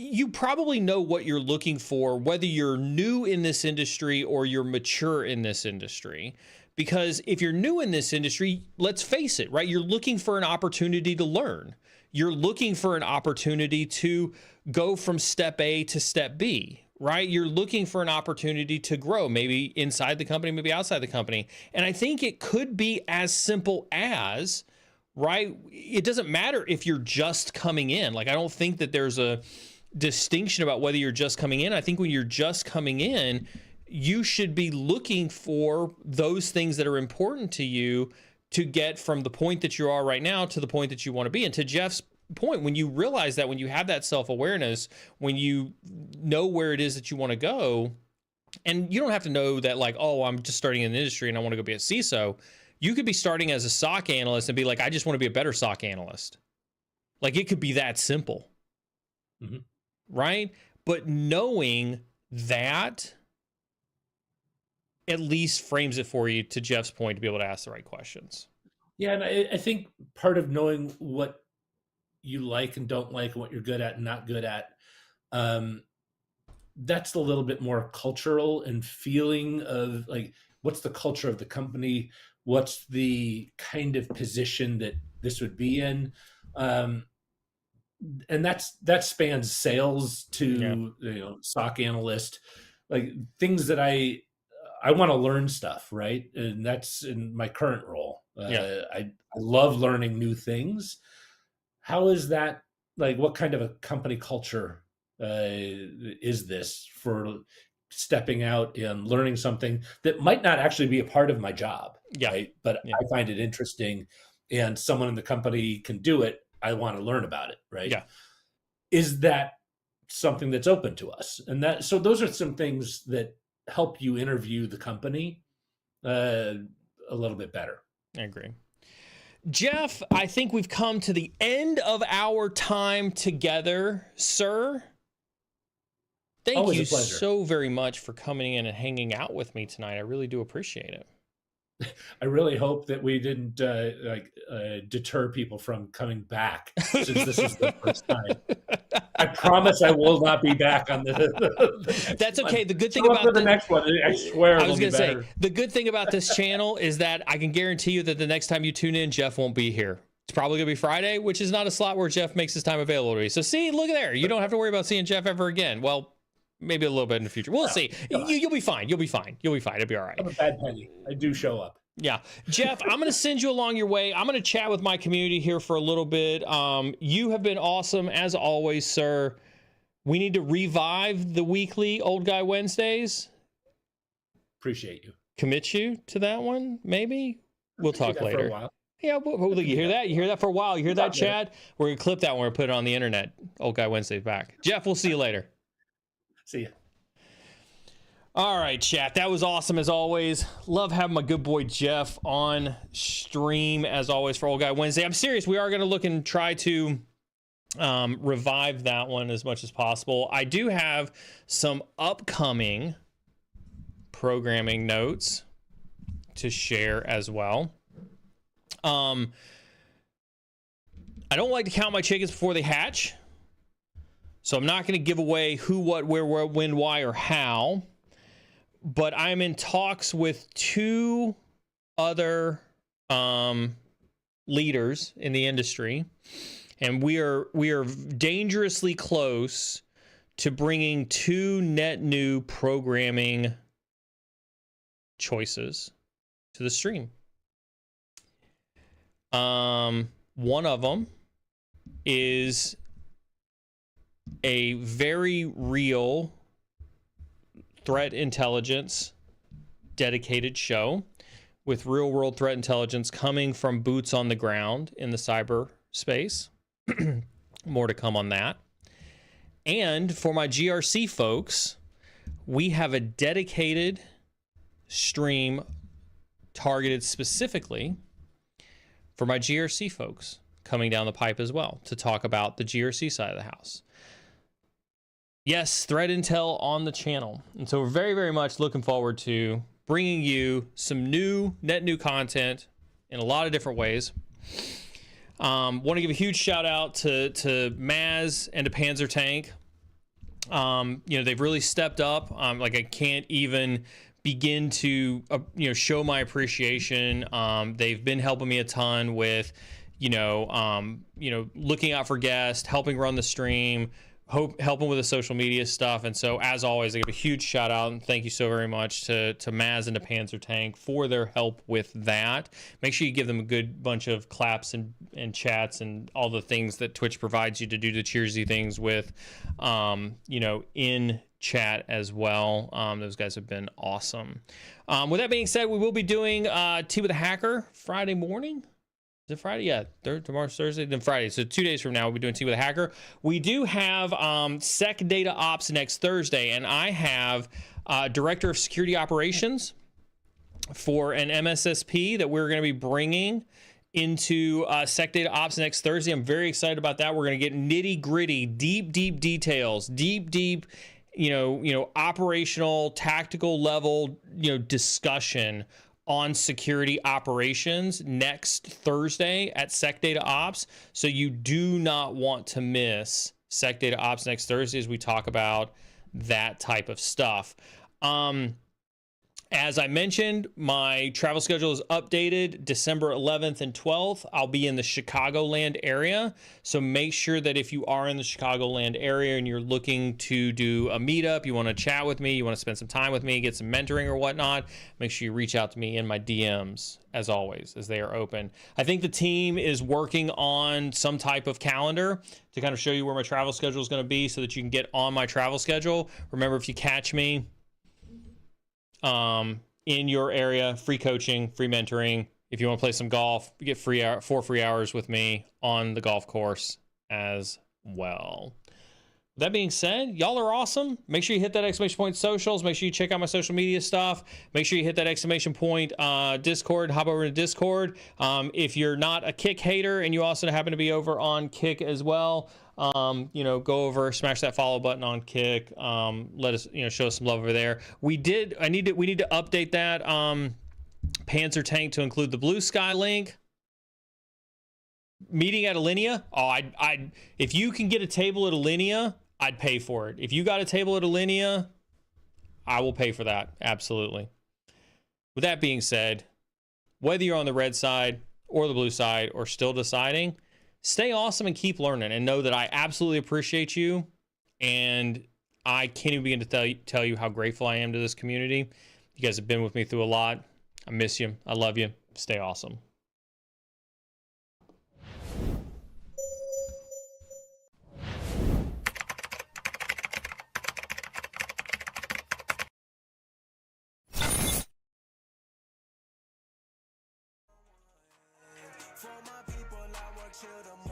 you probably know what you're looking for, whether you're new in this industry or you're mature in this industry. Because if you're new in this industry, let's face it, right? You're looking for an opportunity to learn. You're looking for an opportunity to go from step A to step B, right? You're looking for an opportunity to grow, maybe inside the company, maybe outside the company. And I think it could be as simple as, right? It doesn't matter if you're just coming in. Like, I don't think that there's a distinction about whether you're just coming in. I think when you're just coming in, you should be looking for those things that are important to you to get from the point that you are right now to the point that you want to be. And to Jeff's point, when you realize that, when you have that self-awareness, when you know where it is that you want to go, and you don't have to know that, like, oh, I'm just starting in the industry and I want to go be a CISO. You could be starting as a SOC analyst and be like, I just want to be a better SOC analyst. Like, it could be that simple. Mm-hmm. Right? But knowing that at least frames it for you, to Jeff's point, to be able to ask the right questions. Yeah, and I think part of knowing what you like and don't like and what you're good at and not good at, that's a little bit more cultural and feeling of, like, what's the culture of the company? What's the kind of position that this would be in? And that spans sales to, SOC analyst, like things that I want to learn stuff, right? And that's in my current role. I love learning new things. How is that like what kind of a company culture is this for stepping out and learning something that might not actually be a part of my job, Yeah. right? But Yeah. I find it interesting, and someone in the company can do it. I want to learn about it, right? Yeah. Is that something that's open to us? And that, so those are some things that help you interview the company a little bit better. I agree. Jeff, I think we've come to the end of our time together, sir. Thank Always you a pleasure. so very much for coming in and hanging out with me tonight. I really do appreciate it. I really hope that we didn't deter people from coming back, since this is the first time. I promise I will not be back on the That's okay. one. The good thing Show up about for the next one, I swear I it'll was be going to say, better. the good thing about this channel is that I can guarantee you that the next time you tune in, Jeff won't be here. It's probably going to be Friday, which is not a slot where Jeff makes his time available to me. So see, look at there. You don't have to worry about seeing Jeff ever again. Well, maybe a little bit in the future. We'll see. You'll be fine. You'll be fine. You'll be fine. It'll be all right. I'm a bad penny. I do show up. Yeah. Jeff, I'm going to send you along your way. I'm going to chat with my community here for a little bit. You have been awesome, as always, sir. We need to revive the weekly Old Guy Wednesdays. Appreciate you. Commit you to that one, maybe? We'll talk later. For a while. Yeah, you hear that? You hear that for a while? You hear that, Chad? We're going to clip that one and put it on the internet. Old Guy Wednesday's back. Jeff, we'll see you later. See ya. All right, chat. That was awesome as always. Love having my good boy Jeff on stream as always for Old Guy Wednesday. I'm serious. We are going to look and try to revive that one as much as possible. I do have some upcoming programming notes to share as well. I don't like to count my chickens before they hatch, so I'm not going to give away who, what, where, when, why, or how. But I'm in talks with two other leaders in the industry, and we are dangerously close to bringing two net new programming choices to the stream. One of them is a very real threat intelligence dedicated show with real world threat intelligence coming from boots on the ground in the cyber space. More to come on that. And for my GRC folks, we have a dedicated stream targeted specifically for my GRC folks coming down the pipe as well to talk about the GRC side of the house. Yes, threat intel on the channel. And so we're very, very much looking forward to bringing you some net new content in a lot of different ways. Want to give a huge shout out to Maz and to Panzer Tank. They've really stepped up. I can't even begin to show my appreciation. They've been helping me a ton with looking out for guests, helping run the stream, helping with the social media stuff. And so as always, I give a huge shout out and thank you so very much to Maz and to Panzer Tank for their help with that. Make sure you give them a good bunch of claps and chats and all the things that Twitch provides you to do the cheersy things with, in chat as well. Those guys have been awesome. With that being said, we will be doing Tea with a Hacker Friday morning. Is it Friday? Yeah, tomorrow's Thursday, then Friday. So 2 days from now, we'll be doing Tea with a Hacker. We do have Sec Data Ops next Thursday, and I have Director of Security Operations for an MSSP that we're going to be bringing into Sec Data Ops next Thursday. I'm very excited about that. We're going to get nitty gritty, deep details, deep, operational, tactical level, discussion on security operations next Thursday at Sec Data Ops. So you do not want to miss Sec Data Ops next Thursday as we talk about that type of stuff. As I mentioned, my travel schedule is updated December 11th and 12th. I'll be in the Chicagoland area. So make sure that if you are in the Chicagoland area and you're looking to do a meetup, you want to chat with me, you want to spend some time with me, get some mentoring or whatnot, make sure you reach out to me in my DMs, as always, as they are open. I think the team is working on some type of calendar to kind of show you where my travel schedule is going to be so that you can get on my travel schedule. Remember, if you catch me in your area, free coaching, free mentoring. If you want to play some golf, you get 4 free hours with me on the golf course as well. That being said, y'all are awesome. Make sure you hit that exclamation point socials. Make sure you check out my social media stuff. Make sure you hit that exclamation point Discord. Hop over to Discord. If you're not a Kick hater and you also happen to be over on Kick as well, you know, go over, smash that follow button on Kick. Let us, you know, show us some love over there. We need to update that Panzer tank to include the Bluesky link. Meeting at Alinea. Oh, if you can get a table at Alinea, I'd pay for it. If you got a table at Alinea, I will pay for that. Absolutely. With that being said, whether you're on the red side or the blue side or still deciding, stay awesome and keep learning, and know that I absolutely appreciate you. And I can't even begin to tell you how grateful I am to this community. You guys have been with me through a lot. I miss you. I love you. Stay awesome. For my people, I will chill the